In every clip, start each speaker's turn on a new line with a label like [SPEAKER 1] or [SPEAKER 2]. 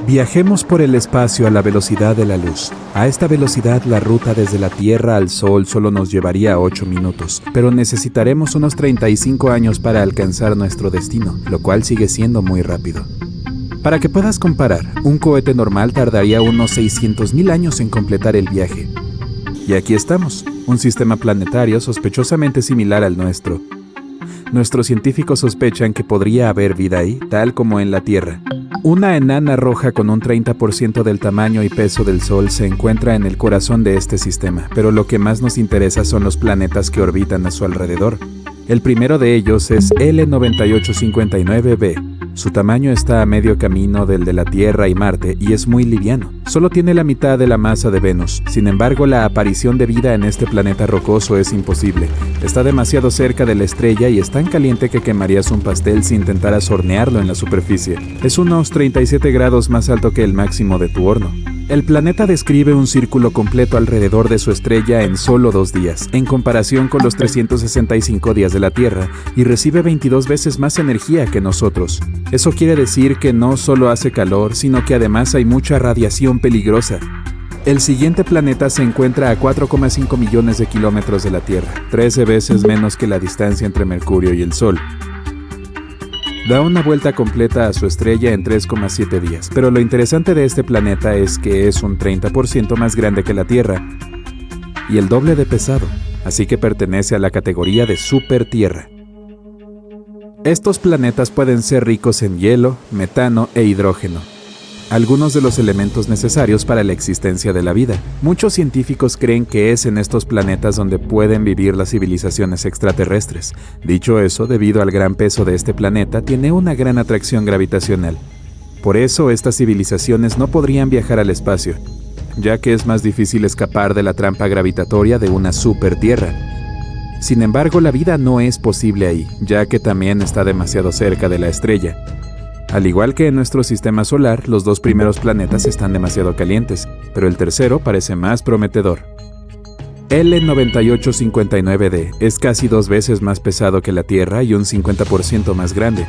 [SPEAKER 1] Viajemos por el espacio a la velocidad de la luz. A esta velocidad, la ruta desde la Tierra al Sol solo nos llevaría 8 minutos, pero necesitaremos unos 35 años para alcanzar nuestro destino, lo cual sigue siendo muy rápido. Para que puedas comparar, un cohete normal tardaría unos 600.000 años en completar el viaje. Y aquí estamos, un sistema planetario sospechosamente similar al nuestro. Nuestros científicos sospechan que podría haber vida ahí, tal como en la Tierra. Una enana roja con un 30% del tamaño y peso del Sol se encuentra en el corazón de este sistema, pero lo que más nos interesa son los planetas que orbitan a su alrededor. El primero de ellos es L9859b. Su tamaño está a medio camino del de la Tierra y Marte y es muy liviano. Solo tiene la mitad de la masa de Venus. Sin embargo, la aparición de vida en este planeta rocoso es imposible. Está demasiado cerca de la estrella y es tan caliente que quemarías un pastel si intentaras hornearlo en la superficie. Es unos 37 grados más alto que el máximo de tu horno. El planeta describe un círculo completo alrededor de su estrella en solo 2 días, en comparación con los 365 días de la Tierra, y recibe 22 veces más energía que nosotros. Eso quiere decir que no solo hace calor, sino que además hay mucha radiación peligrosa. El siguiente planeta se encuentra a 4,5 millones de kilómetros de la Tierra, 13 veces menos que la distancia entre Mercurio y el Sol. Da una vuelta completa a su estrella en 3,7 días, pero lo interesante de este planeta es que es un 30% más grande que la Tierra y el doble de pesado, así que pertenece a la categoría de supertierra. Estos planetas pueden ser ricos en hielo, metano e hidrógeno, algunos de los elementos necesarios para la existencia de la vida. Muchos científicos creen que es en estos planetas donde pueden vivir las civilizaciones extraterrestres. Dicho eso, debido al gran peso de este planeta, tiene una gran atracción gravitacional. Por eso, estas civilizaciones no podrían viajar al espacio, ya que es más difícil escapar de la trampa gravitatoria de una supertierra. Sin embargo, la vida no es posible ahí, ya que también está demasiado cerca de la estrella. Al igual que en nuestro sistema solar, los 2 primeros planetas están demasiado calientes, pero el tercero parece más prometedor. L9859d es casi 2 veces más pesado que la Tierra y un 50% más grande.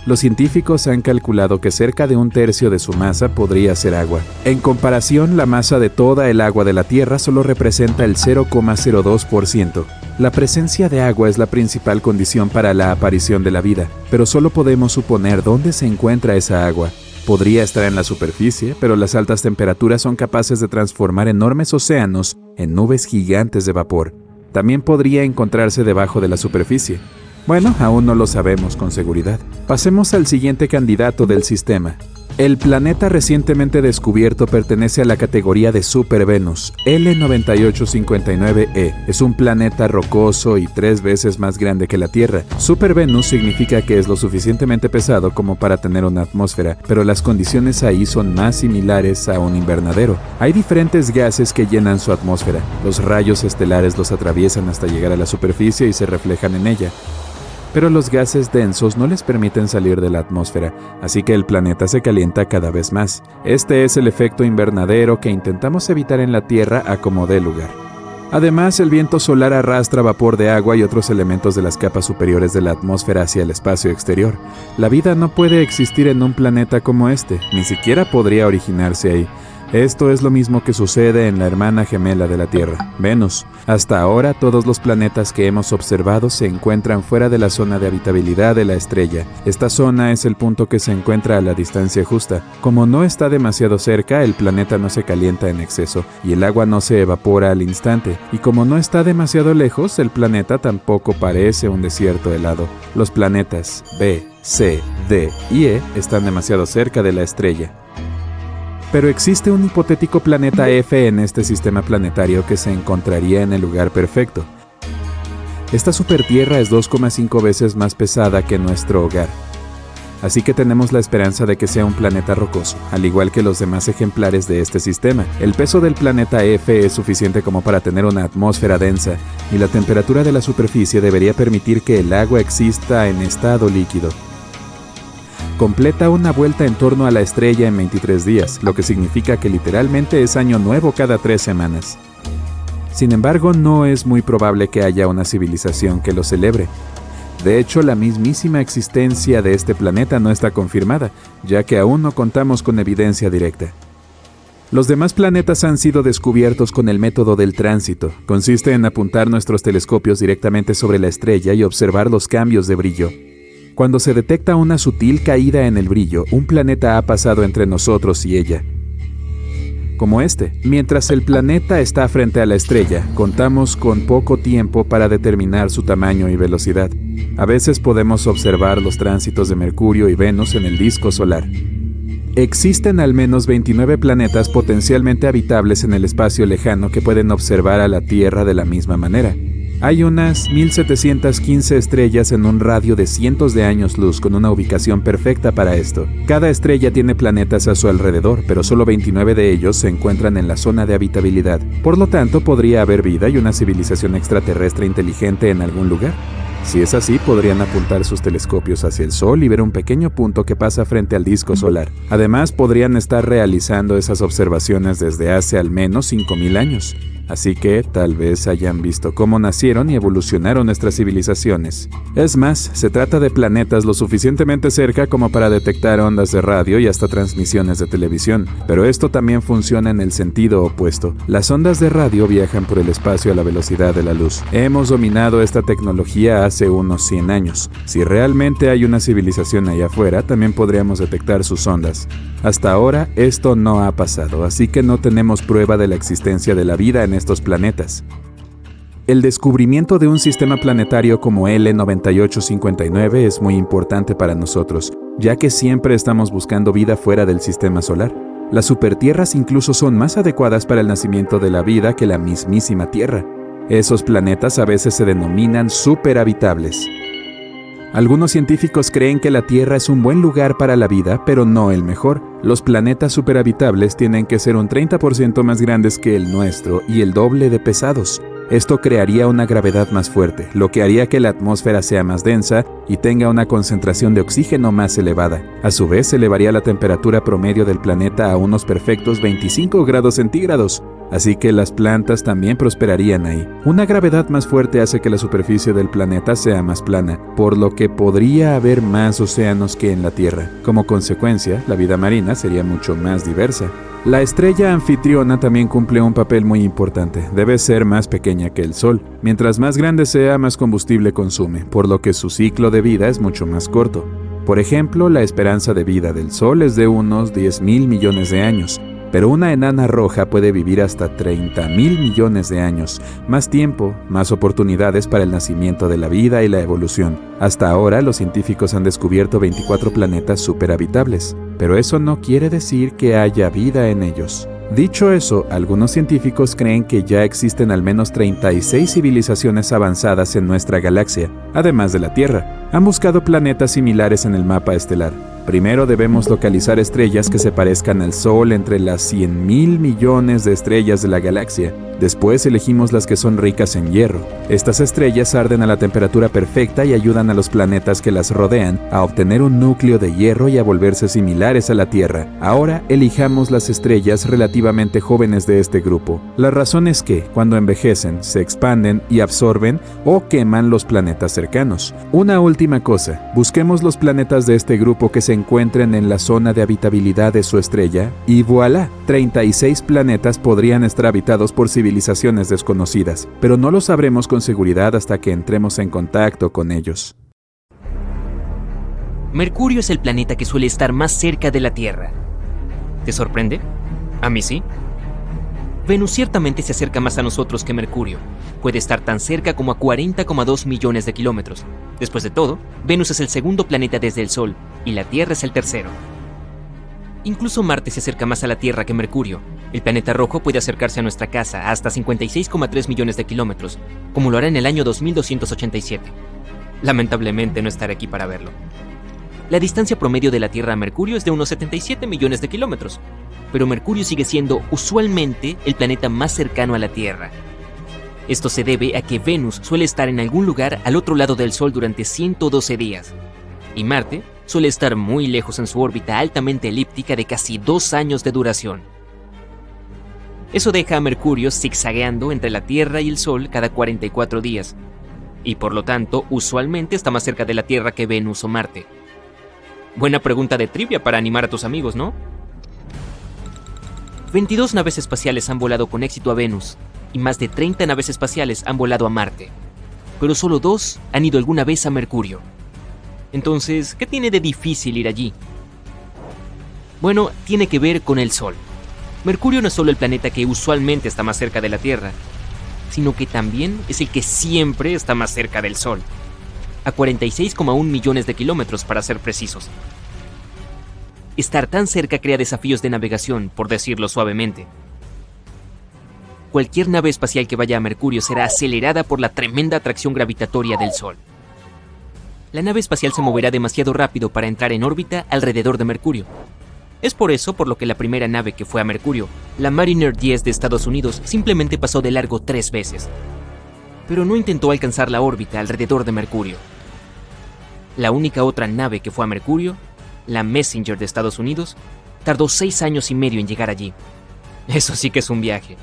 [SPEAKER 1] Los científicos han calculado que cerca de 1/3 de su masa podría ser agua. En comparación, la masa de toda el agua de la Tierra solo representa el 0,02%. La presencia de agua es la principal condición para la aparición de la vida, pero solo podemos suponer dónde se encuentra esa agua. Podría estar en la superficie, pero las altas temperaturas son capaces de transformar enormes océanos en nubes gigantes de vapor. También podría encontrarse debajo de la superficie. Bueno, aún no lo sabemos con seguridad. Pasemos al siguiente candidato del sistema. El planeta recientemente descubierto pertenece a la categoría de Supervenus, L9859e. Es un planeta rocoso y 3 veces más grande que la Tierra. Supervenus significa que es lo suficientemente pesado como para tener una atmósfera, pero las condiciones ahí son más similares a un invernadero. Hay diferentes gases que llenan su atmósfera. Los rayos estelares los atraviesan hasta llegar a la superficie y se reflejan en ella. Pero los gases densos no les permiten salir de la atmósfera, así que el planeta se calienta cada vez más. Este es el efecto invernadero que intentamos evitar en la Tierra a como dé lugar. Además, el viento solar arrastra vapor de agua y otros elementos de las capas superiores de la atmósfera hacia el espacio exterior. La vida no puede existir en un planeta como este, ni siquiera podría originarse ahí. Esto es lo mismo que sucede en la hermana gemela de la Tierra, Venus. Hasta ahora, todos los planetas que hemos observado se encuentran fuera de la zona de habitabilidad de la estrella. Esta zona es el punto que se encuentra a la distancia justa. Como no está demasiado cerca, el planeta no se calienta en exceso y el agua no se evapora al instante. Y como no está demasiado lejos, el planeta tampoco parece un desierto helado. Los planetas B, C, D y E están demasiado cerca de la estrella. Pero existe un hipotético planeta F en este sistema planetario que se encontraría en el lugar perfecto. Esta supertierra es 2,5 veces más pesada que nuestro hogar. Así que tenemos la esperanza de que sea un planeta rocoso, al igual que los demás ejemplares de este sistema. El peso del planeta F es suficiente como para tener una atmósfera densa, y la temperatura de la superficie debería permitir que el agua exista en estado líquido. Completa una vuelta en torno a la estrella en 23 días, lo que significa que literalmente es año nuevo cada 3 semanas. Sin embargo, no es muy probable que haya una civilización que lo celebre. De hecho, la mismísima existencia de este planeta no está confirmada, ya que aún no contamos con evidencia directa. Los demás planetas han sido descubiertos con el método del tránsito. Consiste en apuntar nuestros telescopios directamente sobre la estrella y observar los cambios de brillo. Cuando se detecta una sutil caída en el brillo, un planeta ha pasado entre nosotros y ella. Como este, mientras el planeta está frente a la estrella, contamos con poco tiempo para determinar su tamaño y velocidad. A veces podemos observar los tránsitos de Mercurio y Venus en el disco solar. Existen al menos 29 planetas potencialmente habitables en el espacio lejano que pueden observar a la Tierra de la misma manera. Hay unas 1715 estrellas en un radio de cientos de años luz con una ubicación perfecta para esto. Cada estrella tiene planetas a su alrededor, pero solo 29 de ellos se encuentran en la zona de habitabilidad. Por lo tanto, podría haber vida y una civilización extraterrestre inteligente en algún lugar. Si es así, podrían apuntar sus telescopios hacia el Sol y ver un pequeño punto que pasa frente al disco solar. Además, podrían estar realizando esas observaciones desde hace al menos 5000 años. Así que tal vez hayan visto cómo nacieron y evolucionaron nuestras civilizaciones. Es más, se trata de planetas lo suficientemente cerca como para detectar ondas de radio y hasta transmisiones de televisión. Pero esto también funciona en el sentido opuesto. Las ondas de radio viajan por el espacio a la velocidad de la luz. Hemos dominado esta tecnología hace unos 100 años. Si realmente hay una civilización allá afuera, también podríamos detectar sus ondas. Hasta ahora, esto no ha pasado, así que no tenemos prueba de la existencia de la vida en estos planetas. El descubrimiento de un sistema planetario como L9859 es muy importante para nosotros, ya que siempre estamos buscando vida fuera del sistema solar. Las supertierras incluso son más adecuadas para el nacimiento de la vida que la mismísima Tierra. Esos planetas a veces se denominan superhabitables. Algunos científicos creen que la Tierra es un buen lugar para la vida, pero no el mejor. Los planetas superhabitables tienen que ser un 30% más grandes que el nuestro y el doble de pesados. Esto crearía una gravedad más fuerte, lo que haría que la atmósfera sea más densa y tenga una concentración de oxígeno más elevada. A su vez, elevaría la temperatura promedio del planeta a unos perfectos 25 grados centígrados. Así que las plantas también prosperarían ahí. Una gravedad más fuerte hace que la superficie del planeta sea más plana, por lo que podría haber más océanos que en la Tierra. Como consecuencia, la vida marina sería mucho más diversa. La estrella anfitriona también cumple un papel muy importante. Debe ser más pequeña que el Sol. Mientras más grande sea, más combustible consume, por lo que su ciclo de vida es mucho más corto. Por ejemplo, la esperanza de vida del Sol es de unos 10.000 millones de años. Pero una enana roja puede vivir hasta 30.000 millones de años, más tiempo, más oportunidades para el nacimiento de la vida y la evolución. Hasta ahora, los científicos han descubierto 24 planetas superhabitables, pero eso no quiere decir que haya vida en ellos. Dicho eso, algunos científicos creen que ya existen al menos 36 civilizaciones avanzadas en nuestra galaxia, además de la Tierra. Han buscado planetas similares en el mapa estelar. Primero debemos localizar estrellas que se parezcan al Sol entre las 100.000 millones de estrellas de la galaxia. Después elegimos las que son ricas en hierro. Estas estrellas arden a la temperatura perfecta y ayudan a los planetas que las rodean a obtener un núcleo de hierro y a volverse similares a la Tierra. Ahora elijamos las estrellas relativamente jóvenes de este grupo. La razón es que, cuando envejecen, se expanden y absorben o queman los planetas cercanos. Una última cosa, busquemos los planetas de este grupo que se encuentren en la zona de habitabilidad de su estrella y voilà, 36 planetas podrían estar habitados por civilizaciones desconocidas, pero no lo sabremos con seguridad hasta que entremos en contacto con ellos.
[SPEAKER 2] Mercurio es el planeta que suele estar más cerca de la Tierra. ¿Te sorprende? A mí sí. Venus ciertamente se acerca más a nosotros que Mercurio. Puede estar tan cerca como a 40,2 millones de kilómetros. Después de todo, Venus es el segundo planeta desde el Sol y la Tierra es el tercero. Incluso Marte se acerca más a la Tierra que Mercurio. El planeta rojo puede acercarse a nuestra casa hasta 56,3 millones de kilómetros, como lo hará en el año 2287. Lamentablemente no estaré aquí para verlo. La distancia promedio de la Tierra a Mercurio es de unos 77 millones de kilómetros, pero Mercurio sigue siendo usualmente el planeta más cercano a la Tierra. Esto se debe a que Venus suele estar en algún lugar al otro lado del Sol durante 112 días, y Marte suele estar muy lejos en su órbita altamente elíptica de casi 2 años de duración. Eso deja a Mercurio zigzagueando entre la Tierra y el Sol cada 44 días. y por lo tanto, usualmente está más cerca de la Tierra que Venus o Marte. Buena pregunta de trivia para animar a tus amigos, ¿no? 22 naves espaciales han volado con éxito a Venus, y más de 30 naves espaciales han volado a Marte. Pero solo 2 han ido alguna vez a Mercurio. Entonces, ¿qué tiene de difícil ir allí? Bueno, tiene que ver con el Sol. Mercurio no es solo el planeta que usualmente está más cerca de la Tierra, sino que también es el que siempre está más cerca del Sol, a 46,1 millones de kilómetros para ser precisos. Estar tan cerca crea desafíos de navegación, por decirlo suavemente. Cualquier nave espacial que vaya a Mercurio será acelerada por la tremenda atracción gravitatoria del Sol. La nave espacial se moverá demasiado rápido para entrar en órbita alrededor de Mercurio. Es por eso por lo que la primera nave que fue a Mercurio, la Mariner 10 de Estados Unidos, simplemente pasó de largo 3 veces. Pero no intentó alcanzar la órbita alrededor de Mercurio. La única otra nave que fue a Mercurio, la Messenger de Estados Unidos, tardó 6 años y medio en llegar allí. Eso sí que es un viaje.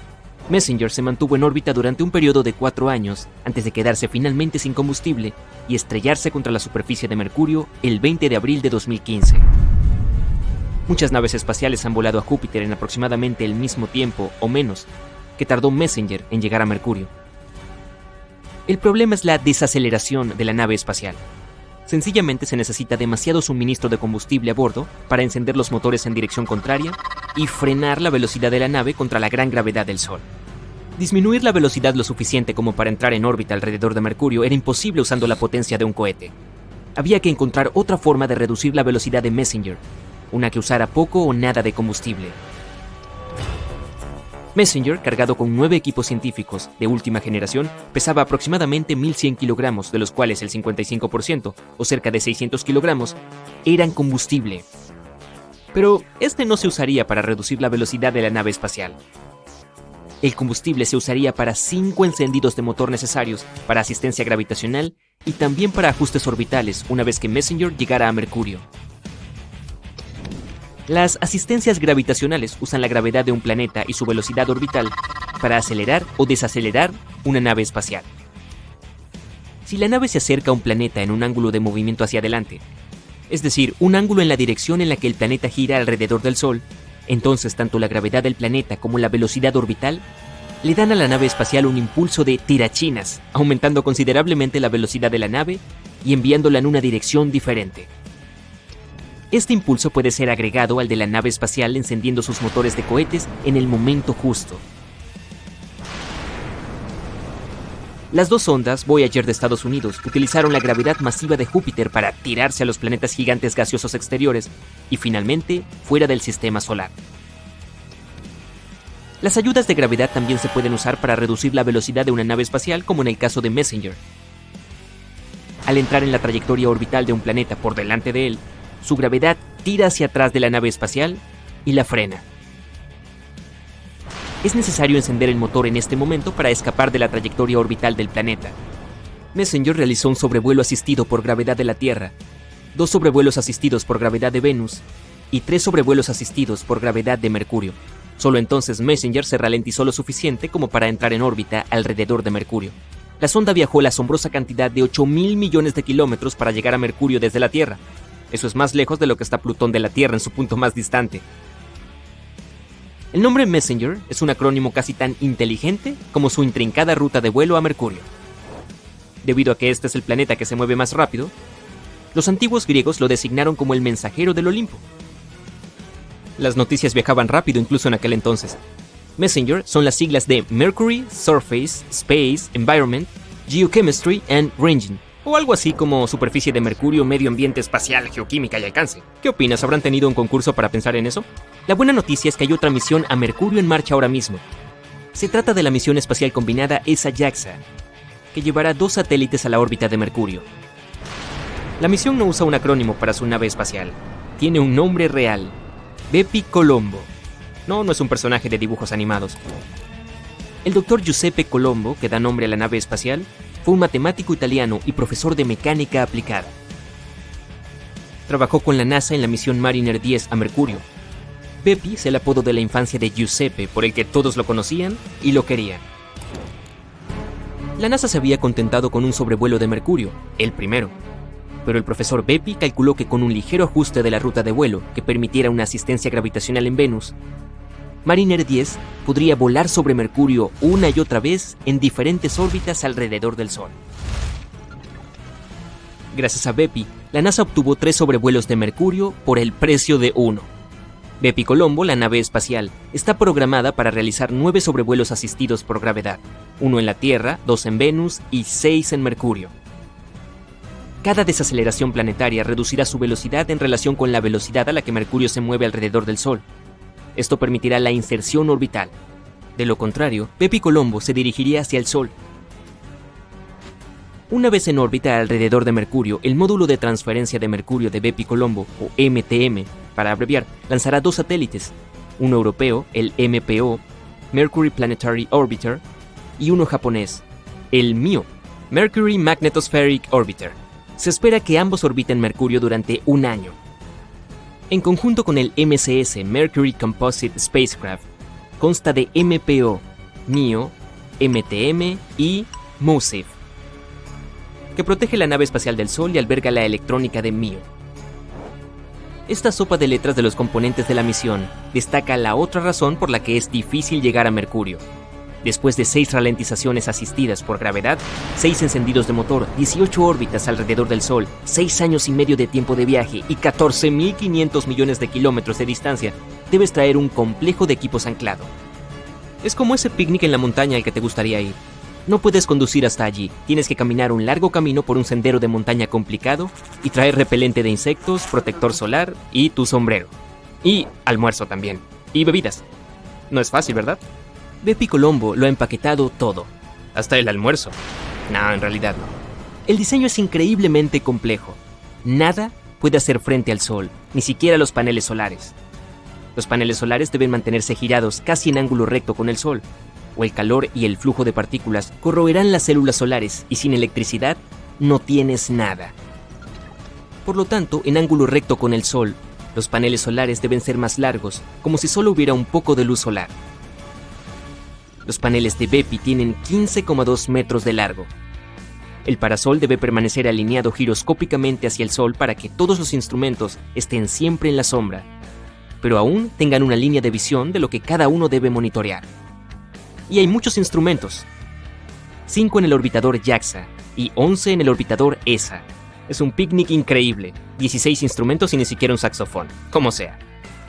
[SPEAKER 2] Messenger se mantuvo en órbita durante un periodo de 4 años antes de quedarse finalmente sin combustible y estrellarse contra la superficie de Mercurio el 20 de abril de 2015. Muchas naves espaciales han volado a Júpiter en aproximadamente el mismo tiempo o menos que tardó Messenger en llegar a Mercurio. El problema es la desaceleración de la nave espacial. Sencillamente se necesita demasiado suministro de combustible a bordo para encender los motores en dirección contraria y frenar la velocidad de la nave contra la gran gravedad del Sol. Disminuir la velocidad lo suficiente como para entrar en órbita alrededor de Mercurio era imposible usando la potencia de un cohete. Había que encontrar otra forma de reducir la velocidad de Messenger, una que usara poco o nada de combustible. Messenger, cargado con 9 equipos científicos de última generación, pesaba aproximadamente 1.100 kilogramos, de los cuales el 55%, o cerca de 600 kilogramos, eran combustible. Pero este no se usaría para reducir la velocidad de la nave espacial. El combustible se usaría para 5 encendidos de motor necesarios para asistencia gravitacional y también para ajustes orbitales una vez que Messenger llegara a Mercurio. Las asistencias gravitacionales usan la gravedad de un planeta y su velocidad orbital para acelerar o desacelerar una nave espacial. Si la nave se acerca a un planeta en un ángulo de movimiento hacia adelante, es decir, un ángulo en la dirección en la que el planeta gira alrededor del Sol, entonces tanto la gravedad del planeta como la velocidad orbital le dan a la nave espacial un impulso de tirachinas, aumentando considerablemente la velocidad de la nave y enviándola en una dirección diferente. Este impulso puede ser agregado al de la nave espacial encendiendo sus motores de cohetes en el momento justo. Las 2 sondas Voyager de Estados Unidos utilizaron la gravedad masiva de Júpiter para tirarse a los planetas gigantes gaseosos exteriores y finalmente fuera del sistema solar. Las ayudas de gravedad también se pueden usar para reducir la velocidad de una nave espacial, como en el caso de Messenger. Al entrar en la trayectoria orbital de un planeta por delante de él, su gravedad tira hacia atrás de la nave espacial y la frena. Es necesario encender el motor en este momento para escapar de la trayectoria orbital del planeta. Messenger realizó un sobrevuelo asistido por gravedad de la Tierra, 2 sobrevuelos asistidos por gravedad de Venus y 3 sobrevuelos asistidos por gravedad de Mercurio. Solo entonces Messenger se ralentizó lo suficiente como para entrar en órbita alrededor de Mercurio. La sonda viajó la asombrosa cantidad de 8.000 millones de kilómetros para llegar a Mercurio desde la Tierra. Eso es más lejos de lo que está Plutón de la Tierra en su punto más distante. El nombre Messenger es un acrónimo casi tan inteligente como su intrincada ruta de vuelo a Mercurio. Debido a que este es el planeta que se mueve más rápido, los antiguos griegos lo designaron como el mensajero del Olimpo. Las noticias viajaban rápido incluso en aquel entonces. Messenger son las siglas de Mercury, Surface, Space, Environment, Geochemistry and Ranging, o algo así como superficie de Mercurio, medio ambiente espacial, geoquímica y alcance. ¿Qué opinas? ¿Habrán tenido un concurso para pensar en eso? La buena noticia es que hay otra misión a Mercurio en marcha ahora mismo. Se trata de la misión espacial combinada ESA-JAXA, que llevará 2 satélites a la órbita de Mercurio. La misión no usa un acrónimo para su nave espacial. Tiene un nombre real: Bepi Colombo. No es un personaje de dibujos animados. El doctor Giuseppe Colombo, que da nombre a la nave espacial, fue un matemático italiano y profesor de mecánica aplicada. Trabajó con la NASA en la misión Mariner 10 a Mercurio. Bepi es el apodo de la infancia de Giuseppe, por el que todos lo conocían y lo querían. La NASA se había contentado con un sobrevuelo de Mercurio, el primero. Pero el profesor Bepi calculó que con un ligero ajuste de la ruta de vuelo que permitiera una asistencia gravitacional en Venus, Mariner 10 podría volar sobre Mercurio una y otra vez en diferentes órbitas alrededor del Sol. Gracias a Bepi, la NASA obtuvo 3 sobrevuelos de Mercurio por el precio de uno. Bepi Colombo, la nave espacial, está programada para realizar 9 sobrevuelos asistidos por gravedad, 1 en la Tierra, 2 en Venus y 6 en Mercurio. Cada desaceleración planetaria reducirá su velocidad en relación con la velocidad a la que Mercurio se mueve alrededor del Sol. Esto permitirá la inserción orbital. De lo contrario, Bepi Colombo se dirigiría hacia el Sol. Una vez en órbita alrededor de Mercurio, el módulo de transferencia de Mercurio de Bepi Colombo, o MTM, para abreviar, lanzará 2 satélites, uno europeo, el MPO, Mercury Planetary Orbiter, y uno japonés, el MIO, Mercury Magnetospheric Orbiter. Se espera que ambos orbiten Mercurio durante un año. En conjunto con el MCS, Mercury Composite Spacecraft, consta de MPO, MIO, MTM y MOSIF, que protege la nave espacial del Sol y alberga la electrónica de MIO. Esta sopa de letras de los componentes de la misión destaca la otra razón por la que es difícil llegar a Mercurio. Después de 6 ralentizaciones asistidas por gravedad, 6 encendidos de motor, 18 órbitas alrededor del Sol, 6 años y medio de tiempo de viaje y 14.500 millones de kilómetros de distancia, debes traer un complejo de equipos anclado. Es como ese picnic en la montaña al que te gustaría ir. No puedes conducir hasta allí, tienes que caminar un largo camino por un sendero de montaña complicado y traer repelente de insectos, protector solar y tu sombrero. Y almuerzo también. Y bebidas. No es fácil, ¿verdad? Bepi Colombo lo ha empaquetado todo. Hasta el almuerzo. No, en realidad no. El diseño es increíblemente complejo. Nada puede hacer frente al Sol, ni siquiera los paneles solares. Los paneles solares deben mantenerse girados casi en ángulo recto con el Sol, o el calor y el flujo de partículas corroerán las células solares y sin electricidad no tienes nada. Por lo tanto, en ángulo recto con el Sol, los paneles solares deben ser más largos, como si solo hubiera un poco de luz solar. Los paneles de Bepi tienen 15,2 metros de largo. El parasol debe permanecer alineado giroscópicamente hacia el Sol para que todos los instrumentos estén siempre en la sombra, pero aún tengan una línea de visión de lo que cada uno debe monitorear. Y hay muchos instrumentos, 5 en el orbitador JAXA y 11 en el orbitador ESA. Es un picnic increíble, 16 instrumentos y ni siquiera un saxofón, como sea.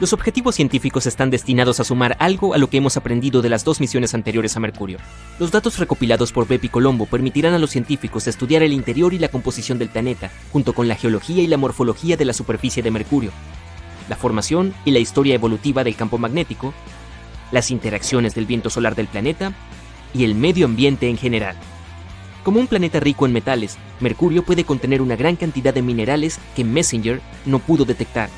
[SPEAKER 2] Los objetivos científicos están destinados a sumar algo a lo que hemos aprendido de las 2 misiones anteriores a Mercurio. Los datos recopilados por Bepi Colombo permitirán a los científicos estudiar el interior y la composición del planeta, junto con la geología y la morfología de la superficie de Mercurio, la formación y la historia evolutiva del campo magnético, las interacciones del viento solar del planeta y el medio ambiente en general. Como un planeta rico en metales, Mercurio puede contener una gran cantidad de minerales que Messenger no pudo detectar.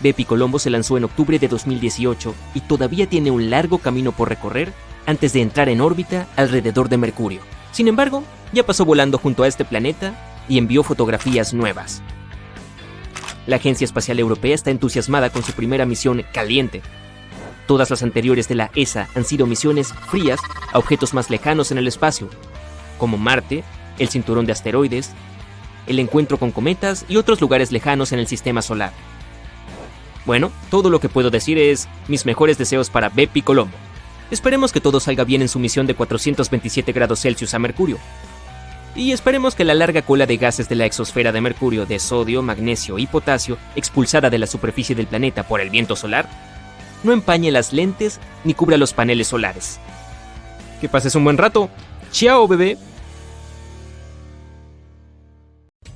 [SPEAKER 2] Bepi Colombo se lanzó en octubre de 2018 y todavía tiene un largo camino por recorrer antes de entrar en órbita alrededor de Mercurio. Sin embargo, ya pasó volando junto a este planeta y envió fotografías nuevas. La Agencia Espacial Europea está entusiasmada con su primera misión caliente. Todas las anteriores de la ESA han sido misiones frías a objetos más lejanos en el espacio, como Marte, el cinturón de asteroides, el encuentro con cometas y otros lugares lejanos en el sistema solar. Bueno, todo lo que puedo decir es mis mejores deseos para Bepi Colombo. Esperemos que todo salga bien en su misión de 427 grados Celsius a Mercurio. Y esperemos que la larga cola de gases de la exosfera de Mercurio de sodio, magnesio y potasio, expulsada de la superficie del planeta por el viento solar, no empañe las lentes ni cubra los paneles solares. Que pases un buen rato. ¡Chao, bebé!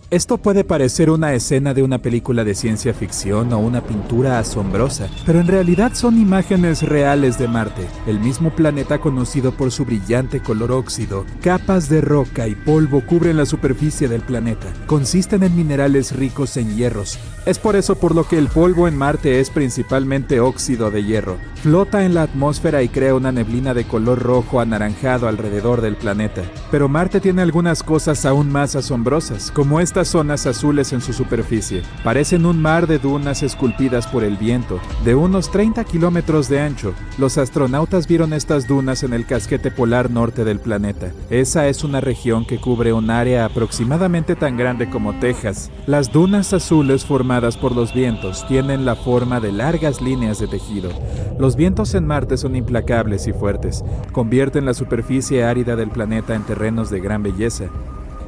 [SPEAKER 1] Esto puede parecer una escena de una película de ciencia ficción o una pintura asombrosa, pero en realidad son imágenes reales de Marte, el mismo planeta conocido por su brillante color óxido. Capas de roca y polvo cubren la superficie del planeta. Consisten en minerales ricos en hierros. Es por eso por lo que el polvo en Marte es principalmente óxido de hierro. Flota en la atmósfera y crea una neblina de color rojo anaranjado alrededor del planeta. Pero Marte tiene algunas cosas aún más asombrosas, como esta numerosas zonas azules en su superficie. Parecen un mar de dunas esculpidas por el viento, de unos 30 kilómetros de ancho. Los astronautas vieron estas dunas en el casquete polar norte del planeta. Esa es una región que cubre un área aproximadamente tan grande como Texas. Las dunas azules formadas por los vientos tienen la forma de largas líneas de tejido. Los vientos en Marte son implacables y fuertes. Convierten la superficie árida del planeta en terrenos de gran belleza.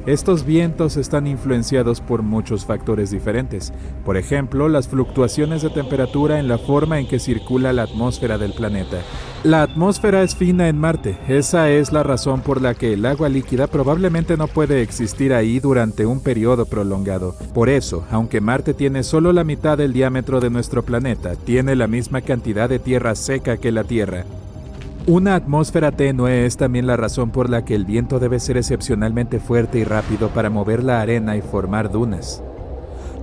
[SPEAKER 1] Estos vientos están influenciados por muchos factores diferentes. Por ejemplo, las fluctuaciones de temperatura en la forma en que circula la atmósfera del planeta. La atmósfera es fina en Marte. Esa es la razón por la que el agua líquida probablemente no puede existir ahí durante un periodo prolongado. Por eso, aunque Marte tiene solo la mitad del diámetro de nuestro planeta, tiene la misma cantidad de tierra seca que la Tierra. Una atmósfera tenue es también la razón por la que el viento debe ser excepcionalmente fuerte y rápido para mover la arena y formar dunas.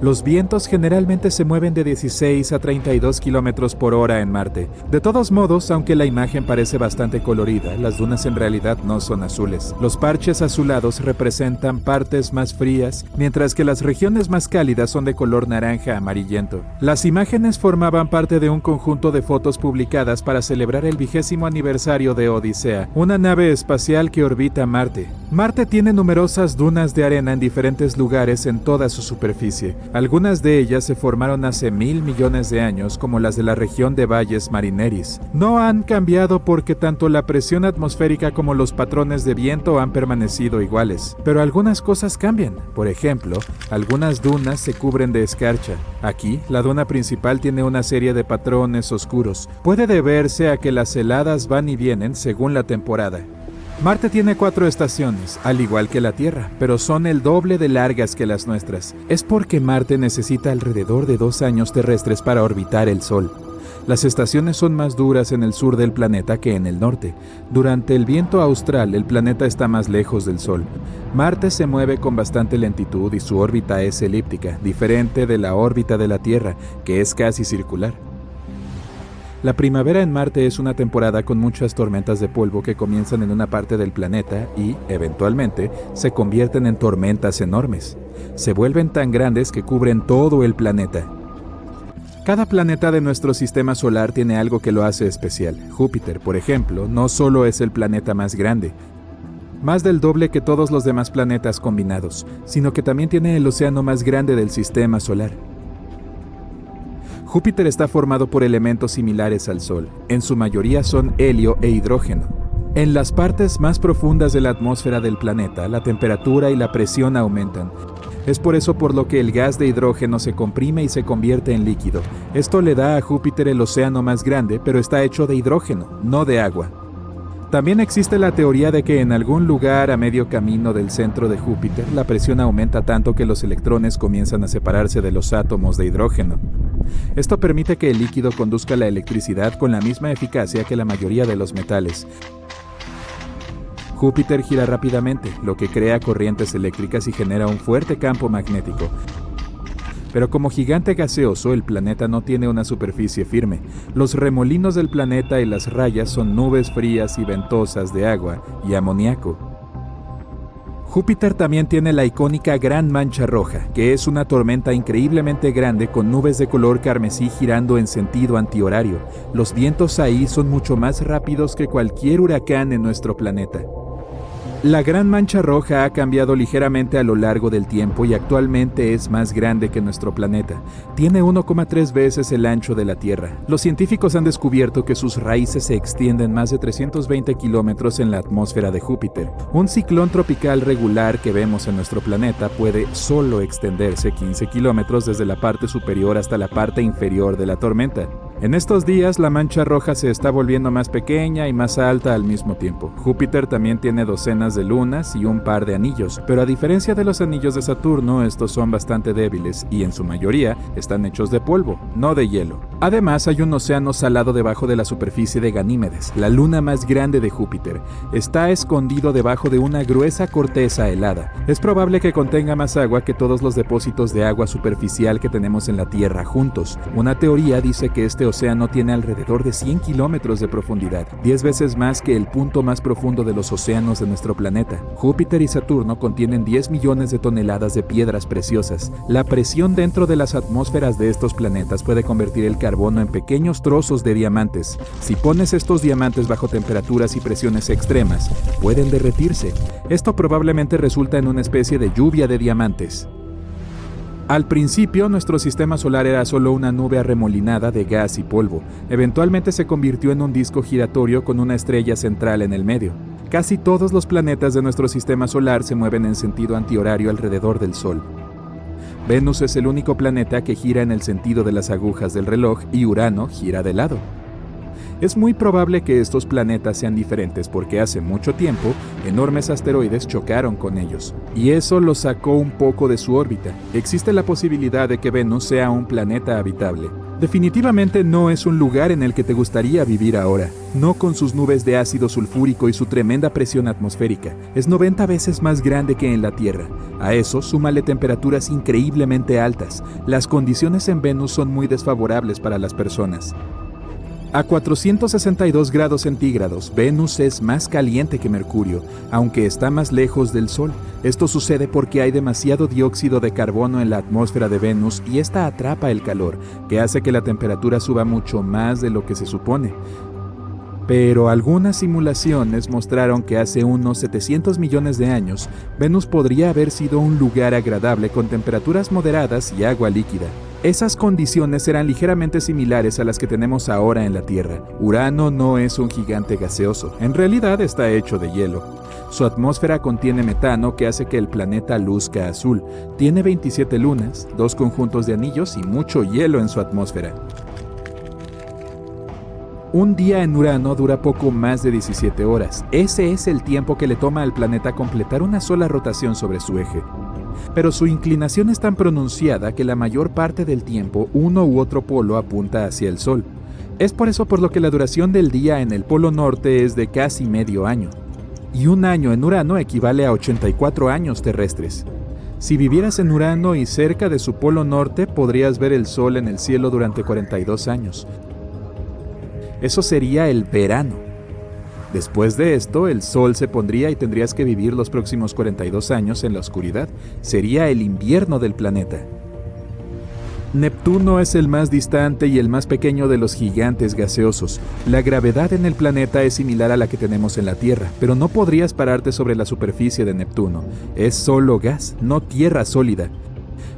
[SPEAKER 1] Los vientos generalmente se mueven de 16 a 32 kilómetros por hora en Marte. De todos modos, aunque la imagen parece bastante colorida, las dunas en realidad no son azules. Los parches azulados representan partes más frías, mientras que las regiones más cálidas son de color naranja amarillento. Las imágenes formaban parte de un conjunto de fotos publicadas para celebrar el 20º aniversario de Odisea, una nave espacial que orbita Marte. Marte tiene numerosas dunas de arena en diferentes lugares en toda su superficie. Algunas de ellas se formaron hace 1.000 millones de años, como las de la región de Valles Marineris. No han cambiado porque tanto la presión atmosférica como los patrones de viento han permanecido iguales. Pero algunas cosas cambian. Por ejemplo, algunas dunas se cubren de escarcha. Aquí, la duna principal tiene una serie de patrones oscuros. Puede deberse a que las heladas van y vienen según la temporada. Marte tiene 4 estaciones, al igual que la Tierra, pero son el doble de largas que las nuestras. Es porque Marte necesita alrededor de 2 años terrestres para orbitar el Sol. Las estaciones son más duras en el sur del planeta que en el norte. Durante el viento austral, el planeta está más lejos del Sol. Marte se mueve con bastante lentitud y su órbita es elíptica, diferente de la órbita de la Tierra, que es casi circular. La primavera en Marte es una temporada con muchas tormentas de polvo que comienzan en una parte del planeta y, eventualmente, se convierten en tormentas enormes. Se vuelven tan grandes que cubren todo el planeta. Cada planeta de nuestro sistema solar tiene algo que lo hace especial. Júpiter, por ejemplo, no solo es el planeta más grande, más del doble que todos los demás planetas combinados, sino que también tiene el océano más grande del sistema solar. Júpiter está formado por elementos similares al Sol. En su mayoría son helio e hidrógeno. En las partes más profundas de la atmósfera del planeta, la temperatura y la presión aumentan. Es por eso por lo que el gas de hidrógeno se comprime y se convierte en líquido. Esto le da a Júpiter el océano más grande, pero está hecho de hidrógeno, no de agua. También existe la teoría de que en algún lugar a medio camino del centro de Júpiter, la presión aumenta tanto que los electrones comienzan a separarse de los átomos de hidrógeno. Esto permite que el líquido conduzca la electricidad con la misma eficacia que la mayoría de los metales. Júpiter gira rápidamente, lo que crea corrientes eléctricas y genera un fuerte campo magnético. Pero como gigante gaseoso, el planeta no tiene una superficie firme. Los remolinos del planeta y las rayas son nubes frías y ventosas de agua y amoníaco. Júpiter también tiene la icónica Gran Mancha Roja, que es una tormenta increíblemente grande con nubes de color carmesí girando en sentido antihorario. Los vientos ahí son mucho más rápidos que cualquier huracán en nuestro planeta. La Gran Mancha Roja ha cambiado ligeramente a lo largo del tiempo y actualmente es más grande que nuestro planeta. Tiene 1,3 veces el ancho de la Tierra. Los científicos han descubierto que sus raíces se extienden más de 320 kilómetros en la atmósfera de Júpiter. Un ciclón tropical regular que vemos en nuestro planeta puede solo extenderse 15 kilómetros desde la parte superior hasta la parte inferior de la tormenta. En estos días, la mancha roja se está volviendo más pequeña y más alta al mismo tiempo. Júpiter también tiene docenas de lunas y un par de anillos, pero a diferencia de los anillos de Saturno, estos son bastante débiles y en su mayoría están hechos de polvo, no de hielo. Además, hay un océano salado debajo de la superficie de Ganímedes, la luna más grande de Júpiter. Está escondido debajo de una gruesa corteza helada. Es probable que contenga más agua que todos los depósitos de agua superficial que tenemos en la Tierra juntos. Una teoría dice que este océano tiene alrededor de 100 kilómetros de profundidad, 10 veces más que el punto más profundo de los océanos de nuestro planeta. Júpiter y Saturno contienen 10 millones de toneladas de piedras preciosas. La presión dentro de las atmósferas de estos planetas puede convertir el carbono en pequeños trozos de diamantes. Si pones estos diamantes bajo temperaturas y presiones extremas, pueden derretirse. Esto probablemente resulta en una especie de lluvia de diamantes. Al principio, nuestro sistema solar era solo una nube arremolinada de gas y polvo. Eventualmente se convirtió en un disco giratorio con una estrella central en el medio. Casi todos los planetas de nuestro sistema solar se mueven en sentido antihorario alrededor del Sol. Venus es el único planeta que gira en el sentido de las agujas del reloj y Urano gira de lado. Es muy probable que estos planetas sean diferentes porque hace mucho tiempo enormes asteroides chocaron con ellos, y eso los sacó un poco de su órbita. Existe la posibilidad de que Venus sea un planeta habitable. Definitivamente no es un lugar en el que te gustaría vivir ahora, no con sus nubes de ácido sulfúrico y su tremenda presión atmosférica. Es 90 veces más grande que en la Tierra. A eso súmale temperaturas increíblemente altas. Las condiciones en Venus son muy desfavorables para las personas. A 462 grados centígrados, Venus es más caliente que Mercurio, aunque está más lejos del Sol. Esto sucede porque hay demasiado dióxido de carbono en la atmósfera de Venus y esta atrapa el calor, que hace que la temperatura suba mucho más de lo que se supone. Pero algunas simulaciones mostraron que hace unos 700 millones de años, Venus podría haber sido un lugar agradable con temperaturas moderadas y agua líquida. Esas condiciones eran ligeramente similares a las que tenemos ahora en la Tierra. Urano no es un gigante gaseoso, en realidad está hecho de hielo. Su atmósfera contiene metano que hace que el planeta luzca azul. Tiene 27 lunas, 2 conjuntos de anillos y mucho hielo en su atmósfera. Un día en Urano dura poco más de 17 horas. Ese es el tiempo que le toma al planeta completar una sola rotación sobre su eje. Pero su inclinación es tan pronunciada que la mayor parte del tiempo uno u otro polo apunta hacia el Sol. Es por eso por lo que la duración del día en el polo norte es de casi medio año. Y un año en Urano equivale a 84 años terrestres. Si vivieras en Urano y cerca de su polo norte, podrías ver el Sol en el cielo durante 42 años. Eso sería el verano. Después de esto, el Sol se pondría y tendrías que vivir los próximos 42 años en la oscuridad. Sería el invierno del planeta. Neptuno es el más distante y el más pequeño de los gigantes gaseosos. La gravedad en el planeta es similar a la que tenemos en la Tierra, pero no podrías pararte sobre la superficie de Neptuno. Es solo gas, no tierra sólida.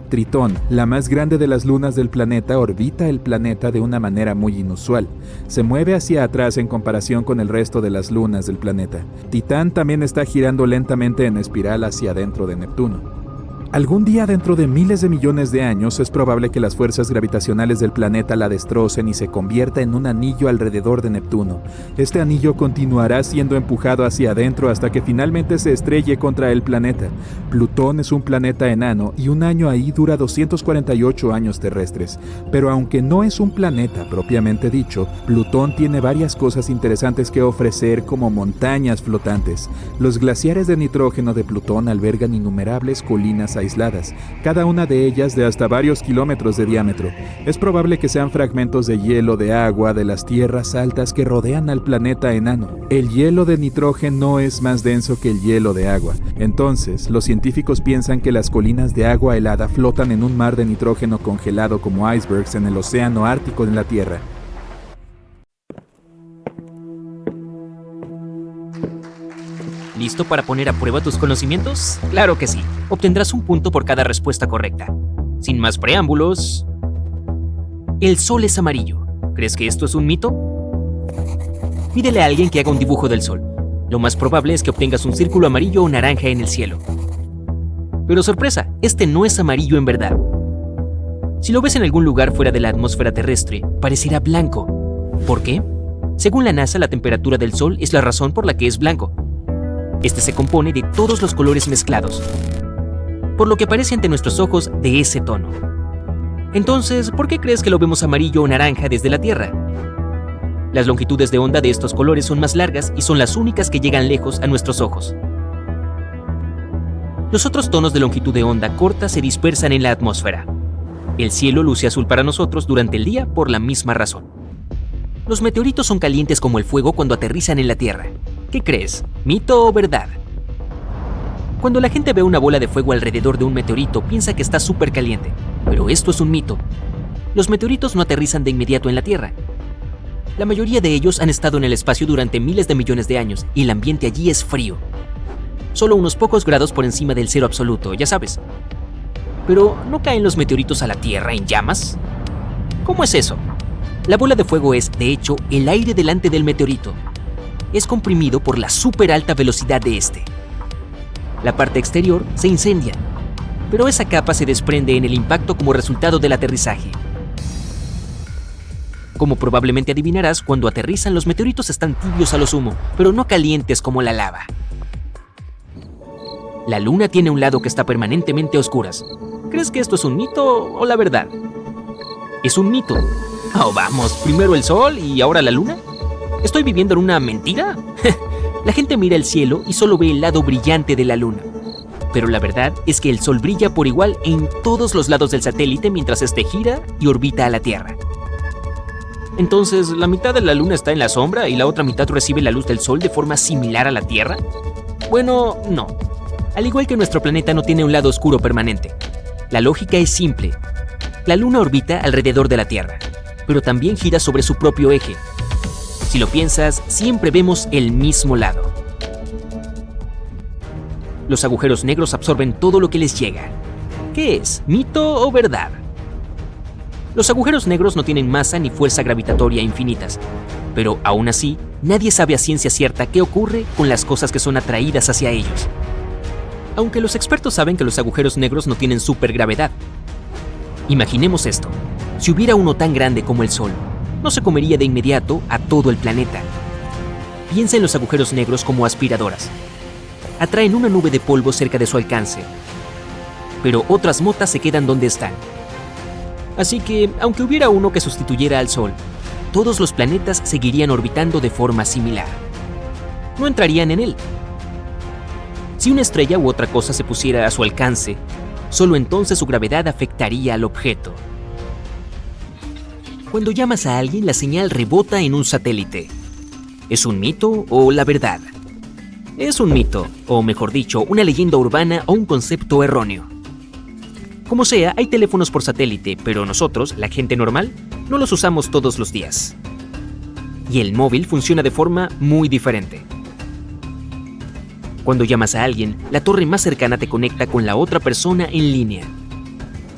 [SPEAKER 1] Tritón, la más grande de las lunas del planeta, orbita el planeta de una manera muy inusual. Se mueve hacia atrás en comparación con el resto de las lunas del planeta. Titán también está girando lentamente en espiral hacia adentro de Neptuno. Algún día dentro de miles de millones de años es probable que las fuerzas gravitacionales del planeta la destrocen y se convierta en un anillo alrededor de Neptuno. Este anillo continuará siendo empujado hacia adentro hasta que finalmente se estrelle contra el planeta. Plutón es un planeta enano y un año ahí dura 248 años terrestres. Pero aunque no es un planeta propiamente dicho, Plutón tiene varias cosas interesantes que ofrecer como montañas flotantes. Los glaciares de nitrógeno de Plutón albergan innumerables colinas aisladas, cada una de ellas de hasta varios kilómetros de diámetro. Es probable que sean fragmentos de hielo de agua de las tierras altas que rodean al planeta enano. El hielo de nitrógeno es más denso que el hielo de agua. Entonces, los científicos piensan que las colinas de agua helada flotan en un mar de nitrógeno congelado como icebergs en el océano Ártico de la Tierra.
[SPEAKER 2] ¿Listo para poner a prueba tus conocimientos? Claro que sí. Obtendrás un punto por cada respuesta correcta. Sin más preámbulos... El Sol es amarillo. ¿Crees que esto es un mito? Pídele a alguien que haga un dibujo del Sol. Lo más probable es que obtengas un círculo amarillo o naranja en el cielo. Pero sorpresa, este no es amarillo en verdad. Si lo ves en algún lugar fuera de la atmósfera terrestre, parecerá blanco. ¿Por qué? Según la NASA, la temperatura del Sol es la razón por la que es blanco. Este se compone de todos los colores mezclados, por lo que aparece ante nuestros ojos de ese tono. Entonces, ¿por qué crees que lo vemos amarillo o naranja desde la Tierra? Las longitudes de onda de estos colores son más largas y son las únicas que llegan lejos a nuestros ojos. Los otros tonos de longitud de onda corta se dispersan en la atmósfera. El cielo luce azul para nosotros durante el día por la misma razón. Los meteoritos son calientes como el fuego cuando aterrizan en la Tierra. ¿Qué crees? ¿Mito o verdad? Cuando la gente ve una bola de fuego alrededor de un meteorito, piensa que está súper caliente. Pero esto es un mito. Los meteoritos no aterrizan de inmediato en la Tierra. La mayoría de ellos han estado en el espacio durante miles de millones de años y el ambiente allí es frío. Solo unos pocos grados por encima del cero absoluto, ya sabes. Pero, ¿no caen los meteoritos a la Tierra en llamas? ¿Cómo es eso? La bola de fuego es, de hecho, el aire delante del meteorito. Es comprimido por la súper alta velocidad de este. La parte exterior se incendia, pero esa capa se desprende en el impacto como resultado del aterrizaje. Como probablemente adivinarás, cuando aterrizan los meteoritos están tibios a lo sumo, pero no calientes como la lava. La Luna tiene un lado que está permanentemente a oscuras. ¿Crees que esto es un mito o la verdad? Es un mito. Oh, vamos, primero el Sol y ahora la Luna. ¿Estoy viviendo en una mentira? La gente mira el cielo y solo ve el lado brillante de la Luna. Pero la verdad es que el Sol brilla por igual en todos los lados del satélite mientras este gira y orbita a la Tierra. Entonces, ¿la mitad de la Luna está en la sombra y la otra mitad recibe la luz del Sol de forma similar a la Tierra? Bueno, no. Al igual que nuestro planeta no tiene un lado oscuro permanente. La lógica es simple. La Luna orbita alrededor de la Tierra, pero también gira sobre su propio eje. Si lo piensas, siempre vemos el mismo lado. Los agujeros negros absorben todo lo que les llega. ¿Qué es? ¿Mito o verdad? Los agujeros negros no tienen masa ni fuerza gravitatoria infinitas, pero aún así, nadie sabe a ciencia cierta qué ocurre con las cosas que son atraídas hacia ellos. Aunque los expertos saben que los agujeros negros no tienen supergravedad. Imaginemos esto. Si hubiera uno tan grande como el Sol, no se comería de inmediato a todo el planeta. Piensa en los agujeros negros como aspiradoras. Atraen una nube de polvo cerca de su alcance, pero otras motas se quedan donde están. Así que, aunque hubiera uno que sustituyera al Sol, todos los planetas seguirían orbitando de forma similar. No entrarían en él. Si una estrella u otra cosa se pusiera a su alcance, solo entonces su gravedad afectaría al objeto. Cuando llamas a alguien, la señal rebota en un satélite. ¿Es un mito o la verdad? Es un mito, o mejor dicho, una leyenda urbana o un concepto erróneo. Como sea, hay teléfonos por satélite, pero nosotros, la gente normal, no los usamos todos los días. Y el móvil funciona de forma muy diferente. Cuando llamas a alguien, la torre más cercana te conecta con la otra persona en línea.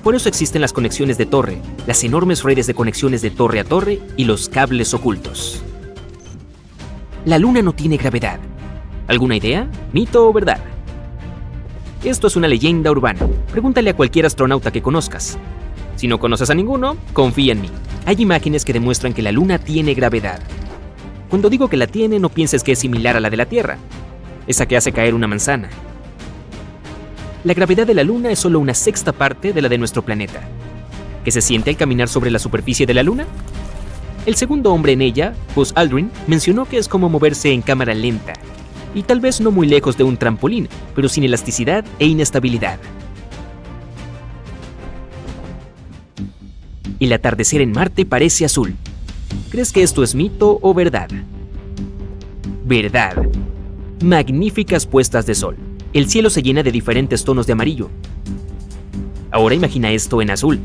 [SPEAKER 2] Por eso existen las conexiones de torre, las enormes redes de conexiones de torre a torre y los cables ocultos. La Luna no tiene gravedad. ¿Alguna idea? ¿Mito o verdad? Esto es una leyenda urbana. Pregúntale a cualquier astronauta que conozcas. Si no conoces a ninguno, confía en mí. Hay imágenes que demuestran que la Luna tiene gravedad. Cuando digo que la tiene, no pienses que es similar a la de la Tierra, esa que hace caer una manzana. La gravedad de la Luna es solo una sexta parte de la de nuestro planeta. ¿Qué se siente al caminar sobre la superficie de la Luna? El segundo hombre en ella, Buzz Aldrin, mencionó que es como moverse en cámara lenta, y tal vez no muy lejos de un trampolín, pero sin elasticidad e inestabilidad. El atardecer en Marte parece azul. ¿Crees que esto es mito o verdad? Verdad. Magníficas puestas de sol. El cielo se llena de diferentes tonos de amarillo. Ahora imagina esto en azul.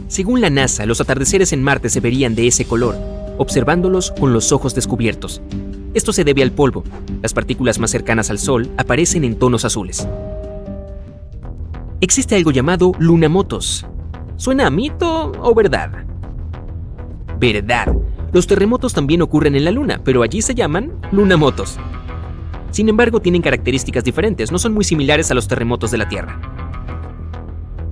[SPEAKER 2] Según la NASA, los atardeceres en Marte se verían de ese color, observándolos con los ojos descubiertos. Esto se debe al polvo. Las partículas más cercanas al Sol aparecen en tonos azules. Existe algo llamado lunamotos. ¿Suena a mito o verdad? Verdad. Los terremotos también ocurren en la Luna, pero allí se llaman lunamotos. Sin embargo, tienen características diferentes, no son muy similares a los terremotos de la Tierra.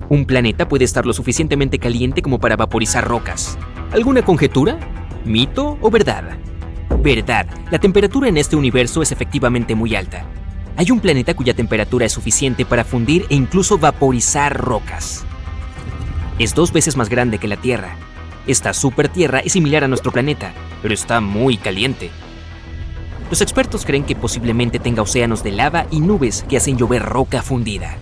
[SPEAKER 2] Un planeta puede estar lo suficientemente caliente como para vaporizar rocas. ¿Alguna conjetura? ¿Mito o verdad? Verdad. La temperatura en este universo es efectivamente muy alta. Hay un planeta cuya temperatura es suficiente para fundir e incluso vaporizar rocas. Es 2 veces más grande que la Tierra. Esta supertierra es similar a nuestro planeta, pero está muy caliente. Los expertos creen que posiblemente tenga océanos de lava y nubes que hacen llover roca fundida.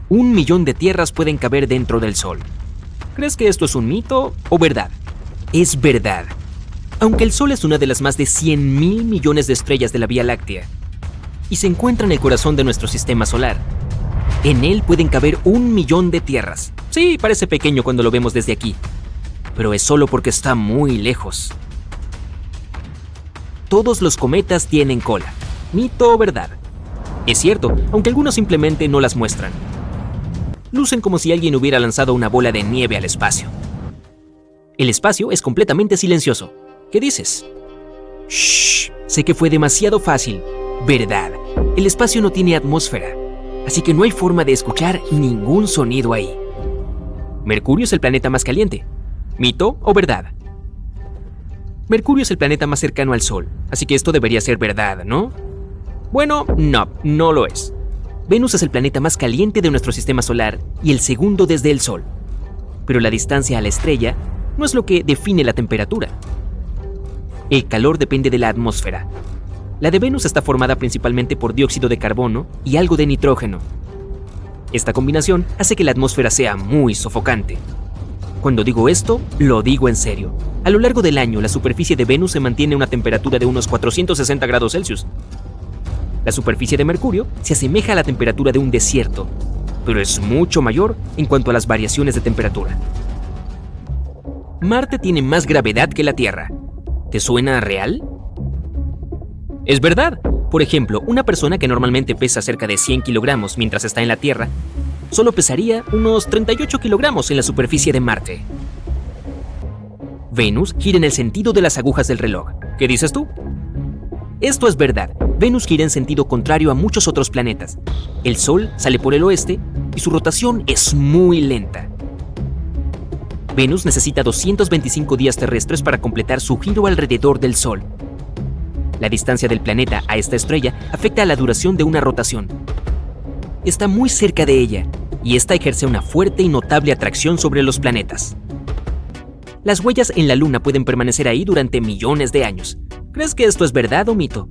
[SPEAKER 2] 1 millón de tierras pueden caber dentro del Sol. ¿Crees que esto es un mito o verdad? es verdad. Aunque el Sol es una de las más de 100.000 millones de estrellas de la Vía Láctea y se encuentra en el corazón de nuestro sistema solar, en él pueden caber 1 millón de tierras. Sí, parece pequeño cuando lo vemos desde aquí, pero es solo porque está muy lejos. Todos los cometas tienen cola. ¿Mito o verdad? Es cierto, aunque algunos simplemente no las muestran. Lucen como si alguien hubiera lanzado una bola de nieve al espacio. El espacio es completamente silencioso. ¿Qué dices? Shh, sé que fue demasiado fácil. Verdad, el espacio no tiene atmósfera, así que no hay forma de escuchar ningún sonido ahí. Mercurio es el planeta más caliente. ¿Mito o verdad? Mercurio es el planeta más cercano al Sol, así que esto debería ser verdad, ¿no? Bueno, no lo es. Venus es el planeta más caliente de nuestro sistema solar y el segundo desde el Sol. Pero la distancia a la estrella no es lo que define la temperatura. El calor depende de la atmósfera. La de Venus está formada principalmente por dióxido de carbono y algo de nitrógeno. Esta combinación hace que la atmósfera sea muy sofocante. Cuando digo esto, lo digo en serio. A lo largo del año, la superficie de Venus se mantiene a una temperatura de unos 460 grados Celsius. La superficie de Mercurio se asemeja a la temperatura de un desierto, pero es mucho mayor en cuanto a las variaciones de temperatura. Marte tiene más gravedad que la Tierra. ¿Te suena real? Es verdad. Por ejemplo, una persona que normalmente pesa cerca de 100 kilogramos mientras está en la Tierra, solo pesaría unos 38 kilogramos en la superficie de Marte. Venus gira en el sentido de las agujas del reloj. ¿Qué dices tú? Esto es verdad. Venus gira en sentido contrario a muchos otros planetas. El Sol sale por el oeste y su rotación es muy lenta. Venus necesita 225 días terrestres para completar su giro alrededor del Sol. La distancia del planeta a esta estrella afecta a la duración de una rotación. Está muy cerca de ella, y esta ejerce una fuerte y notable atracción sobre los planetas. Las huellas en la Luna pueden permanecer ahí durante millones de años. ¿Crees que esto es verdad o mito?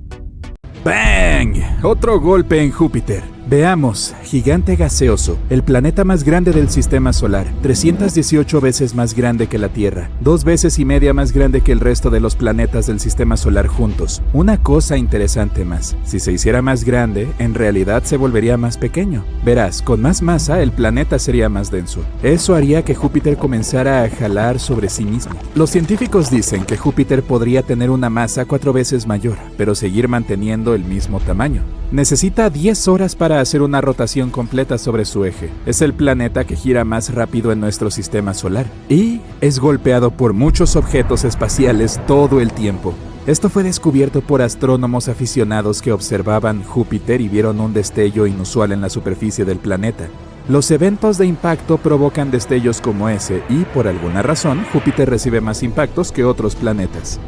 [SPEAKER 1] ¡Bang! Otro golpe en Júpiter. Veamos, gigante gaseoso, el planeta más grande del sistema solar, 318 veces más grande que la Tierra, 2 veces y media más grande que el resto de los planetas del sistema solar juntos. Una cosa interesante más, si se hiciera más grande, en realidad se volvería más pequeño. Verás, con más masa el planeta sería más denso. Eso haría que Júpiter comenzara a jalar sobre sí mismo. Los científicos dicen que Júpiter podría tener una masa 4 veces mayor, pero seguir manteniendo el mismo tamaño. Necesita 10 horas para hacer una rotación completa sobre su eje. Es el planeta que gira más rápido en nuestro sistema solar y es golpeado por muchos objetos espaciales todo el tiempo. Esto fue descubierto por astrónomos aficionados que observaban Júpiter y vieron un destello inusual en la superficie del planeta. Los eventos de impacto provocan destellos como ese y, por alguna razón, Júpiter recibe más impactos que otros planetas.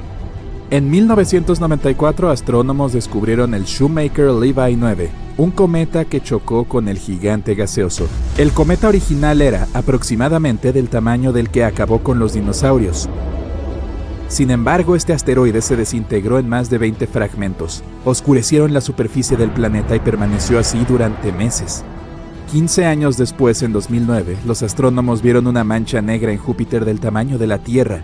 [SPEAKER 1] En 1994, astrónomos descubrieron el Shoemaker-Levy 9, un cometa que chocó con el gigante gaseoso. El cometa original era aproximadamente del tamaño del que acabó con los dinosaurios. Sin embargo, este asteroide se desintegró en más de 20 fragmentos, oscurecieron la superficie del planeta y permaneció así durante meses. 15 años después, en 2009, los astrónomos vieron una mancha negra en Júpiter del tamaño de la Tierra.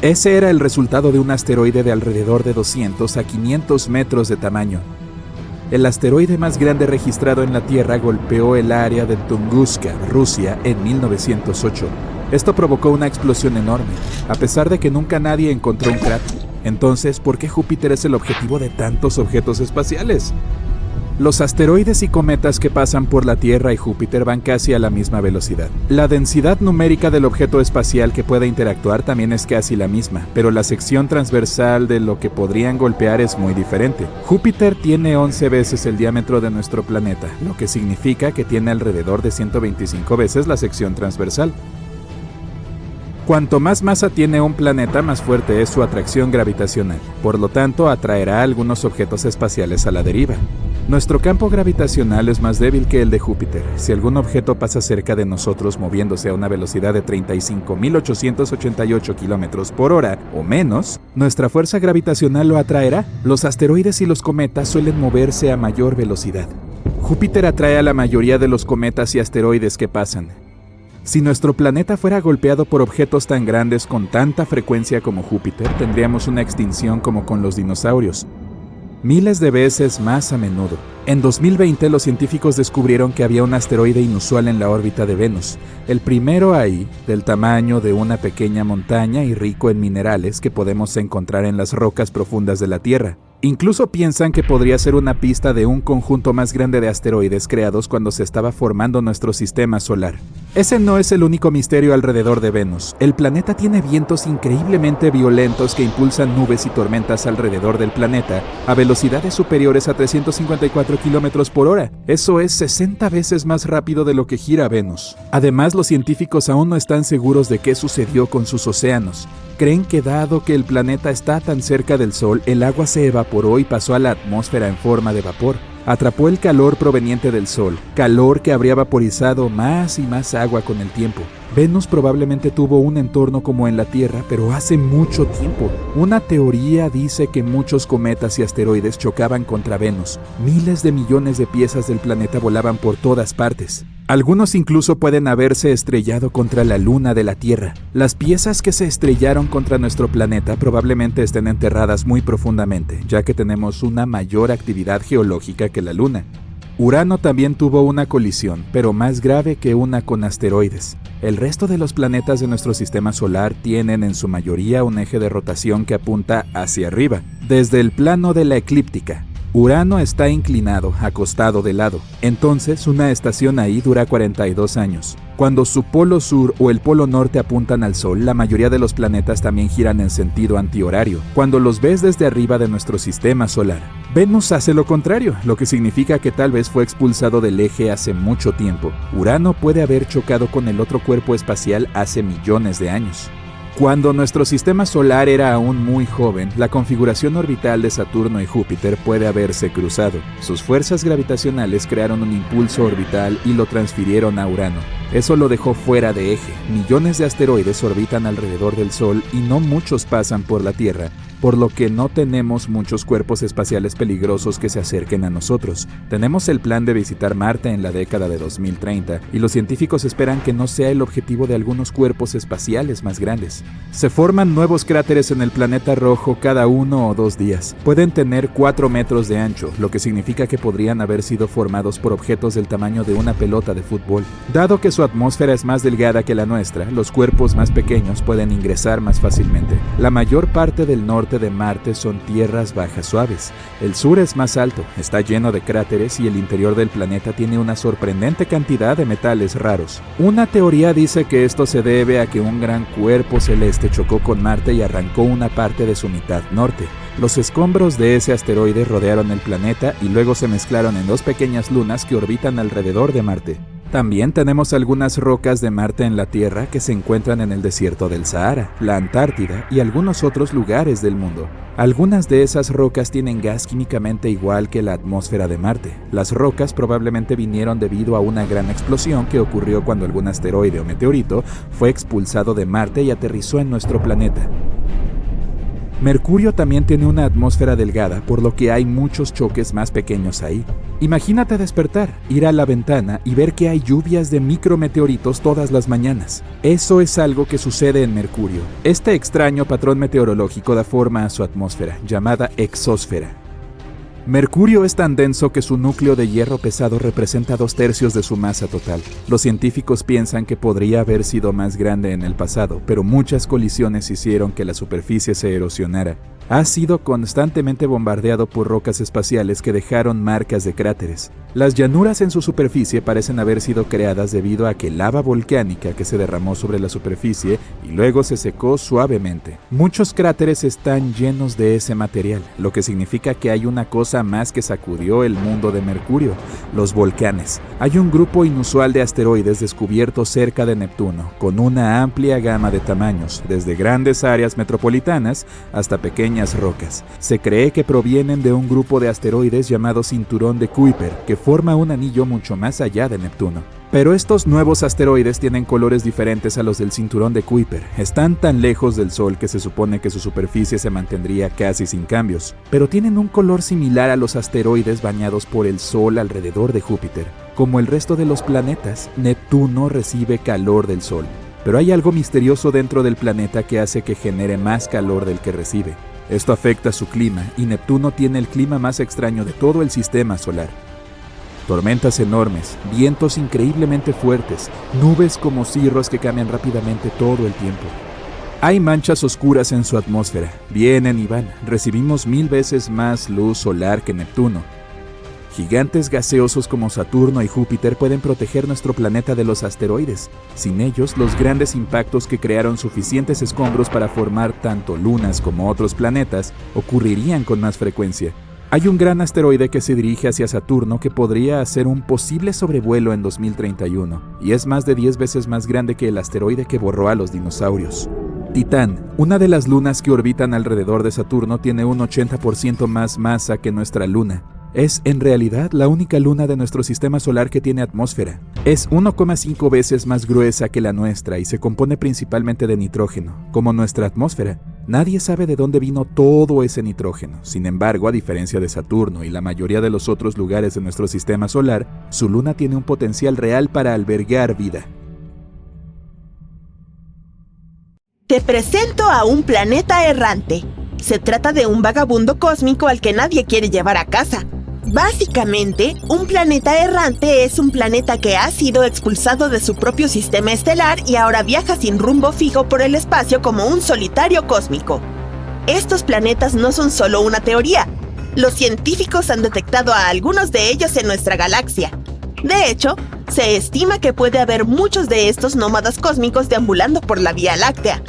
[SPEAKER 1] Ese era el resultado de un asteroide de alrededor de 200 a 500 metros de tamaño. El asteroide más grande registrado en la Tierra golpeó el área de Tunguska, Rusia, en 1908. Esto provocó una explosión enorme, a pesar de que nunca nadie encontró un cráter. Entonces, ¿por qué Júpiter es el objetivo de tantos objetos espaciales? Los asteroides y cometas que pasan por la Tierra y Júpiter van casi a la misma velocidad. La densidad numérica del objeto espacial que pueda interactuar también es casi la misma, pero la sección transversal de lo que podrían golpear es muy diferente. Júpiter tiene 11 veces el diámetro de nuestro planeta, lo que significa que tiene alrededor de 125 veces la sección transversal. Cuanto más masa tiene un planeta, más fuerte es su atracción gravitacional. Por lo tanto, atraerá algunos objetos espaciales a la deriva. Nuestro campo gravitacional es más débil que el de Júpiter. Si algún objeto pasa cerca de nosotros moviéndose a una velocidad de 35.888 km por hora o menos, nuestra fuerza gravitacional lo atraerá. Los asteroides y los cometas suelen moverse a mayor velocidad. Júpiter atrae a la mayoría de los cometas y asteroides que pasan. Si nuestro planeta fuera golpeado por objetos tan grandes con tanta frecuencia como Júpiter, tendríamos una extinción como con los dinosaurios, miles de veces más a menudo. En 2020 los científicos descubrieron que había un asteroide inusual en la órbita de Venus, el primero ahí, del tamaño de una pequeña montaña y rico en minerales que podemos encontrar en las rocas profundas de la Tierra. Incluso piensan que podría ser una pista de un conjunto más grande de asteroides creados cuando se estaba formando nuestro sistema solar. Ese no es el único misterio alrededor de Venus. El planeta tiene vientos increíblemente violentos que impulsan nubes y tormentas alrededor del planeta a velocidades superiores a 354 kilómetros por hora. Eso es 60 veces más rápido de lo que gira Venus. Además, los científicos aún no están seguros de qué sucedió con sus océanos. Creen que dado que el planeta está tan cerca del Sol, el agua se evaporó y pasó a la atmósfera en forma de vapor. Atrapó el calor proveniente del Sol, calor que habría vaporizado más y más agua con el tiempo. Venus probablemente tuvo un entorno como en la Tierra, pero hace mucho tiempo. Una teoría dice que muchos cometas y asteroides chocaban contra Venus. Miles de millones de piezas del planeta volaban por todas partes. Algunos incluso pueden haberse estrellado contra la luna de la Tierra. Las piezas que se estrellaron contra nuestro planeta probablemente estén enterradas muy profundamente, ya que tenemos una mayor actividad geológica que la luna. Urano también tuvo una colisión, pero más grave que una con asteroides. El resto de los planetas de nuestro sistema solar tienen en su mayoría un eje de rotación que apunta hacia arriba, desde el plano de la eclíptica. Urano está inclinado, acostado de lado. Entonces, una estación ahí dura 42 años. Cuando su polo sur o el polo norte apuntan al Sol, la mayoría de los planetas también giran en sentido antihorario, cuando los ves desde arriba de nuestro sistema solar. Venus hace lo contrario, lo que significa que tal vez fue expulsado del eje hace mucho tiempo. Urano puede haber chocado con el otro cuerpo espacial hace millones de años. Cuando nuestro sistema solar era aún muy joven, la configuración orbital de Saturno y Júpiter puede haberse cruzado. Sus fuerzas gravitacionales crearon un impulso orbital y lo transfirieron a Urano. Eso lo dejó fuera de eje. Millones de asteroides orbitan alrededor del Sol y no muchos pasan por la Tierra, por lo que no tenemos muchos cuerpos espaciales peligrosos que se acerquen a nosotros. Tenemos el plan de visitar Marte en la década de 2030 y los científicos esperan que no sea el objetivo de algunos cuerpos espaciales más grandes. Se forman nuevos cráteres en el planeta rojo cada 1 o 2 días. Pueden tener 4 metros de ancho, lo que significa que podrían haber sido formados por objetos del tamaño de una pelota de fútbol. Dado que su atmósfera es más delgada que la nuestra, los cuerpos más pequeños pueden ingresar más fácilmente. La mayor parte del norte de Marte son tierras bajas suaves. El sur es más alto, está lleno de cráteres y el interior del planeta tiene una sorprendente cantidad de metales raros. Una teoría dice que esto se debe a que un gran cuerpo celeste chocó con Marte y arrancó una parte de su mitad norte. Los escombros de ese asteroide rodearon el planeta y luego se mezclaron en 2 pequeñas lunas que orbitan alrededor de Marte. También tenemos algunas rocas de Marte en la Tierra que se encuentran en el desierto del Sahara, la Antártida y algunos otros lugares del mundo. Algunas de esas rocas tienen gas químicamente igual que la atmósfera de Marte. Las rocas probablemente vinieron debido a una gran explosión que ocurrió cuando algún asteroide o meteorito fue expulsado de Marte y aterrizó en nuestro planeta. Mercurio también tiene una atmósfera delgada, por lo que hay muchos choques más pequeños ahí. Imagínate despertar, ir a la ventana y ver que hay lluvias de micrometeoritos todas las mañanas. Eso es algo que sucede en Mercurio. Este extraño patrón meteorológico da forma a su atmósfera, llamada exósfera. Mercurio es tan denso que su núcleo de hierro pesado representa 2/3 de su masa total. Los científicos piensan que podría haber sido más grande en el pasado, pero muchas colisiones hicieron que la superficie se erosionara. Ha sido constantemente bombardeado por rocas espaciales que dejaron marcas de cráteres. Las llanuras en su superficie parecen haber sido creadas debido a que lava volcánica que se derramó sobre la superficie y luego se secó suavemente. Muchos cráteres están llenos de ese material, lo que significa que hay una cosa más que sacudió el mundo de Mercurio: los volcanes. Hay un grupo inusual de asteroides descubiertos cerca de Neptuno, con una amplia gama de tamaños, desde grandes áreas metropolitanas hasta pequeñas rocas. Se cree que provienen de un grupo de asteroides llamado Cinturón de Kuiper, que forma un anillo mucho más allá de Neptuno. Pero estos nuevos asteroides tienen colores diferentes a los del Cinturón de Kuiper. Están tan lejos del Sol que se supone que su superficie se mantendría casi sin cambios, pero tienen un color similar a los asteroides bañados por el Sol alrededor de Júpiter. Como el resto de los planetas, Neptuno recibe calor del Sol. Pero hay algo misterioso dentro del planeta que hace que genere más calor del que recibe. Esto afecta su clima y Neptuno tiene el clima más extraño de todo el sistema solar. Tormentas enormes, vientos increíblemente fuertes, nubes como cirros que cambian rápidamente todo el tiempo. Hay manchas oscuras en su atmósfera, vienen y van. Recibimos 1000 veces más luz solar que Neptuno. Gigantes gaseosos como Saturno y Júpiter pueden proteger nuestro planeta de los asteroides. Sin ellos, los grandes impactos que crearon suficientes escombros para formar tanto lunas como otros planetas ocurrirían con más frecuencia. Hay un gran asteroide que se dirige hacia Saturno que podría hacer un posible sobrevuelo en 2031, y es más de 10 veces más grande que el asteroide que borró a los dinosaurios. Titán, una de las lunas que orbitan alrededor de Saturno, tiene un 80% más masa que nuestra luna. Es, en realidad, la única luna de nuestro sistema solar que tiene atmósfera. Es 1,5 veces más gruesa que la nuestra y se compone principalmente de nitrógeno, como nuestra atmósfera. Nadie sabe de dónde vino todo ese nitrógeno. Sin embargo, a diferencia de Saturno y la mayoría de los otros lugares de nuestro sistema solar, su luna tiene un potencial real para albergar vida.
[SPEAKER 3] Te presento a un planeta errante. Se trata de un vagabundo cósmico al que nadie quiere llevar a casa. Básicamente, un planeta errante es un planeta que ha sido expulsado de su propio sistema estelar y ahora viaja sin rumbo fijo por el espacio como un solitario cósmico. Estos planetas no son solo una teoría. Los científicos han detectado a algunos de ellos en nuestra galaxia. De hecho, se estima que puede haber muchos de estos nómadas cósmicos deambulando por la Vía Láctea.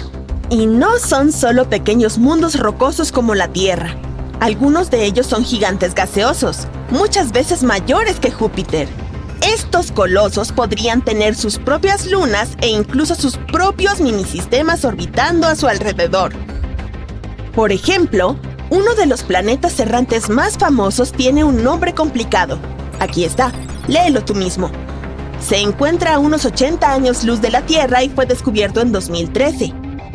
[SPEAKER 3] Y no son solo pequeños mundos rocosos como la Tierra. Algunos de ellos son gigantes gaseosos, muchas veces mayores que Júpiter. Estos colosos podrían tener sus propias lunas e incluso sus propios minisistemas orbitando a su alrededor. Por ejemplo, uno de los planetas errantes más famosos tiene un nombre complicado. Aquí está, léelo tú mismo. Se encuentra a unos 80 años luz de la Tierra y fue descubierto en 2013.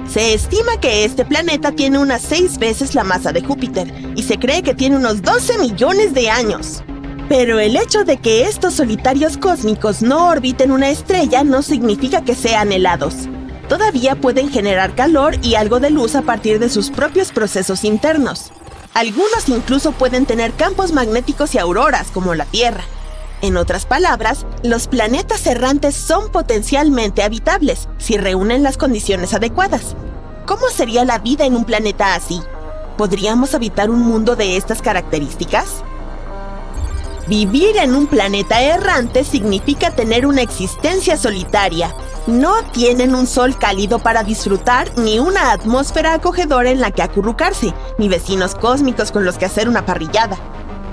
[SPEAKER 3] Se estima que este planeta tiene unas 6 veces la masa de Júpiter y se cree que tiene unos 12 millones de años. Pero el hecho de que estos solitarios cósmicos no orbiten una estrella no significa que sean helados. Todavía pueden generar calor y algo de luz a partir de sus propios procesos internos. Algunos incluso pueden tener campos magnéticos y auroras como la Tierra. En otras palabras, los planetas errantes son potencialmente habitables si reúnen las condiciones adecuadas. ¿Cómo sería la vida en un planeta así? ¿Podríamos habitar un mundo de estas características? Vivir en un planeta errante significa tener una existencia solitaria. No tienen un sol cálido para disfrutar, ni una atmósfera acogedora en la que acurrucarse, ni vecinos cósmicos con los que hacer una parrillada.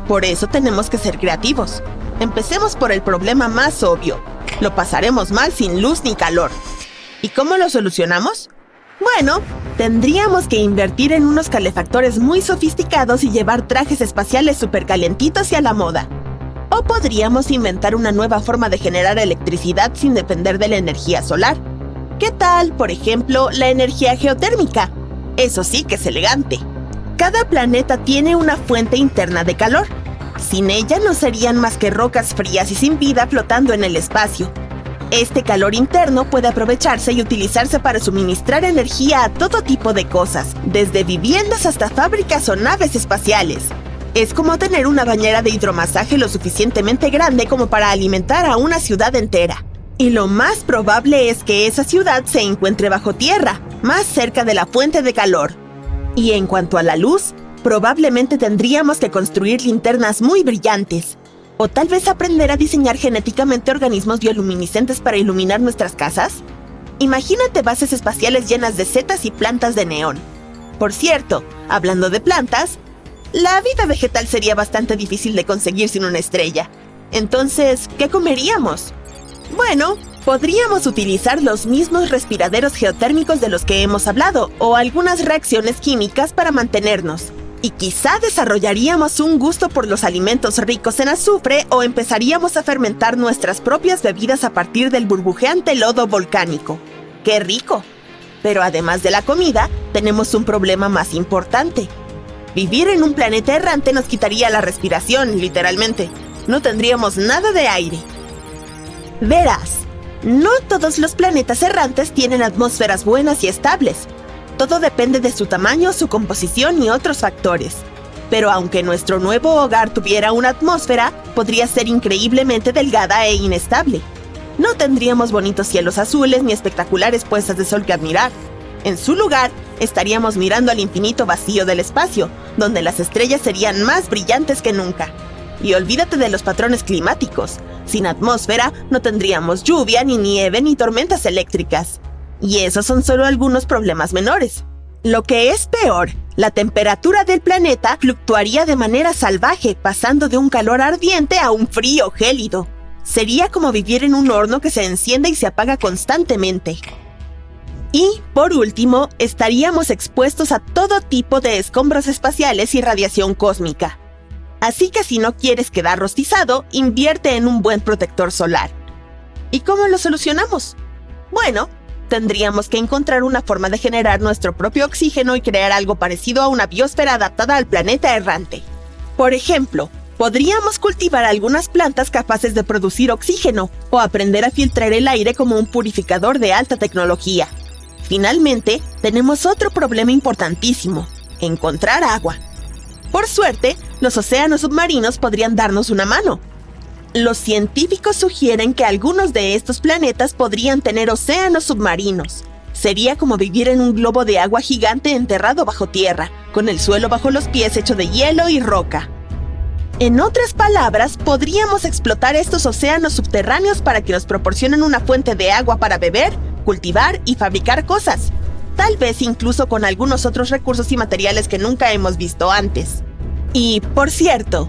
[SPEAKER 3] Por eso tenemos que ser creativos. Empecemos por el problema más obvio. Lo pasaremos mal sin luz ni calor. ¿Y cómo lo solucionamos? Bueno, tendríamos que invertir en unos calefactores muy sofisticados y llevar trajes espaciales supercalentitos y a la moda. O podríamos inventar una nueva forma de generar electricidad sin depender de la energía solar. ¿Qué tal, por ejemplo, la energía geotérmica? Eso sí que es elegante. Cada planeta tiene una fuente interna de calor. Sin ella no serían más que rocas frías y sin vida flotando en el espacio. Este calor interno puede aprovecharse y utilizarse para suministrar energía a todo tipo de cosas, desde viviendas hasta fábricas o naves espaciales. Es como tener una bañera de hidromasaje lo suficientemente grande como para alimentar a una ciudad entera. Y lo más probable es que esa ciudad se encuentre bajo tierra, más cerca de la fuente de calor. Y en cuanto a la luz, probablemente tendríamos que construir linternas muy brillantes. O tal vez aprender a diseñar genéticamente organismos bioluminiscentes para iluminar nuestras casas. Imagínate bases espaciales llenas de setas y plantas de neón. Por cierto, hablando de plantas, la vida vegetal sería bastante difícil de conseguir sin una estrella. Entonces, ¿qué comeríamos? Bueno, podríamos utilizar los mismos respiraderos geotérmicos de los que hemos hablado, o algunas reacciones químicas para mantenernos. Y quizá desarrollaríamos un gusto por los alimentos ricos en azufre o empezaríamos a fermentar nuestras propias bebidas a partir del burbujeante lodo volcánico. ¡Qué rico! Pero además de la comida, tenemos un problema más importante. Vivir en un planeta errante nos quitaría la respiración, literalmente. No tendríamos nada de aire. Verás, no todos los planetas errantes tienen atmósferas buenas y estables. Todo depende de su tamaño, su composición y otros factores. Pero aunque nuestro nuevo hogar tuviera una atmósfera, podría ser increíblemente delgada e inestable. No tendríamos bonitos cielos azules ni espectaculares puestas de sol que admirar. En su lugar, estaríamos mirando al infinito vacío del espacio, donde las estrellas serían más brillantes que nunca. Y olvídate de los patrones climáticos. Sin atmósfera, no tendríamos lluvia, ni nieve, ni tormentas eléctricas. Y esos son solo algunos problemas menores. Lo que es peor, la temperatura del planeta fluctuaría de manera salvaje, pasando de un calor ardiente a un frío gélido. Sería como vivir en un horno que se enciende y se apaga constantemente. Y, por último, estaríamos expuestos a todo tipo de escombros espaciales y radiación cósmica. Así que si no quieres quedar rostizado, invierte en un buen protector solar. ¿Y cómo lo solucionamos? Bueno, tendríamos que encontrar una forma de generar nuestro propio oxígeno y crear algo parecido a una biosfera adaptada al planeta errante. Por ejemplo, podríamos cultivar algunas plantas capaces de producir oxígeno o aprender a filtrar el aire como un purificador de alta tecnología. Finalmente, tenemos otro problema importantísimo: encontrar agua. Por suerte, los océanos submarinos podrían darnos una mano. Los científicos sugieren que algunos de estos planetas podrían tener océanos submarinos. Sería como vivir en un globo de agua gigante enterrado bajo tierra, con el suelo bajo los pies hecho de hielo y roca. En otras palabras, podríamos explotar estos océanos subterráneos para que nos proporcionen una fuente de agua para beber, cultivar y fabricar cosas. Tal vez incluso con algunos otros recursos y materiales que nunca hemos visto antes. Y, por cierto,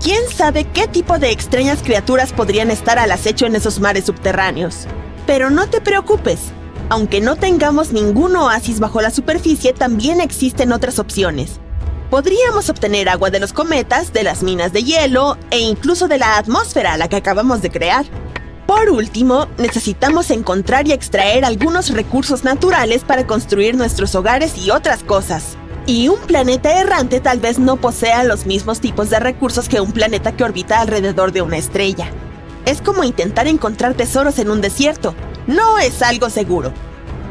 [SPEAKER 3] ¿quién sabe qué tipo de extrañas criaturas podrían estar al acecho en esos mares subterráneos? Pero no te preocupes. Aunque no tengamos ningún oasis bajo la superficie, también existen otras opciones. Podríamos obtener agua de los cometas, de las minas de hielo e incluso de la atmósfera a la que acabamos de crear. Por último, necesitamos encontrar y extraer algunos recursos naturales para construir nuestros hogares y otras cosas. Y un planeta errante tal vez no posea los mismos tipos de recursos que un planeta que orbita alrededor de una estrella. Es como intentar encontrar tesoros en un desierto. No es algo seguro.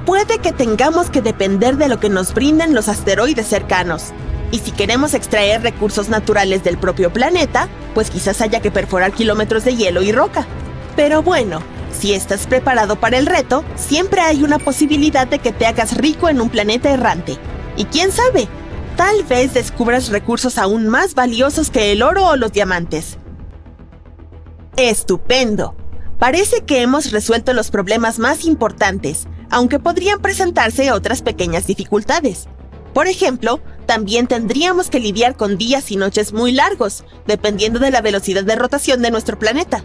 [SPEAKER 3] Puede que tengamos que depender de lo que nos brinden los asteroides cercanos. Y si queremos extraer recursos naturales del propio planeta, pues quizás haya que perforar kilómetros de hielo y roca. Pero bueno, si estás preparado para el reto, siempre hay una posibilidad de que te hagas rico en un planeta errante. Y quién sabe, tal vez descubras recursos aún más valiosos que el oro o los diamantes. ¡Estupendo! Parece que hemos resuelto los problemas más importantes, aunque podrían presentarse otras pequeñas dificultades. Por ejemplo, también tendríamos que lidiar con días y noches muy largos, dependiendo de la velocidad de rotación de nuestro planeta.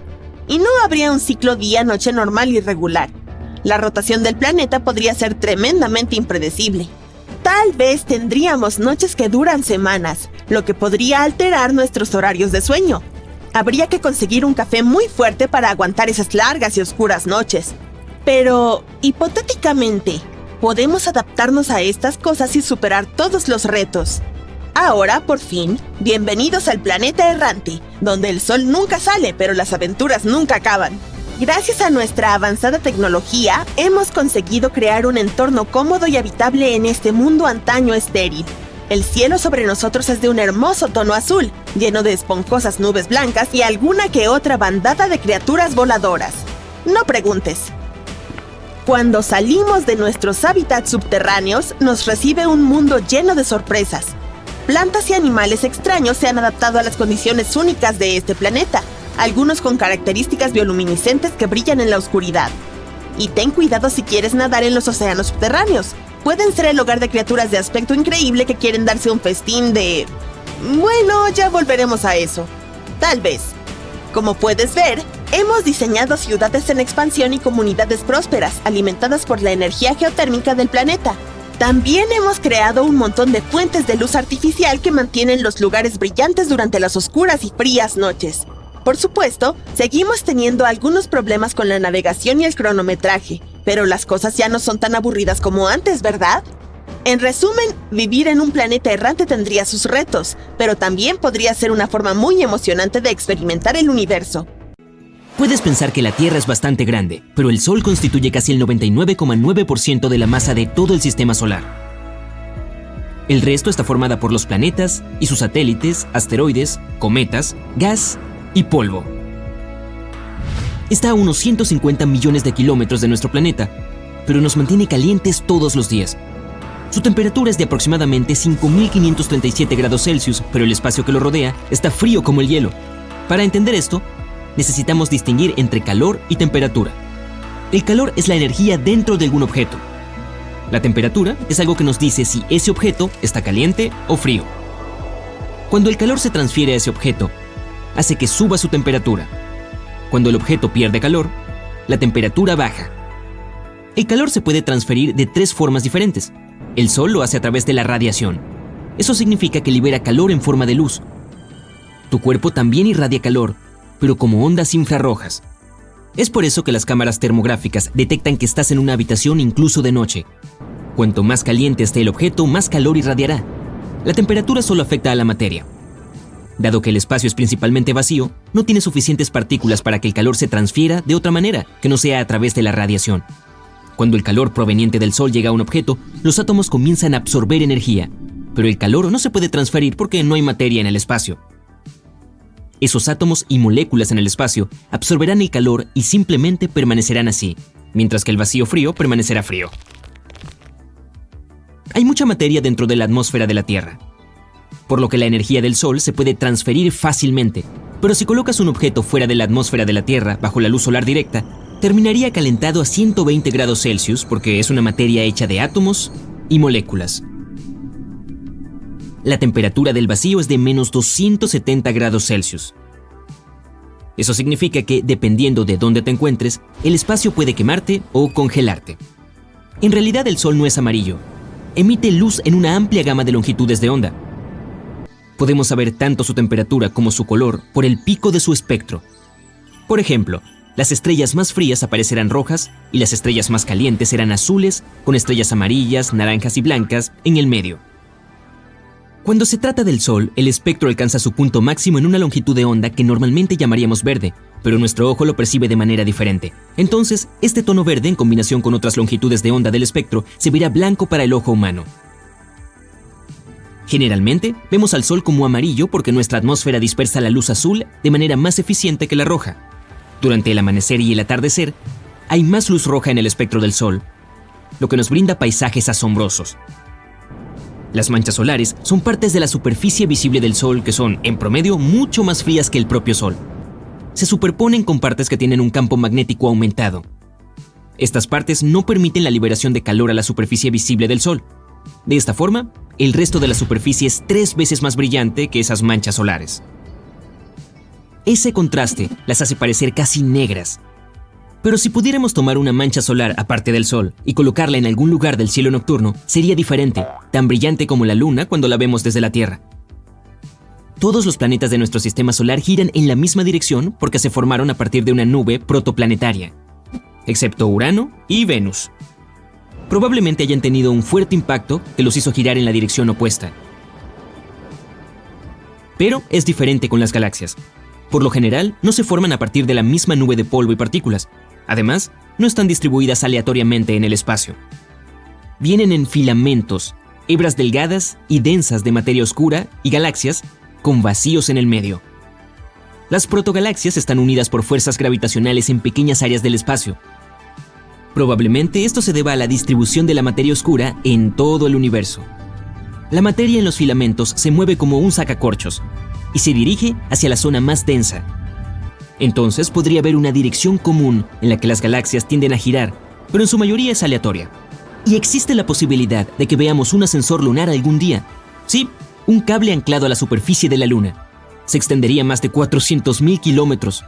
[SPEAKER 3] Y no habría un ciclo día-noche normal y regular. La rotación del planeta podría ser tremendamente impredecible. Tal vez tendríamos noches que duran semanas, lo que podría alterar nuestros horarios de sueño. Habría que conseguir un café muy fuerte para aguantar esas largas y oscuras noches. Pero, hipotéticamente, podemos adaptarnos a estas cosas y superar todos los retos. Ahora, por fin, bienvenidos al planeta errante, donde el sol nunca sale, pero las aventuras nunca acaban. Gracias a nuestra avanzada tecnología, hemos conseguido crear un entorno cómodo y habitable en este mundo antaño estéril. El cielo sobre nosotros es de un hermoso tono azul, lleno de esponjosas nubes blancas y alguna que otra bandada de criaturas voladoras. No preguntes. Cuando salimos de nuestros hábitats subterráneos, nos recibe un mundo lleno de sorpresas. Plantas y animales extraños se han adaptado a las condiciones únicas de este planeta, algunos con características bioluminiscentes que brillan en la oscuridad. Y ten cuidado si quieres nadar en los océanos subterráneos. Pueden ser el hogar de criaturas de aspecto increíble que quieren darse un festín de... Bueno, ya volveremos a eso. Tal vez. Como puedes ver, hemos diseñado ciudades en expansión y comunidades prósperas, alimentadas por la energía geotérmica del planeta. También hemos creado un montón de fuentes de luz artificial que mantienen los lugares brillantes durante las oscuras y frías noches. Por supuesto, seguimos teniendo algunos problemas con la navegación y el cronometraje, pero las cosas ya no son tan aburridas como antes, ¿verdad? En resumen, vivir en un planeta errante tendría sus retos, pero también podría ser una forma muy emocionante de experimentar el universo.
[SPEAKER 2] Puedes pensar que la Tierra es bastante grande, pero el Sol constituye casi el 99,9% de la masa de todo el sistema solar. El resto está formada por los planetas y sus satélites, asteroides, cometas, gas y polvo. Está a unos 150 millones de kilómetros de nuestro planeta, pero nos mantiene calientes todos los días. Su temperatura es de aproximadamente 5.537 grados Celsius, pero el espacio que lo rodea está frío como el hielo. Para entender esto, necesitamos distinguir entre calor y temperatura. El calor es la energía dentro de algún objeto. La temperatura es algo que nos dice si ese objeto está caliente o frío. Cuando el calor se transfiere a ese objeto, hace que suba su temperatura. Cuando el objeto pierde calor, la temperatura baja. El calor se puede transferir de 3 formas diferentes. El Sol lo hace a través de la radiación. Eso significa que libera calor en forma de luz. Tu cuerpo también irradia calor, pero como ondas infrarrojas. Es por eso que las cámaras termográficas detectan que estás en una habitación incluso de noche. Cuanto más caliente esté el objeto, más calor irradiará. La temperatura solo afecta a la materia. Dado que el espacio es principalmente vacío, no tiene suficientes partículas para que el calor se transfiera de otra manera, que no sea a través de la radiación. Cuando el calor proveniente del Sol llega a un objeto, los átomos comienzan a absorber energía, pero el calor no se puede transferir porque no hay materia en el espacio. Esos átomos y moléculas en el espacio absorberán el calor y simplemente permanecerán así, mientras que el vacío frío permanecerá frío. Hay mucha materia dentro de la atmósfera de la Tierra, por lo que la energía del Sol se puede transferir fácilmente, pero si colocas un objeto fuera de la atmósfera de la Tierra bajo la luz solar directa, terminaría calentado a 120 grados Celsius porque es una materia hecha de átomos y moléculas. La temperatura del vacío es de menos 270 grados Celsius. Eso significa que, dependiendo de dónde te encuentres, el espacio puede quemarte o congelarte. En realidad el Sol no es amarillo. Emite luz en una amplia gama de longitudes de onda. Podemos saber tanto su temperatura como su color por el pico de su espectro. Por ejemplo, las estrellas más frías aparecerán rojas y las estrellas más calientes serán azules, con estrellas amarillas, naranjas y blancas en el medio. Cuando se trata del Sol, el espectro alcanza su punto máximo en una longitud de onda que normalmente llamaríamos verde, pero nuestro ojo lo percibe de manera diferente. Entonces, este tono verde, en combinación con otras longitudes de onda del espectro, se verá blanco para el ojo humano. Generalmente, vemos al Sol como amarillo porque nuestra atmósfera dispersa la luz azul de manera más eficiente que la roja. Durante el amanecer y el atardecer, hay más luz roja en el espectro del Sol, lo que nos brinda paisajes asombrosos. Las manchas solares son partes de la superficie visible del Sol que son, en promedio, mucho más frías que el propio Sol. Se superponen con partes que tienen un campo magnético aumentado. Estas partes no permiten la liberación de calor a la superficie visible del Sol. De esta forma, el resto de la superficie es 3 veces más brillante que esas manchas solares. Ese contraste las hace parecer casi negras. Pero si pudiéramos tomar una mancha solar aparte del Sol y colocarla en algún lugar del cielo nocturno, sería diferente, tan brillante como la Luna cuando la vemos desde la Tierra. Todos los planetas de nuestro sistema solar giran en la misma dirección porque se formaron a partir de una nube protoplanetaria, excepto Urano y Venus. Probablemente hayan tenido un fuerte impacto que los hizo girar en la dirección opuesta. Pero es diferente con las galaxias. Por lo general, no se forman a partir de la misma nube de polvo y partículas. Además, no están distribuidas aleatoriamente en el espacio. Vienen en filamentos, hebras delgadas y densas de materia oscura y galaxias con vacíos en el medio. Las protogalaxias están unidas por fuerzas gravitacionales en pequeñas áreas del espacio. Probablemente esto se deba a la distribución de la materia oscura en todo el universo. La materia en los filamentos se mueve como un sacacorchos y se dirige hacia la zona más densa. Entonces podría haber una dirección común en la que las galaxias tienden a girar, pero en su mayoría es aleatoria. Y existe la posibilidad de que veamos un ascensor lunar algún día. Sí, un cable anclado a la superficie de la Luna. Se extendería más de 400.000 kilómetros.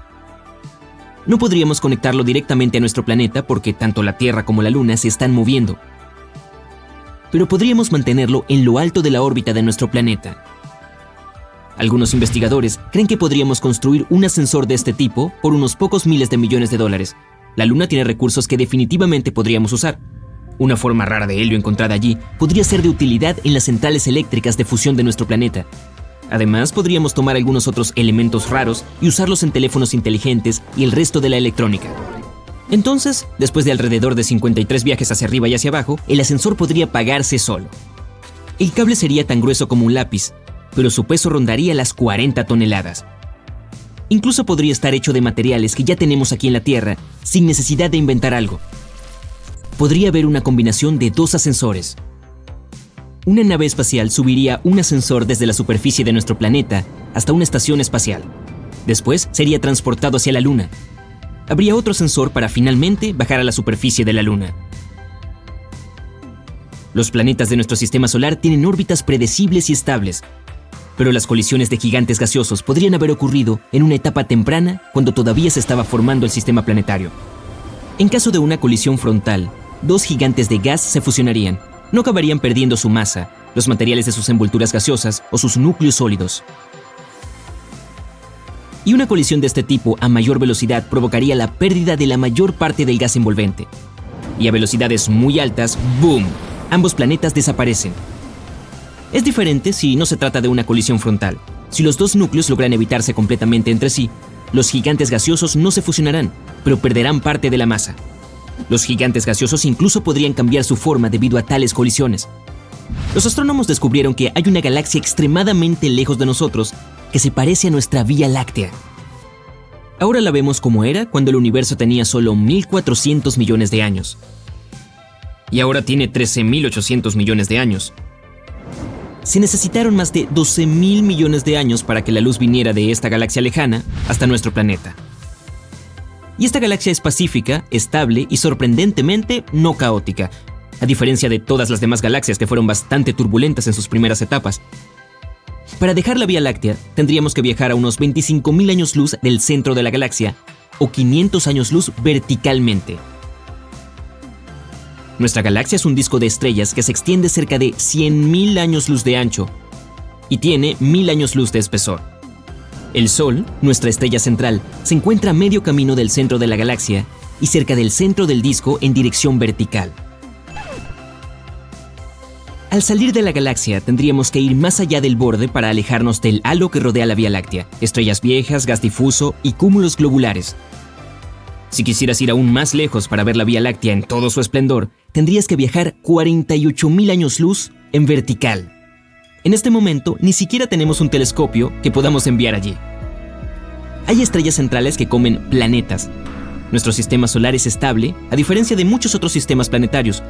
[SPEAKER 2] No podríamos conectarlo directamente a nuestro planeta porque tanto la Tierra como la Luna se están moviendo. Pero podríamos mantenerlo en lo alto de la órbita de nuestro planeta. Algunos investigadores creen que podríamos construir un ascensor de este tipo por unos pocos miles de millones de dólares. La Luna tiene recursos que definitivamente podríamos usar. Una forma rara de helio encontrada allí podría ser de utilidad en las centrales eléctricas de fusión de nuestro planeta. Además, podríamos tomar algunos otros elementos raros y usarlos en teléfonos inteligentes y el resto de la electrónica. Entonces, después de alrededor de 53 viajes hacia arriba y hacia abajo, el ascensor podría apagarse solo. El cable sería tan grueso como un lápiz, pero su peso rondaría las 40 toneladas. Incluso podría estar hecho de materiales que ya tenemos aquí en la Tierra, sin necesidad de inventar algo. Podría haber una combinación de 2 ascensores. Una nave espacial subiría un ascensor desde la superficie de nuestro planeta hasta una estación espacial. Después sería transportado hacia la Luna. Habría otro ascensor para finalmente bajar a la superficie de la Luna. Los planetas de nuestro sistema solar tienen órbitas predecibles y estables, pero las colisiones de gigantes gaseosos podrían haber ocurrido en una etapa temprana cuando todavía se estaba formando el sistema planetario. En caso de una colisión frontal, 2 gigantes de gas se fusionarían. No acabarían perdiendo su masa, los materiales de sus envolturas gaseosas o sus núcleos sólidos. Y una colisión de este tipo a mayor velocidad provocaría la pérdida de la mayor parte del gas envolvente. Y a velocidades muy altas, ¡boom!, ambos planetas desaparecen. Es diferente si no se trata de una colisión frontal. Si los 2 núcleos logran evitarse completamente entre sí, los gigantes gaseosos no se fusionarán, pero perderán parte de la masa. Los gigantes gaseosos incluso podrían cambiar su forma debido a tales colisiones. Los astrónomos descubrieron que hay una galaxia extremadamente lejos de nosotros que se parece a nuestra Vía Láctea. Ahora la vemos como era cuando el universo tenía solo 1.400 millones de años. Y ahora tiene 13.800 millones de años. Se necesitaron más de 12.000 millones de años para que la luz viniera de esta galaxia lejana hasta nuestro planeta. Y esta galaxia es pacífica, estable y sorprendentemente no caótica, a diferencia de todas las demás galaxias que fueron bastante turbulentas en sus primeras etapas. Para dejar la Vía Láctea, tendríamos que viajar a unos 25.000 años luz del centro de la galaxia, o 500 años luz verticalmente. Nuestra galaxia es un disco de estrellas que se extiende cerca de 100.000 años luz de ancho y tiene 1.000 años luz de espesor. El Sol, nuestra estrella central, se encuentra a medio camino del centro de la galaxia y cerca del centro del disco en dirección vertical. Al salir de la galaxia, tendríamos que ir más allá del borde para alejarnos del halo que rodea la Vía Láctea, estrellas viejas, gas difuso y cúmulos globulares. Si quisieras ir aún más lejos para ver la Vía Láctea en todo su esplendor, tendrías que viajar 48.000 años luz en vertical. En este momento, ni siquiera tenemos un telescopio que podamos enviar allí. Hay estrellas centrales que comen planetas. Nuestro sistema solar es estable, a diferencia de muchos otros sistemas planetarios,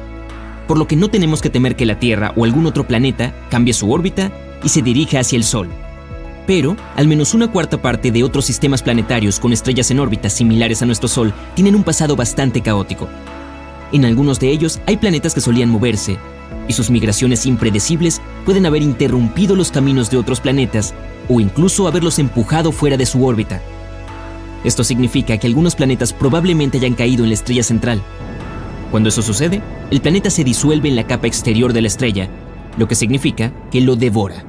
[SPEAKER 2] por lo que no tenemos que temer que la Tierra o algún otro planeta cambie su órbita y se dirija hacia el Sol. Pero, al menos una cuarta parte de otros sistemas planetarios con estrellas en órbitas similares a nuestro Sol tienen un pasado bastante caótico. En algunos de ellos hay planetas que solían moverse, y sus migraciones impredecibles pueden haber interrumpido los caminos de otros planetas o incluso haberlos empujado fuera de su órbita. Esto significa que algunos planetas probablemente hayan caído en la estrella central. Cuando eso sucede, el planeta se disuelve en la capa exterior de la estrella, lo que significa que lo devora.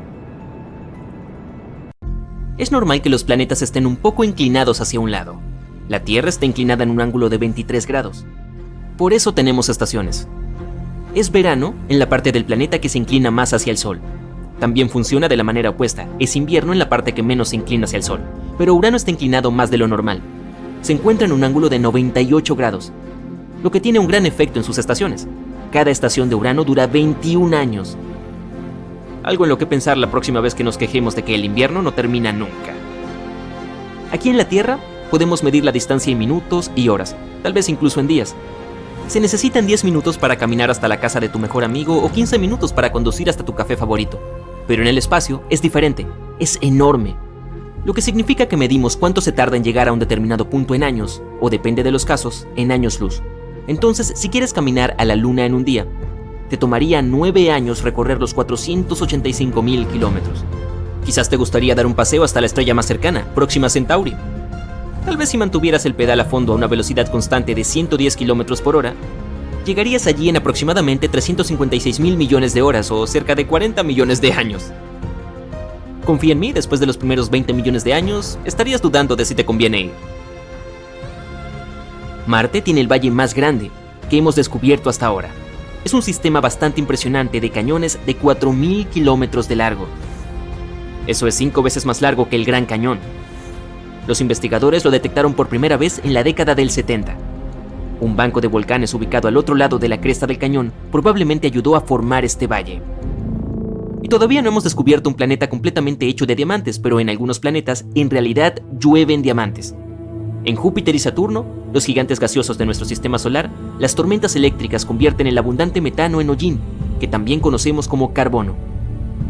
[SPEAKER 2] Es normal que los planetas estén un poco inclinados hacia un lado. La Tierra está inclinada en un ángulo de 23 grados. Por eso tenemos estaciones. Es verano en la parte del planeta que se inclina más hacia el Sol. También funciona de la manera opuesta. Es invierno en la parte que menos se inclina hacia el Sol. Pero Urano está inclinado más de lo normal. Se encuentra en un ángulo de 98 grados, lo que tiene un gran efecto en sus estaciones. Cada estación de Urano dura 21 años. Algo en lo que pensar la próxima vez que nos quejemos de que el invierno no termina nunca. Aquí en la Tierra podemos medir la distancia en minutos y horas, tal vez incluso en días. Se necesitan 10 minutos para caminar hasta la casa de tu mejor amigo o 15 minutos para conducir hasta tu café favorito. Pero en el espacio es diferente, es enorme. Lo que significa que medimos cuánto se tarda en llegar a un determinado punto en años, o depende de los casos, en años luz. Entonces, si quieres caminar a la Luna en un día, te tomaría 9 años recorrer los 485.000 kilómetros. Quizás te gustaría dar un paseo hasta la estrella más cercana, Próxima Centauri. Tal vez si mantuvieras el pedal a fondo a una velocidad constante de 110 km por hora, llegarías allí en aproximadamente 356.000 millones de horas o cerca de 40 millones de años. Confía en mí, después de los primeros 20 millones de años, estarías dudando de si te conviene ir. Marte tiene el valle más grande que hemos descubierto hasta ahora. Es un sistema bastante impresionante de cañones de 4.000 kilómetros de largo. Eso es 5 veces más largo que el Gran Cañón. Los investigadores lo detectaron por primera vez en la década del 70. Un banco de volcanes ubicado al otro lado de la cresta del cañón probablemente ayudó a formar este valle. Y todavía no hemos descubierto un planeta completamente hecho de diamantes, pero en algunos planetas en realidad llueven diamantes. En Júpiter y Saturno, los gigantes gaseosos de nuestro sistema solar, las tormentas eléctricas convierten el abundante metano en hollín, que también conocemos como carbono.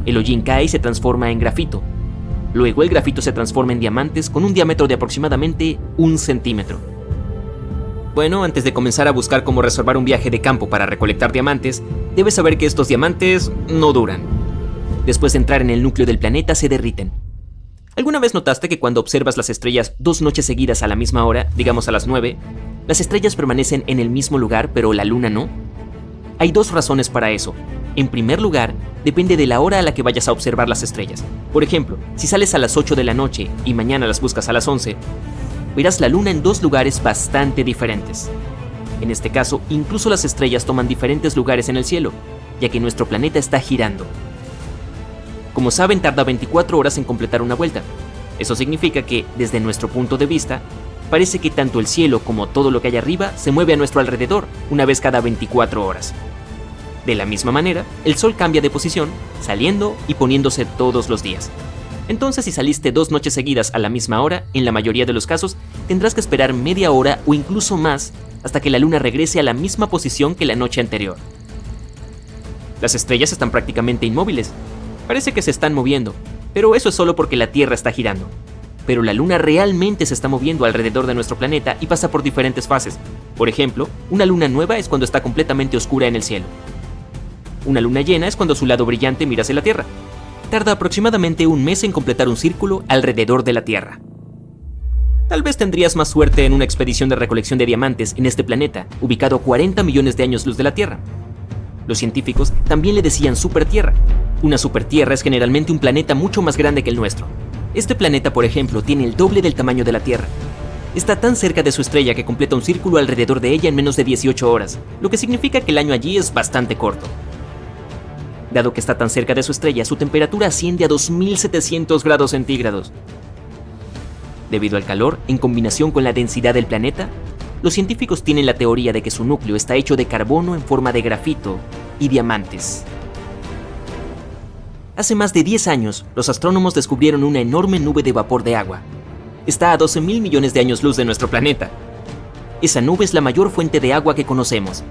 [SPEAKER 2] El hollín cae y se transforma en grafito. Luego el grafito se transforma en diamantes con un diámetro de aproximadamente 1 centímetro. Bueno, antes de comenzar a buscar cómo resolver un viaje de campo para recolectar diamantes, debes saber que estos diamantes no duran. Después de entrar en el núcleo del planeta, se derriten. ¿Alguna vez notaste que cuando observas las estrellas 2 noches seguidas a la misma hora, digamos a las 9, las estrellas permanecen en el mismo lugar, pero la luna no? Hay 2 razones para eso. En primer lugar, depende de la hora a la que vayas a observar las estrellas. Por ejemplo, si sales a las 8 de la noche y mañana las buscas a las 11, verás la luna en 2 lugares bastante diferentes. En este caso, incluso las estrellas toman diferentes lugares en el cielo, ya que nuestro planeta está girando. Como saben, tarda 24 horas en completar una vuelta. Eso significa que, desde nuestro punto de vista, parece que tanto el cielo como todo lo que hay arriba se mueve a nuestro alrededor una vez cada 24 horas. De la misma manera, el Sol cambia de posición, saliendo y poniéndose todos los días. Entonces, si saliste 2 noches seguidas a la misma hora, en la mayoría de los casos, tendrás que esperar media hora o incluso más hasta que la luna regrese a la misma posición que la noche anterior. Las estrellas están prácticamente inmóviles. Parece que se están moviendo, pero eso es solo porque la Tierra está girando. Pero la luna realmente se está moviendo alrededor de nuestro planeta y pasa por diferentes fases. Por ejemplo, una luna nueva es cuando está completamente oscura en el cielo. Una luna llena es cuando su lado brillante mira hacia la Tierra. Tarda aproximadamente 1 mes en completar un círculo alrededor de la Tierra. Tal vez tendrías más suerte en una expedición de recolección de diamantes en este planeta, ubicado a 40 millones de años luz de la Tierra. Los científicos también le decían supertierra. Una supertierra es generalmente un planeta mucho más grande que el nuestro. Este planeta, por ejemplo, tiene el doble del tamaño de la Tierra. Está tan cerca de su estrella que completa un círculo alrededor de ella en menos de 18 horas, lo que significa que el año allí es bastante corto. Dado que está tan cerca de su estrella, su temperatura asciende a 2700 grados centígrados. Debido al calor, en combinación con la densidad del planeta, los científicos tienen la teoría de que su núcleo está hecho de carbono en forma de grafito y diamantes. Hace más de 10 años, los astrónomos descubrieron una enorme nube de vapor de agua. Está a 12.000 millones de años luz de nuestro planeta. Esa nube es la mayor fuente de agua que conocemos.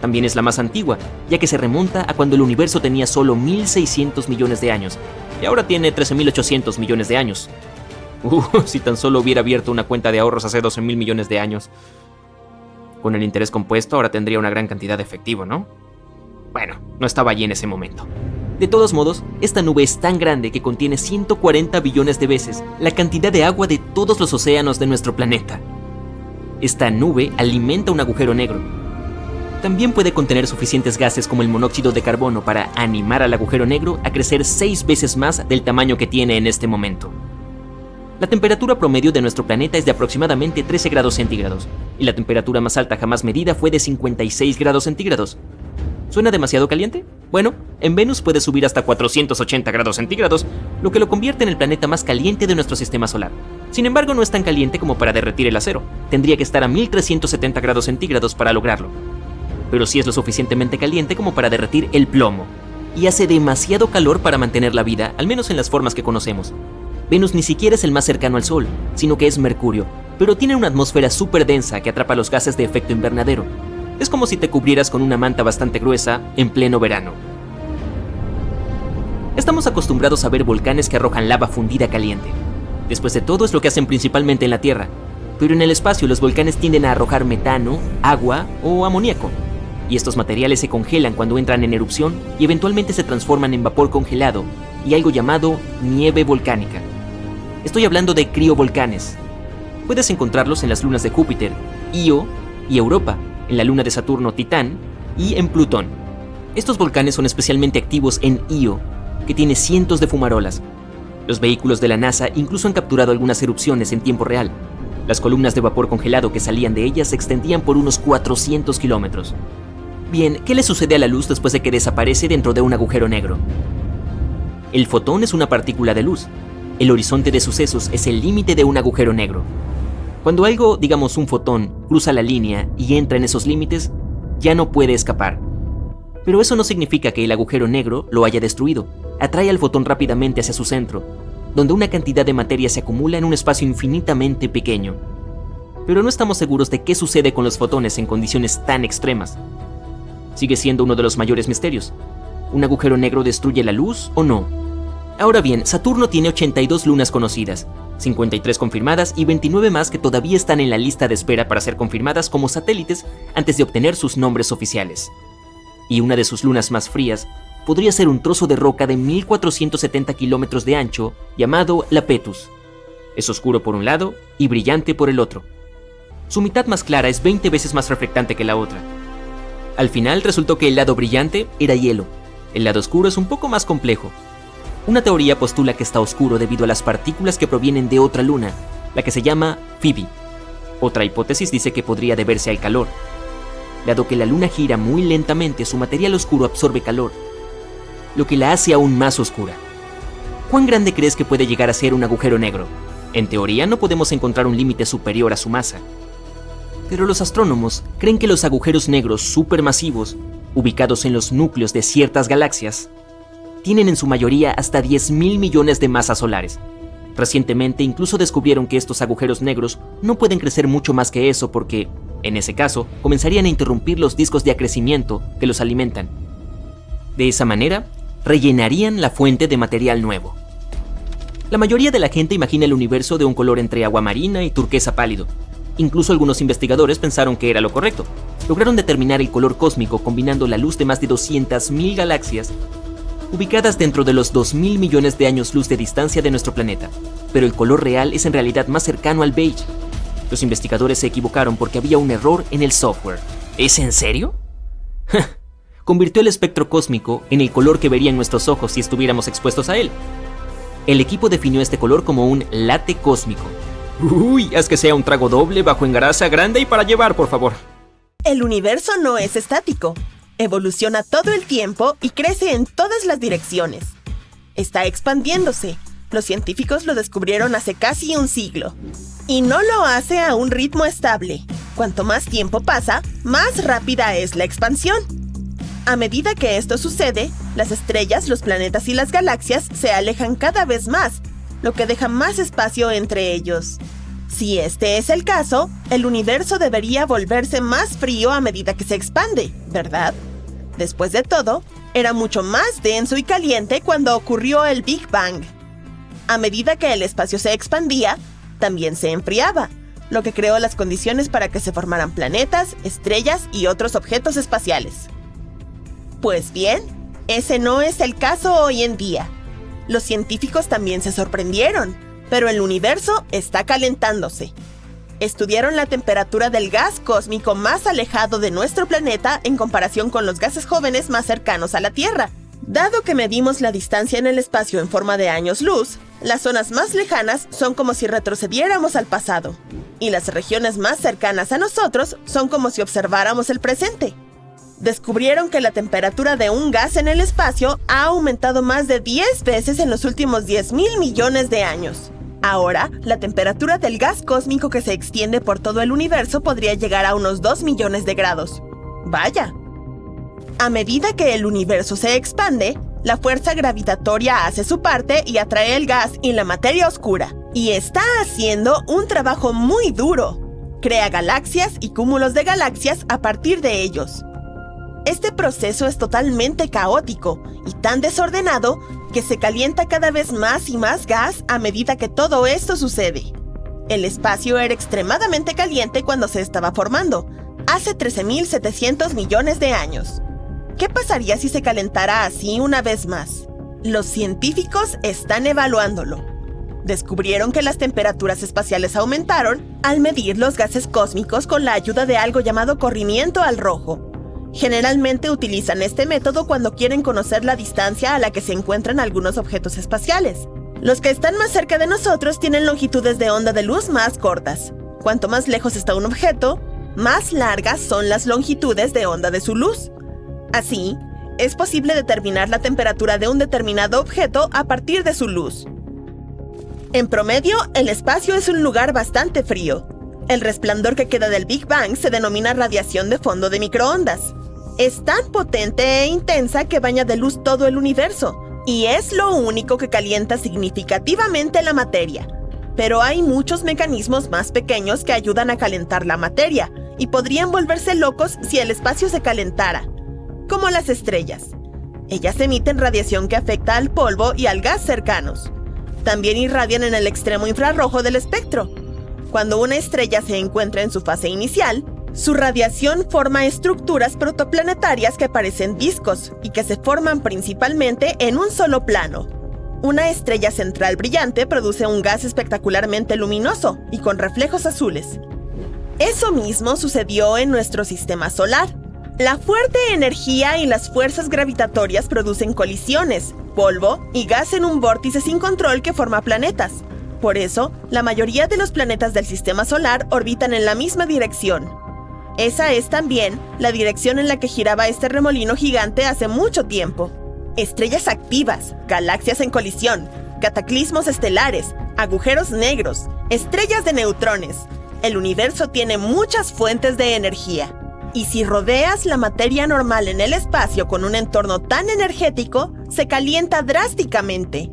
[SPEAKER 2] También es la más antigua, ya que se remonta a cuando el universo tenía solo 1.600 millones de años, y ahora tiene 13.800 millones de años. Si tan solo hubiera abierto una cuenta de ahorros hace 12.000 millones de años. Con el interés compuesto ahora tendría una gran cantidad de efectivo, ¿no? Bueno, no estaba allí en ese momento. De todos modos, esta nube es tan grande que contiene 140 billones de veces la cantidad de agua de todos los océanos de nuestro planeta. Esta nube alimenta un agujero negro. También puede contener suficientes gases como el monóxido de carbono para animar al agujero negro a crecer 6 veces más del tamaño que tiene en este momento. La temperatura promedio de nuestro planeta es de aproximadamente 13 grados centígrados, y la temperatura más alta jamás medida fue de 56 grados centígrados. ¿Suena demasiado caliente? Bueno, en Venus puede subir hasta 480 grados centígrados, lo que lo convierte en el planeta más caliente de nuestro sistema solar. Sin embargo, no es tan caliente como para derretir el acero. Tendría que estar a 1370 grados centígrados para lograrlo. Pero sí es lo suficientemente caliente como para derretir el plomo. Y hace demasiado calor para mantener la vida, al menos en las formas que conocemos. Venus ni siquiera es el más cercano al Sol, sino que es Mercurio, pero tiene una atmósfera súper densa que atrapa los gases de efecto invernadero. Es como si te cubrieras con una manta bastante gruesa en pleno verano. Estamos acostumbrados a ver volcanes que arrojan lava fundida caliente. Después de todo, es lo que hacen principalmente en la Tierra. Pero en el espacio los volcanes tienden a arrojar metano, agua o amoníaco. Y estos materiales se congelan cuando entran en erupción y eventualmente se transforman en vapor congelado y algo llamado nieve volcánica. Estoy hablando de criovolcanes. Puedes encontrarlos en las lunas de Júpiter, Io y Europa, en la luna de Saturno, Titán, y en Plutón. Estos volcanes son especialmente activos en Io, que tiene cientos de fumarolas. Los vehículos de la NASA incluso han capturado algunas erupciones en tiempo real. Las columnas de vapor congelado que salían de ellas se extendían por unos 400 kilómetros. Bien, ¿qué le sucede a la luz después de que desaparece dentro de un agujero negro? El fotón es una partícula de luz. El horizonte de sucesos es el límite de un agujero negro. Cuando algo, digamos un fotón, cruza la línea y entra en esos límites, ya no puede escapar. Pero eso no significa que el agujero negro lo haya destruido. Atrae al fotón rápidamente hacia su centro, donde una cantidad de materia se acumula en un espacio infinitamente pequeño. Pero no estamos seguros de qué sucede con los fotones en condiciones tan extremas. Sigue siendo uno de los mayores misterios. ¿Un agujero negro destruye la luz o no? Ahora bien, Saturno tiene 82 lunas conocidas, 53 confirmadas y 29 más que todavía están en la lista de espera para ser confirmadas como satélites antes de obtener sus nombres oficiales. Y una de sus lunas más frías podría ser un trozo de roca de 1470 kilómetros de ancho llamado Iapetus. Es oscuro por un lado y brillante por el otro. Su mitad más clara es 20 veces más reflectante que la otra. Al final resultó que el lado brillante era hielo. El lado oscuro es un poco más complejo. Una teoría postula que está oscuro debido a las partículas que provienen de otra luna, la que se llama Phoebe. Otra hipótesis dice que podría deberse al calor. Dado que la luna gira muy lentamente, su material oscuro absorbe calor, lo que la hace aún más oscura. ¿Cuán grande crees que puede llegar a ser un agujero negro? En teoría no podemos encontrar un límite superior a su masa. Pero los astrónomos creen que los agujeros negros supermasivos, ubicados en los núcleos de ciertas galaxias, tienen en su mayoría hasta 10.000 millones de masas solares. Recientemente incluso descubrieron que estos agujeros negros no pueden crecer mucho más que eso porque, en ese caso, comenzarían a interrumpir los discos de acrecimiento que los alimentan. De esa manera, rellenarían la fuente de material nuevo. La mayoría de la gente imagina el universo de un color entre aguamarina y turquesa pálido. Incluso algunos investigadores pensaron que era lo correcto. Lograron determinar el color cósmico combinando la luz de más de 200.000 galaxias ubicadas dentro de los 2.000 millones de años luz de distancia de nuestro planeta. Pero el color real es en realidad más cercano al beige. Los investigadores se equivocaron porque había un error en el software. ¿Es en serio? Convirtió el espectro cósmico en el color que verían nuestros ojos si estuviéramos expuestos a él. El equipo definió este color como un late cósmico. Uy, haz que sea un trago doble, bajo en grasa, grande y para llevar, por favor.
[SPEAKER 3] El universo no es estático. Evoluciona todo el tiempo y crece en todas las direcciones. Está expandiéndose. Los científicos lo descubrieron hace casi un siglo. Y no lo hace a un ritmo estable. Cuanto más tiempo pasa, más rápida es la expansión. A medida que esto sucede, las estrellas, los planetas y las galaxias se alejan cada vez más, lo que deja más espacio entre ellos. Si este es el caso, el universo debería volverse más frío a medida que se expande, ¿verdad? Después de todo, era mucho más denso y caliente cuando ocurrió el Big Bang. A medida que el espacio se expandía, también se enfriaba, lo que creó las condiciones para que se formaran planetas, estrellas y otros objetos espaciales. Pues bien, ese no es el caso hoy en día. Los científicos también se sorprendieron, pero el universo está calentándose. Estudiaron la temperatura del gas cósmico más alejado de nuestro planeta en comparación con los gases jóvenes más cercanos a la Tierra. Dado que medimos la distancia en el espacio en forma de años luz, las zonas más lejanas son como si retrocediéramos al pasado, y las regiones más cercanas a nosotros son como si observáramos el presente. Descubrieron que la temperatura de un gas en el espacio ha aumentado más de 10 veces en los últimos 10.000 millones de años. Ahora, la temperatura del gas cósmico que se extiende por todo el universo podría llegar a unos 2 millones de grados. ¡Vaya! A medida que el universo se expande, la fuerza gravitatoria hace su parte y atrae el gas y la materia oscura. Y está haciendo un trabajo muy duro. Crea galaxias y cúmulos de galaxias a partir de ellos. Este proceso es totalmente caótico y tan desordenado que se calienta cada vez más y más gas a medida que todo esto sucede. El espacio era extremadamente caliente cuando se estaba formando, hace 13.700 millones de años. ¿Qué pasaría si se calentara así una vez más? Los científicos están evaluándolo. Descubrieron que las temperaturas espaciales aumentaron al medir los gases cósmicos con la ayuda de algo llamado corrimiento al rojo. Generalmente utilizan este método cuando quieren conocer la distancia a la que se encuentran algunos objetos espaciales. Los que están más cerca de nosotros tienen longitudes de onda de luz más cortas. Cuanto más lejos está un objeto, más largas son las longitudes de onda de su luz. Así, es posible determinar la temperatura de un determinado objeto a partir de su luz. En promedio, el espacio es un lugar bastante frío. El resplandor que queda del Big Bang se denomina radiación de fondo de microondas. Es tan potente e intensa que baña de luz todo el universo, y es lo único que calienta significativamente la materia. Pero hay muchos mecanismos más pequeños que ayudan a calentar la materia, y podrían volverse locos si el espacio se calentara, como las estrellas. Ellas emiten radiación que afecta al polvo y al gas cercanos. También irradian en el extremo infrarrojo del espectro. Cuando una estrella se encuentra en su fase inicial, su radiación forma estructuras protoplanetarias que parecen discos y que se forman principalmente en un solo plano. Una estrella central brillante produce un gas espectacularmente luminoso y con reflejos azules. Eso mismo sucedió en nuestro sistema solar. La fuerte energía y las fuerzas gravitatorias producen colisiones, polvo y gas en un vórtice sin control que forma planetas. Por eso, la mayoría de los planetas del sistema solar orbitan en la misma dirección. Esa es también la dirección en la que giraba este remolino gigante hace mucho tiempo. Estrellas activas, galaxias en colisión, cataclismos estelares, agujeros negros, estrellas de neutrones. El universo tiene muchas fuentes de energía. Y si rodeas la materia normal en el espacio con un entorno tan energético, se calienta drásticamente.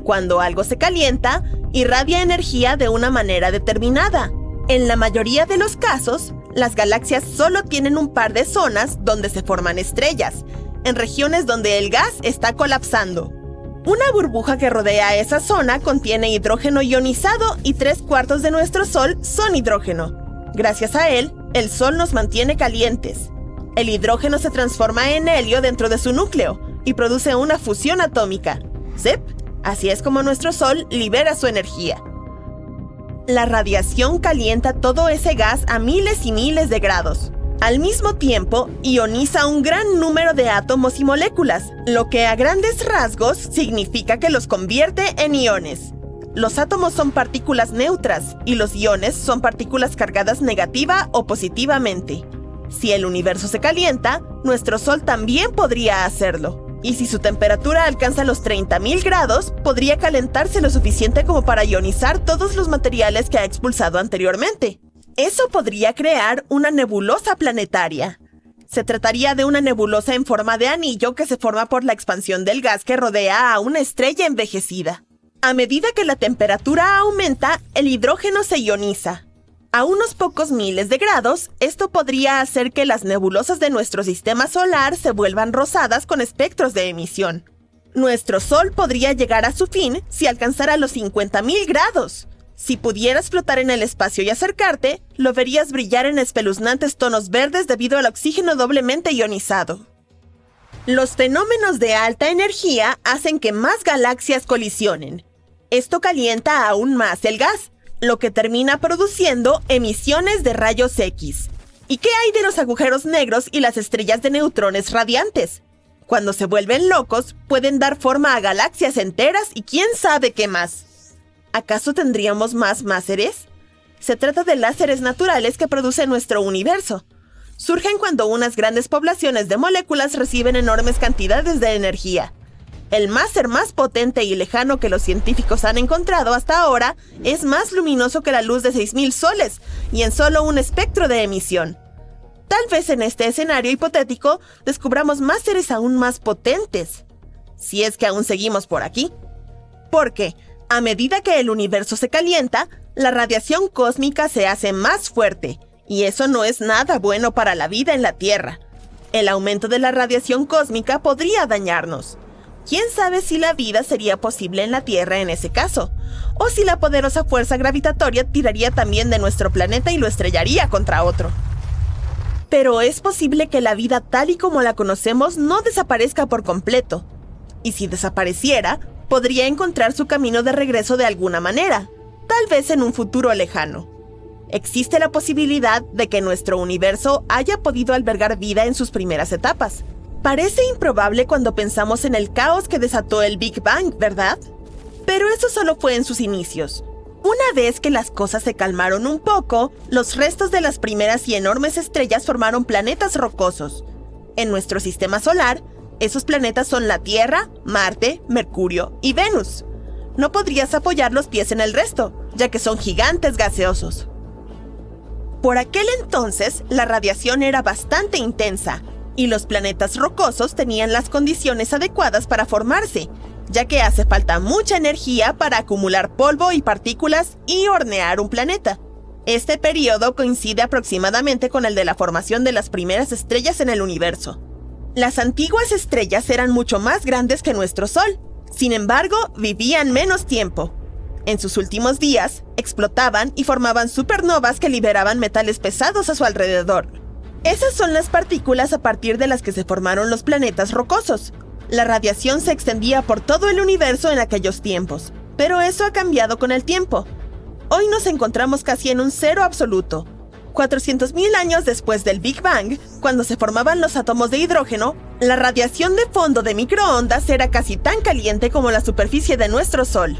[SPEAKER 3] Cuando algo se calienta, irradia energía de una manera determinada. En la mayoría de los casos, las galaxias solo tienen un par de zonas donde se forman estrellas, en regiones donde el gas está colapsando. Una burbuja que rodea esa zona contiene hidrógeno ionizado y 3/4 de nuestro Sol son hidrógeno. Gracias a él, el Sol nos mantiene calientes. El hidrógeno se transforma en helio dentro de su núcleo y produce una fusión atómica. ¿Sí? Así es como nuestro Sol libera su energía. La radiación calienta todo ese gas a miles y miles de grados. Al mismo tiempo, ioniza un gran número de átomos y moléculas, lo que a grandes rasgos significa que los convierte en iones. Los átomos son partículas neutras y los iones son partículas cargadas negativa o positivamente. Si el universo se calienta, nuestro Sol también podría hacerlo. Y si su temperatura alcanza los 30.000 grados, podría calentarse lo suficiente como para ionizar todos los materiales que ha expulsado anteriormente. Eso podría crear una nebulosa planetaria. Se trataría de una nebulosa en forma de anillo que se forma por la expansión del gas que rodea a una estrella envejecida. A medida que la temperatura aumenta, el hidrógeno se ioniza. A unos pocos miles de grados, esto podría hacer que las nebulosas de nuestro sistema solar se vuelvan rosadas con espectros de emisión. Nuestro Sol podría llegar a su fin si alcanzara los 50.000 grados. Si pudieras flotar en el espacio y acercarte, lo verías brillar en espeluznantes tonos verdes debido al oxígeno doblemente ionizado. Los fenómenos de alta energía hacen que más galaxias colisionen. Esto calienta aún más el gas, lo que termina produciendo emisiones de rayos X. ¿Y qué hay de los agujeros negros y las estrellas de neutrones radiantes? Cuando se vuelven locos, pueden dar forma a galaxias enteras y quién sabe qué más. ¿Acaso tendríamos más máseres? Se trata de láseres naturales que produce nuestro universo. Surgen cuando unas grandes poblaciones de moléculas reciben enormes cantidades de energía. El máser más potente y lejano que los científicos han encontrado hasta ahora es más luminoso que la luz de 6.000 soles y en solo un espectro de emisión. Tal vez en este escenario hipotético descubramos máseres aún más potentes, si es que aún seguimos por aquí. Porque, a medida que el universo se calienta, la radiación cósmica se hace más fuerte, y eso no es nada bueno para la vida en la Tierra. El aumento de la radiación cósmica podría dañarnos. ¿Quién sabe si la vida sería posible en la Tierra en ese caso? O si la poderosa fuerza gravitatoria tiraría también de nuestro planeta y lo estrellaría contra otro. Pero es posible que la vida tal y como la conocemos no desaparezca por completo. Y si desapareciera, podría encontrar su camino de regreso de alguna manera, tal vez en un futuro lejano. Existe la posibilidad de que nuestro universo haya podido albergar vida en sus primeras etapas. Parece improbable cuando pensamos en el caos que desató el Big Bang, ¿verdad? Pero eso solo fue en sus inicios. Una vez que las cosas se calmaron un poco, los restos de las primeras y enormes estrellas formaron planetas rocosos. En nuestro sistema solar, Esos planetas son la Tierra, Marte, Mercurio y Venus. No podrías apoyar los pies en el resto, ya que son gigantes gaseosos. Por aquel entonces, la radiación era bastante intensa, y los planetas rocosos tenían las condiciones adecuadas para formarse, ya que hace falta mucha energía para acumular polvo y partículas y hornear un planeta. Este periodo coincide aproximadamente con el de la formación de las primeras estrellas en el universo. Las antiguas estrellas eran mucho más grandes que nuestro Sol. Sin embargo, vivían menos tiempo. En sus últimos días, explotaban y formaban supernovas que liberaban metales pesados a su alrededor. Esas son las partículas a partir de las que se formaron los planetas rocosos. La radiación se extendía por todo el universo en aquellos tiempos, pero eso ha cambiado con el tiempo. Hoy nos encontramos casi en un cero absoluto. 400.000 años después del Big Bang, cuando se formaban los átomos de hidrógeno, la radiación de fondo de microondas era casi tan caliente como la superficie de nuestro Sol.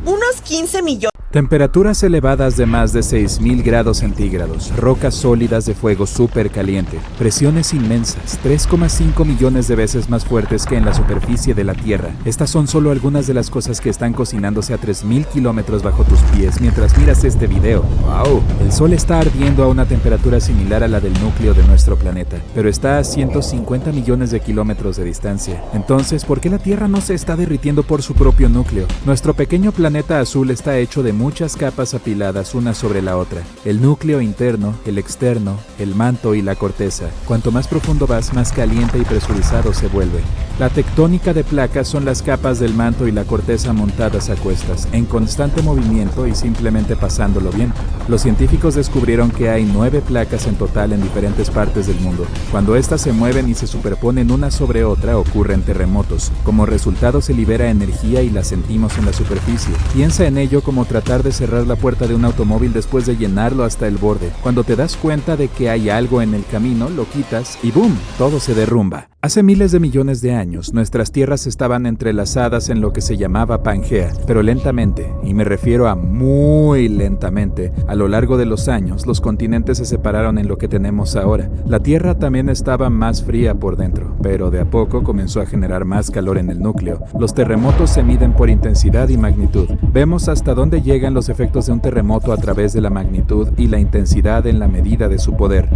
[SPEAKER 3] Unos 15 millones.
[SPEAKER 1] Temperaturas elevadas de más de 6.000 grados centígrados, rocas sólidas de fuego súper caliente, presiones inmensas, 3,5 millones de veces más fuertes que en la superficie de la Tierra. Estas son solo algunas de las cosas que están cocinándose a 3.000 kilómetros bajo tus pies mientras miras este video. ¡Wow! El Sol está ardiendo a una temperatura similar a la del núcleo de nuestro planeta, pero está a 150 millones de kilómetros de distancia. Entonces, ¿por qué la Tierra no se está derritiendo por su propio núcleo? Nuestro pequeño planeta azul está hecho de muchas capas apiladas una sobre la otra. El núcleo interno, el externo, el manto y la corteza. Cuanto más profundo vas, más caliente y presurizado se vuelve. La tectónica de placas son las capas del manto y la corteza montadas a cuestas, en constante movimiento y simplemente pasándolo bien. Los científicos descubrieron que hay 9 placas en total en diferentes partes del mundo. Cuando estas se mueven y se superponen una sobre otra, ocurren terremotos. Como resultado se libera energía y la sentimos en la superficie. Piensa en ello como tratar de cerrar la puerta de un automóvil después de llenarlo hasta el borde. Cuando te das cuenta de que hay algo en el camino, lo quitas y ¡boom!, todo se derrumba. Hace miles de millones de años, nuestras tierras estaban entrelazadas en lo que se llamaba Pangea, pero lentamente, y me refiero a muy lentamente, a lo largo de los años, los continentes se separaron en lo que tenemos ahora. La Tierra también estaba más fría por dentro, pero de a poco comenzó a generar más calor en el núcleo. Los terremotos se miden por intensidad y magnitud. Vemos hasta dónde llegan los efectos de un terremoto a través de la magnitud y la intensidad en la medida de su poder.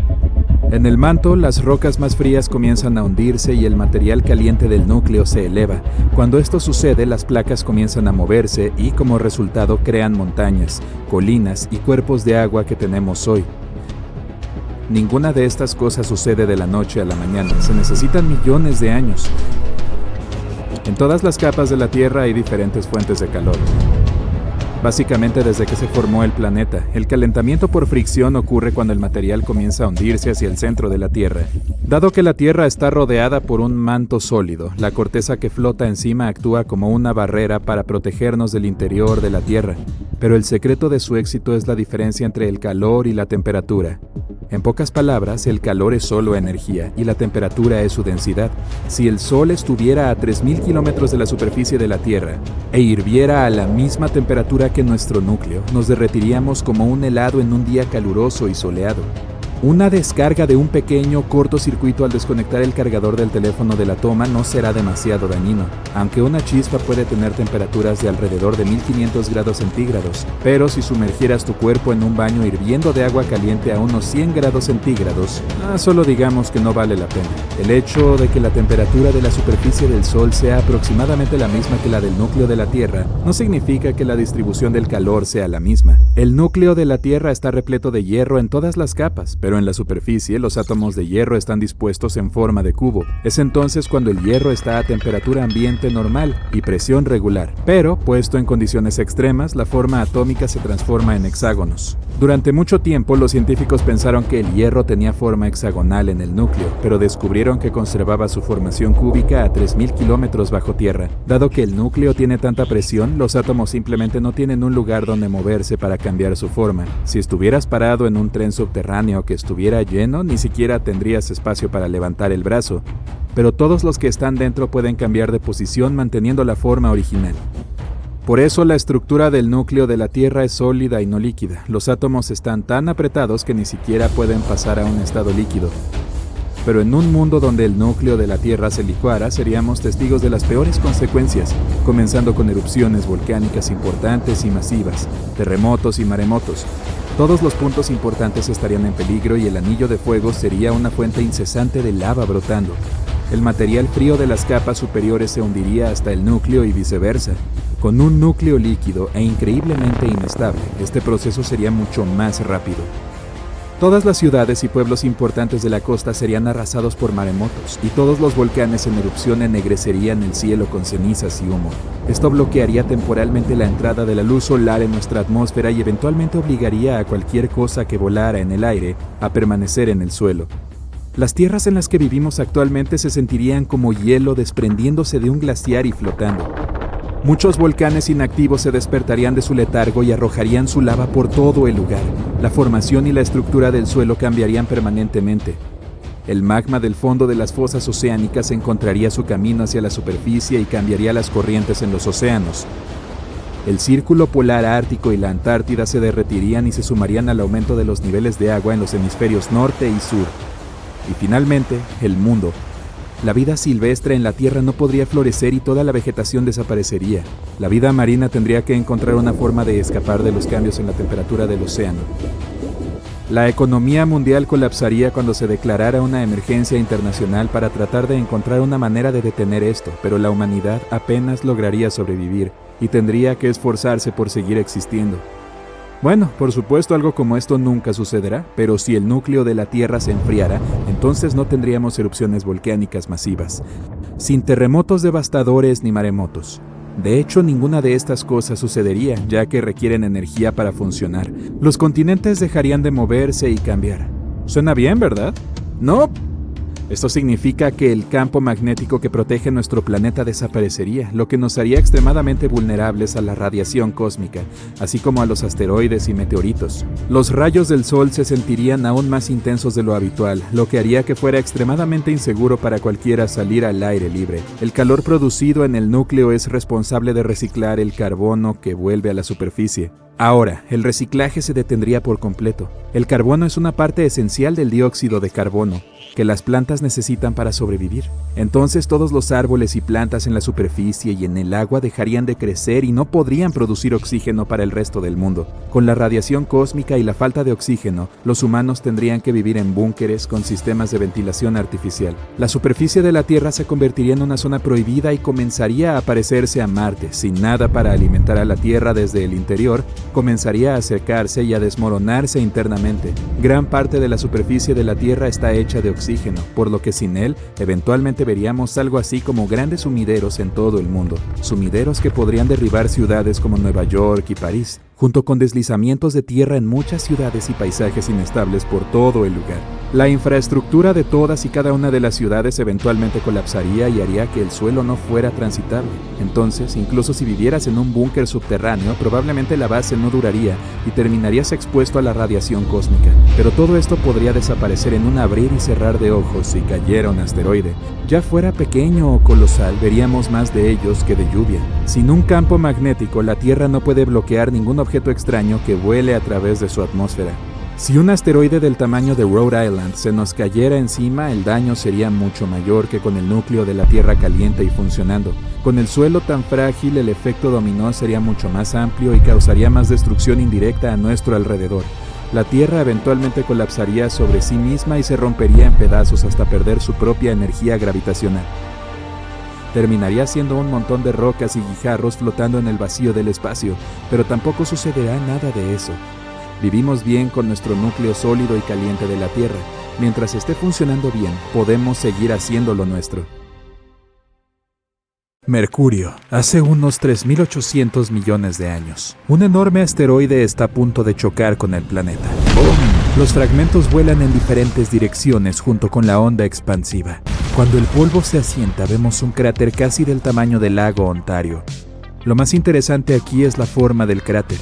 [SPEAKER 1] En el manto, las rocas más frías comienzan a hundirse y el material caliente del núcleo se eleva. Cuando esto sucede, las placas comienzan a moverse y, como resultado, crean montañas, colinas y cuerpos de agua que tenemos hoy. Ninguna de estas cosas sucede de la noche a la mañana. Se necesitan millones de años. En todas las capas de la Tierra hay diferentes fuentes de calor. Básicamente desde que se formó el planeta, el calentamiento por fricción ocurre cuando el material comienza a hundirse hacia el centro de la Tierra. Dado que la Tierra está rodeada por un manto sólido, la corteza que flota encima actúa como una barrera para protegernos del interior de la Tierra. Pero el secreto de su éxito es la diferencia entre el calor y la temperatura. En pocas palabras, el calor es solo energía y la temperatura es su densidad. Si el Sol estuviera a 3.000 kilómetros de la superficie de la Tierra e hirviera a la misma temperatura que nuestro núcleo, nos derretiríamos como un helado en un día caluroso y soleado. Una descarga de un pequeño cortocircuito al desconectar el cargador del teléfono de la toma no será demasiado dañino, aunque una chispa puede tener temperaturas de alrededor de 1500 grados centígrados, pero si sumergieras tu cuerpo en un baño hirviendo de agua caliente a unos 100 grados centígrados, solo digamos que no vale la pena. El hecho de que la temperatura de la superficie del Sol sea aproximadamente la misma que la del núcleo de la Tierra no significa que la distribución del calor sea la misma. El núcleo de la Tierra está repleto de hierro en todas las capas, pero en la superficie los átomos de hierro están dispuestos en forma de cubo. Es entonces cuando el hierro está a temperatura ambiente normal y presión regular, pero puesto en condiciones extremas, la forma atómica se transforma en hexágonos. Durante mucho tiempo los científicos pensaron que el hierro tenía forma hexagonal en el núcleo, pero descubrieron que conservaba su formación cúbica a 3.000 kilómetros bajo tierra. Dado que el núcleo tiene tanta presión, los átomos simplemente no tienen un lugar donde moverse para cambiar su forma. Si estuvieras parado en un tren subterráneo que estuviera lleno, ni siquiera tendrías espacio para levantar el brazo. Pero todos los que están dentro pueden cambiar de posición manteniendo la forma original. Por eso la estructura del núcleo de la Tierra es sólida y no líquida. Los átomos están tan apretados que ni siquiera pueden pasar a un estado líquido. Pero en un mundo donde el núcleo de la Tierra se licuara, seríamos testigos de las peores consecuencias, comenzando con erupciones volcánicas importantes y masivas, terremotos y maremotos. Todos los puntos importantes estarían en peligro y el anillo de fuego sería una fuente incesante de lava brotando. El material frío de las capas superiores se hundiría hasta el núcleo y viceversa. Con un núcleo líquido e increíblemente inestable, este proceso sería mucho más rápido. Todas las ciudades y pueblos importantes de la costa serían arrasados por maremotos y todos los volcanes en erupción ennegrecerían el cielo con cenizas y humo. Esto bloquearía temporalmente la entrada de la luz solar en nuestra atmósfera y eventualmente obligaría a cualquier cosa que volara en el aire a permanecer en el suelo. Las tierras en las que vivimos actualmente se sentirían como hielo desprendiéndose de un glaciar y flotando. Muchos volcanes inactivos se despertarían de su letargo y arrojarían su lava por todo el lugar. La formación y la estructura del suelo cambiarían permanentemente. El magma del fondo de las fosas oceánicas encontraría su camino hacia la superficie y cambiaría las corrientes en los océanos. El círculo polar ártico y la Antártida se derretirían y se sumarían al aumento de los niveles de agua en los hemisferios norte y sur. Y finalmente, el mundo. La vida silvestre en la Tierra no podría florecer y toda la vegetación desaparecería. La vida marina tendría que encontrar una forma de escapar de los cambios en la temperatura del océano. La economía mundial colapsaría cuando se declarara una emergencia internacional para tratar de encontrar una manera de detener esto, pero la humanidad apenas lograría sobrevivir y tendría que esforzarse por seguir existiendo. Bueno, por supuesto algo como esto nunca sucederá, pero si el núcleo de la Tierra se enfriara, entonces no tendríamos erupciones volcánicas masivas, sin terremotos devastadores ni maremotos. De hecho, ninguna de estas cosas sucedería, ya que requieren energía para funcionar. Los continentes dejarían de moverse y cambiar. ¿Suena bien, verdad? ¡No! Esto significa que el campo magnético que protege nuestro planeta desaparecería, lo que nos haría extremadamente vulnerables a la radiación cósmica, así como a los asteroides y meteoritos. Los rayos del Sol se sentirían aún más intensos de lo habitual, lo que haría que fuera extremadamente inseguro para cualquiera salir al aire libre. El calor producido en el núcleo es responsable de reciclar el carbono que vuelve a la superficie. Ahora, el reciclaje se detendría por completo. El carbono es una parte esencial del dióxido de carbono, que las plantas necesitan para sobrevivir. Entonces todos los árboles y plantas en la superficie y en el agua dejarían de crecer y no podrían producir oxígeno para el resto del mundo. Con la radiación cósmica y la falta de oxígeno, los humanos tendrían que vivir en búnkeres con sistemas de ventilación artificial. La superficie de la Tierra se convertiría en una zona prohibida y comenzaría a parecerse a Marte. Sin nada para alimentar a la Tierra desde el interior, comenzaría a secarse y a desmoronarse internamente. Gran parte de la superficie de la Tierra está hecha de oxígeno, por lo que sin él, eventualmente veríamos algo así como grandes sumideros en todo el mundo. Sumideros que podrían derribar ciudades como Nueva York y París, junto con deslizamientos de tierra en muchas ciudades y paisajes inestables por todo el lugar. La infraestructura de todas y cada una de las ciudades eventualmente colapsaría y haría que el suelo no fuera transitable. Entonces, incluso si vivieras en un búnker subterráneo, probablemente la base no duraría y terminarías expuesto a la radiación cósmica. Pero todo esto podría desaparecer en un abrir y cerrar de ojos si cayera un asteroide. Ya fuera pequeño o colosal, veríamos más de ellos que de lluvia. Sin un campo magnético, la Tierra no puede bloquear ningún objeto extraño que vuele a través de su atmósfera. Si un asteroide del tamaño de Rhode Island se nos cayera encima, el daño sería mucho mayor que con el núcleo de la Tierra caliente y funcionando. Con el suelo tan frágil, el efecto dominó sería mucho más amplio y causaría más destrucción indirecta a nuestro alrededor. La Tierra eventualmente colapsaría sobre sí misma y se rompería en pedazos hasta perder su propia energía gravitacional. Terminaría siendo un montón de rocas y guijarros flotando en el vacío del espacio, pero tampoco sucederá nada de eso. Vivimos bien con nuestro núcleo sólido y caliente de la Tierra. Mientras esté funcionando bien, podemos seguir haciendo lo nuestro. Mercurio, hace unos 3.800 millones de años. Un enorme asteroide está a punto de chocar con el planeta. ¡Bum! Los fragmentos vuelan en diferentes direcciones junto con la onda expansiva. Cuando el polvo se asienta, vemos un cráter casi del tamaño del lago Ontario. Lo más interesante aquí es la forma del cráter.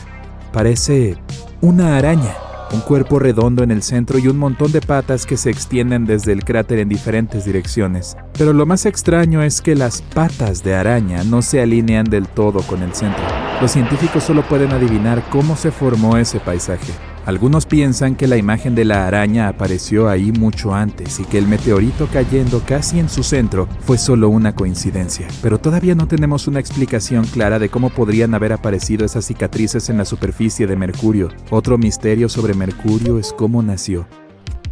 [SPEAKER 1] Parece una araña, un cuerpo redondo en el centro y un montón de patas que se extienden desde el cráter en diferentes direcciones. Pero lo más extraño es que las patas de araña no se alinean del todo con el centro. Los científicos solo pueden adivinar cómo se formó ese paisaje. Algunos piensan que la imagen de la araña apareció ahí mucho antes y que el meteorito cayendo casi en su centro fue solo una coincidencia, pero todavía no tenemos una explicación clara de cómo podrían haber aparecido esas cicatrices en la superficie de Mercurio. Otro misterio sobre Mercurio es cómo nació.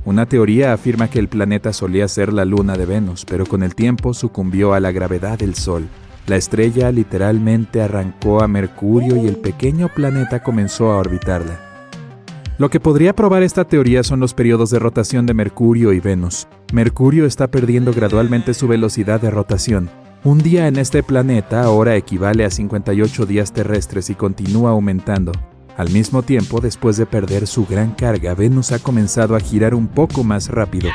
[SPEAKER 1] Una teoría afirma que el planeta solía ser la luna de Venus, pero con el tiempo sucumbió a la gravedad del Sol. La estrella literalmente arrancó a Mercurio y el pequeño planeta comenzó a orbitarla. Lo que podría probar esta teoría son los periodos de rotación de Mercurio y Venus. Mercurio está perdiendo gradualmente su velocidad de rotación. Un día en este planeta ahora equivale a 58 días terrestres y continúa aumentando. Al mismo tiempo, después de perder su gran carga, Venus ha comenzado a girar un poco más rápido.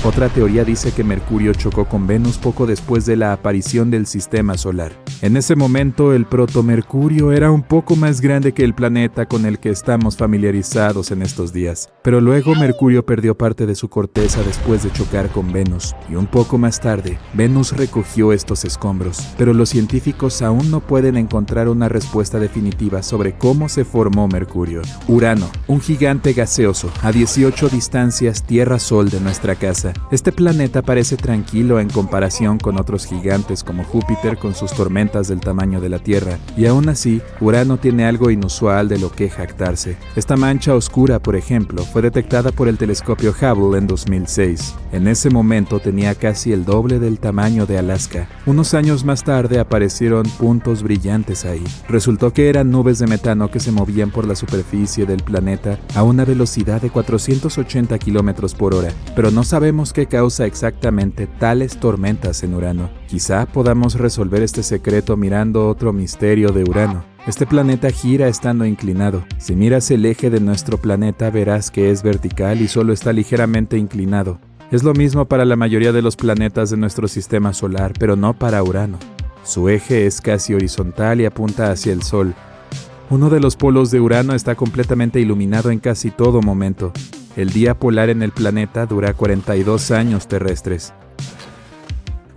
[SPEAKER 1] Otra teoría dice que Mercurio chocó con Venus poco después de la aparición del sistema solar. En ese momento, el proto-Mercurio era un poco más grande que el planeta con el que estamos familiarizados en estos días. Pero luego Mercurio perdió parte de su corteza después de chocar con Venus, y un poco más tarde, Venus recogió estos escombros. Pero los científicos aún no pueden encontrar una respuesta definitiva sobre cómo se formó Mercurio. Urano, un gigante gaseoso, a 18 distancias Tierra-Sol de nuestra casa. Este planeta parece tranquilo en comparación con otros gigantes como Júpiter con sus tormentas del tamaño de la Tierra, y aún así, Urano tiene algo inusual de lo que jactarse. Esta mancha oscura, por ejemplo, fue detectada por el telescopio Hubble en 2006. En ese momento tenía casi el doble del tamaño de Alaska. Unos años más tarde aparecieron puntos brillantes ahí. Resultó que eran nubes de metano que se movían por la superficie del planeta a una velocidad de 480 km por hora, pero no sabemos qué causa exactamente tales tormentas en Urano. Quizá podamos resolver este secreto mirando otro misterio de Urano. Este planeta gira estando inclinado. Si miras el eje de nuestro planeta verás que es vertical y solo está ligeramente inclinado. Es lo mismo para la mayoría de los planetas de nuestro sistema solar, pero no para Urano. Su eje es casi horizontal y apunta hacia el Sol. Uno de los polos de Urano está completamente iluminado en casi todo momento. El día polar en el planeta dura 42 años terrestres.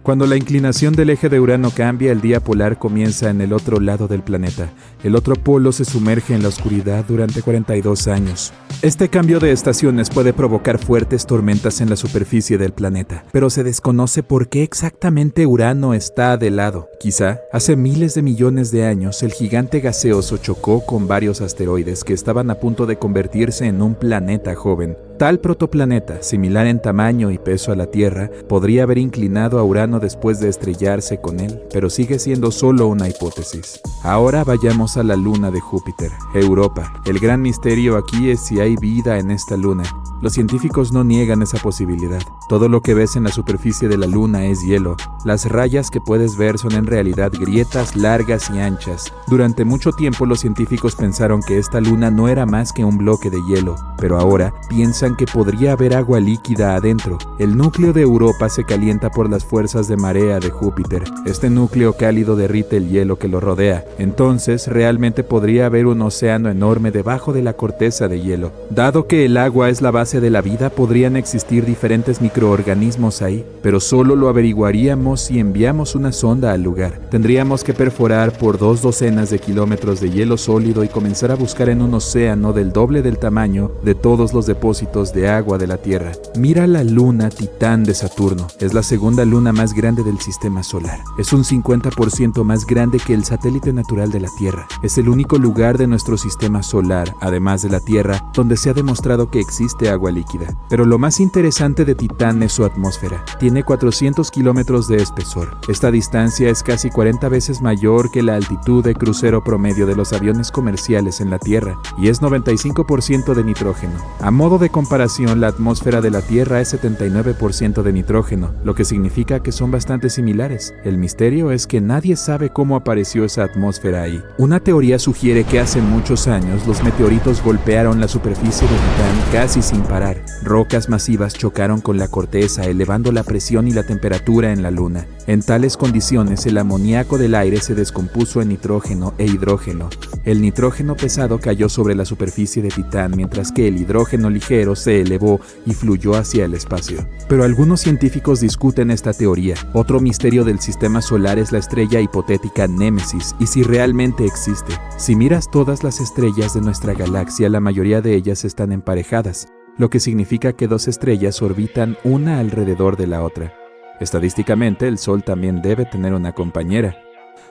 [SPEAKER 1] Cuando la inclinación del eje de Urano cambia, el día polar comienza en el otro lado del planeta. El otro polo se sumerge en la oscuridad durante 42 años. Este cambio de estaciones puede provocar fuertes tormentas en la superficie del planeta, pero se desconoce por qué exactamente Urano está de lado. Quizá, hace miles de millones de años, el gigante gaseoso chocó con varios asteroides que estaban a punto de convertirse en un planeta joven. Tal protoplaneta, similar en tamaño y peso a la Tierra, podría haber inclinado a Urano después de estrellarse con él, pero sigue siendo solo una hipótesis. Ahora vayamos a la luna de Júpiter, Europa. El gran misterio aquí es si hay vida en esta luna. Los científicos no niegan esa posibilidad. Todo lo que ves en la superficie de la luna es hielo. Las rayas que puedes ver son en realidad grietas largas y anchas. Durante mucho tiempo los científicos pensaron que esta luna no era más que un bloque de hielo, pero ahora piensan que podría haber agua líquida adentro. El núcleo de Europa se calienta por las fuerzas de marea de Júpiter. Este núcleo cálido derrite el hielo que lo rodea. Entonces, realmente podría haber un océano enorme debajo de la corteza de hielo. Dado que el agua es la base de la vida, podrían existir diferentes microorganismos ahí, pero solo lo averiguaríamos si enviamos una sonda al lugar. Tendríamos que perforar por 2 docenas de kilómetros de hielo sólido y comenzar a buscar en un océano del doble del tamaño de todos los depósitos de agua de la Tierra. Mira la luna Titán de Saturno. Es la segunda luna más grande del sistema solar. Es un 50% más grande que el satélite natural de la Tierra. Es el único lugar de nuestro sistema solar, además de la Tierra, donde se ha demostrado que existe agua líquida. Pero lo más interesante de Titán es su atmósfera. Tiene 400 kilómetros de espesor. Esta distancia es casi 40 veces mayor que la altitud de crucero promedio de los aviones comerciales en la Tierra, y es 95% de nitrógeno. A modo de comparación, la atmósfera de la Tierra es 79% de nitrógeno, lo que significa que son bastante similares. El misterio es que nadie sabe cómo apareció esa atmósfera ahí. Una teoría sugiere que hace muchos años los meteoritos golpearon la superficie de Titán casi sin parar. Rocas masivas chocaron con la corteza, elevando la presión y la temperatura en la Luna. En tales condiciones, el amoníaco del aire se descompuso en nitrógeno e hidrógeno. El nitrógeno pesado cayó sobre la superficie de Titán, mientras que el hidrógeno ligero se elevó y fluyó hacia el espacio. Pero algunos científicos discuten esta teoría. Otro misterio del sistema solar es la estrella hipotética Némesis, y si realmente existe. Si miras todas las estrellas de nuestra galaxia, la mayoría de ellas están emparejadas, lo que significa que dos estrellas orbitan una alrededor de la otra. Estadísticamente, el Sol también debe tener una compañera.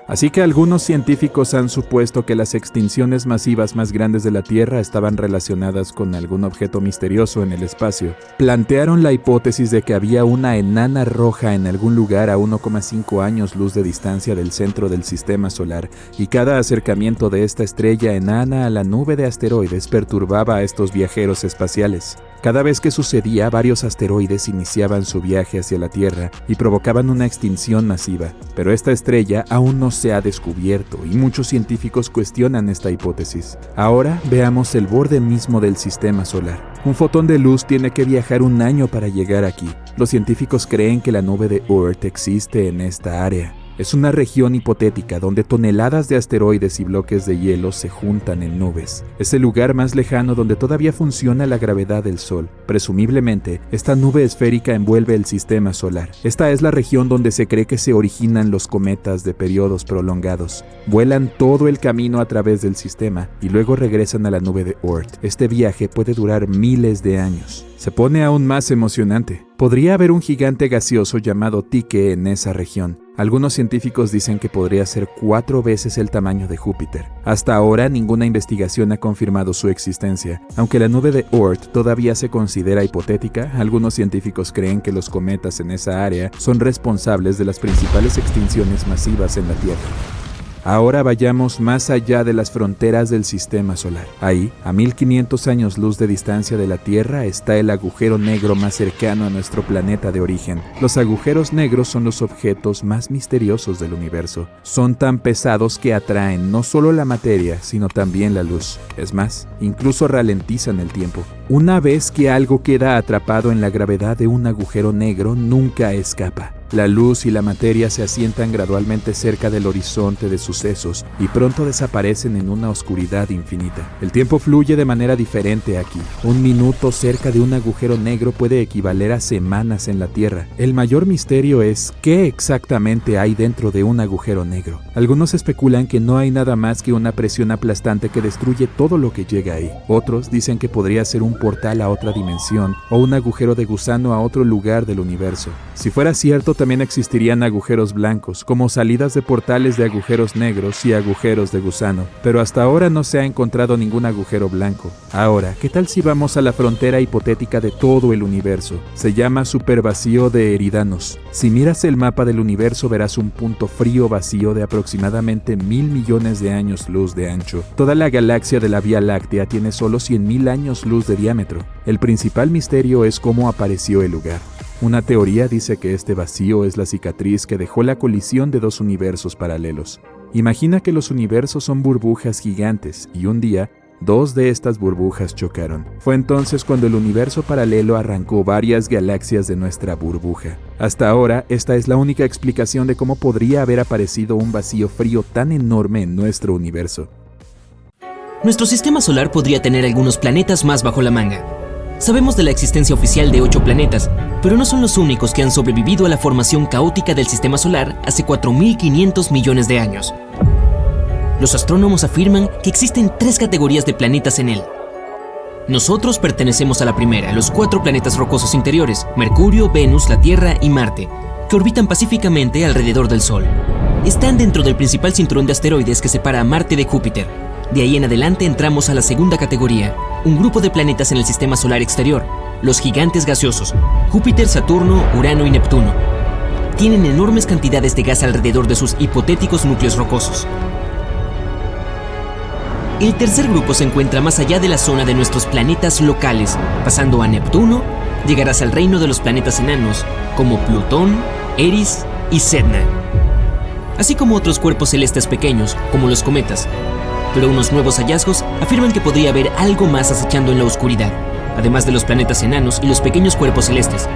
[SPEAKER 1] Así que algunos científicos han supuesto que las extinciones masivas más grandes de la Tierra estaban relacionadas con algún objeto misterioso en el espacio. Plantearon la hipótesis de que había una enana roja en algún lugar a 1,5 años luz de distancia del centro del sistema solar, y cada acercamiento de esta estrella enana a la nube de asteroides perturbaba a estos viajeros espaciales. Cada vez que sucedía, varios asteroides iniciaban su viaje hacia la Tierra y provocaban una extinción masiva. Pero esta estrella aún no se ha descubierto y muchos científicos cuestionan esta hipótesis. Ahora veamos el borde mismo del sistema solar. Un fotón de luz tiene que viajar 1 año para llegar aquí. Los científicos creen que la nube de Oort existe en esta área. Es una región hipotética donde toneladas de asteroides y bloques de hielo se juntan en nubes. Es el lugar más lejano donde todavía funciona la gravedad del Sol. Presumiblemente, esta nube esférica envuelve el sistema solar. Esta es la región donde se cree que se originan los cometas de periodos prolongados. Vuelan todo el camino a través del sistema y luego regresan a la nube de Oort. Este viaje puede durar miles de años. Se pone aún más emocionante. Podría haber un gigante gaseoso llamado Tyche en esa región. Algunos científicos dicen que podría ser 4 veces el tamaño de Júpiter. Hasta ahora, ninguna investigación ha confirmado su existencia. Aunque la nube de Oort todavía se considera hipotética, algunos científicos creen que los cometas en esa área son responsables de las principales extinciones masivas en la Tierra. Ahora vayamos más allá de las fronteras del sistema solar. Ahí, a 1500 años luz de distancia de la Tierra, está el agujero negro más cercano a nuestro planeta de origen. Los agujeros negros son los objetos más misteriosos del universo. Son tan pesados que atraen no solo la materia, sino también la luz. Es más, incluso ralentizan el tiempo. Una vez que algo queda atrapado en la gravedad de un agujero negro, nunca escapa. La luz y la materia se asientan gradualmente cerca del horizonte de sucesos y pronto desaparecen en una oscuridad infinita. El tiempo fluye de manera diferente aquí. 1 minuto cerca de un agujero negro puede equivaler a semanas en la Tierra. El mayor misterio es ¿qué exactamente hay dentro de un agujero negro? Algunos especulan que no hay nada más que una presión aplastante que destruye todo lo que llega ahí. Otros dicen que podría ser un portal a otra dimensión o un agujero de gusano a otro lugar del universo. Si fuera cierto, también existirían agujeros blancos, como salidas de portales de agujeros negros y agujeros de gusano, pero hasta ahora no se ha encontrado ningún agujero blanco. Ahora, ¿qué tal si vamos a la frontera hipotética de todo el universo? Se llama supervacío de Eridanos. Si miras el mapa del universo, verás un punto frío vacío de aproximadamente 1.000 millones de años luz de ancho. Toda la galaxia de la Vía Láctea tiene solo 100.000 años luz de diámetro. El principal misterio es cómo apareció el lugar. Una teoría dice que este vacío es la cicatriz que dejó la colisión de 2 universos paralelos. Imagina que los universos son burbujas gigantes y un día 2 de estas burbujas chocaron. Fue entonces cuando el universo paralelo arrancó varias galaxias de nuestra burbuja. Hasta ahora, esta es la única explicación de cómo podría haber aparecido un vacío frío tan enorme en nuestro universo.
[SPEAKER 2] Nuestro sistema solar podría tener algunos planetas más bajo la manga. Sabemos de la existencia oficial de 8 planetas, pero no son los únicos que han sobrevivido a la formación caótica del sistema solar hace 4.500 millones de años. Los astrónomos afirman que existen 3 categorías de planetas en él. Nosotros pertenecemos a la primera, los 4 planetas rocosos interiores, Mercurio, Venus, la Tierra y Marte, que orbitan pacíficamente alrededor del Sol. Están dentro del principal cinturón de asteroides que separa a Marte de Júpiter. De ahí en adelante entramos a la segunda categoría, un grupo de planetas en el sistema solar exterior, los gigantes gaseosos, Júpiter, Saturno, Urano y Neptuno. Tienen enormes cantidades de gas alrededor de sus hipotéticos núcleos rocosos. El tercer grupo se encuentra más allá de la zona de nuestros planetas locales. Pasando a Neptuno, llegarás al reino de los planetas enanos, como Plutón, Eris y Sedna, así como otros cuerpos celestes pequeños, como los cometas. Pero unos nuevos hallazgos afirman que podría haber algo más acechando en la oscuridad, además de los planetas enanos y los pequeños cuerpos celestes.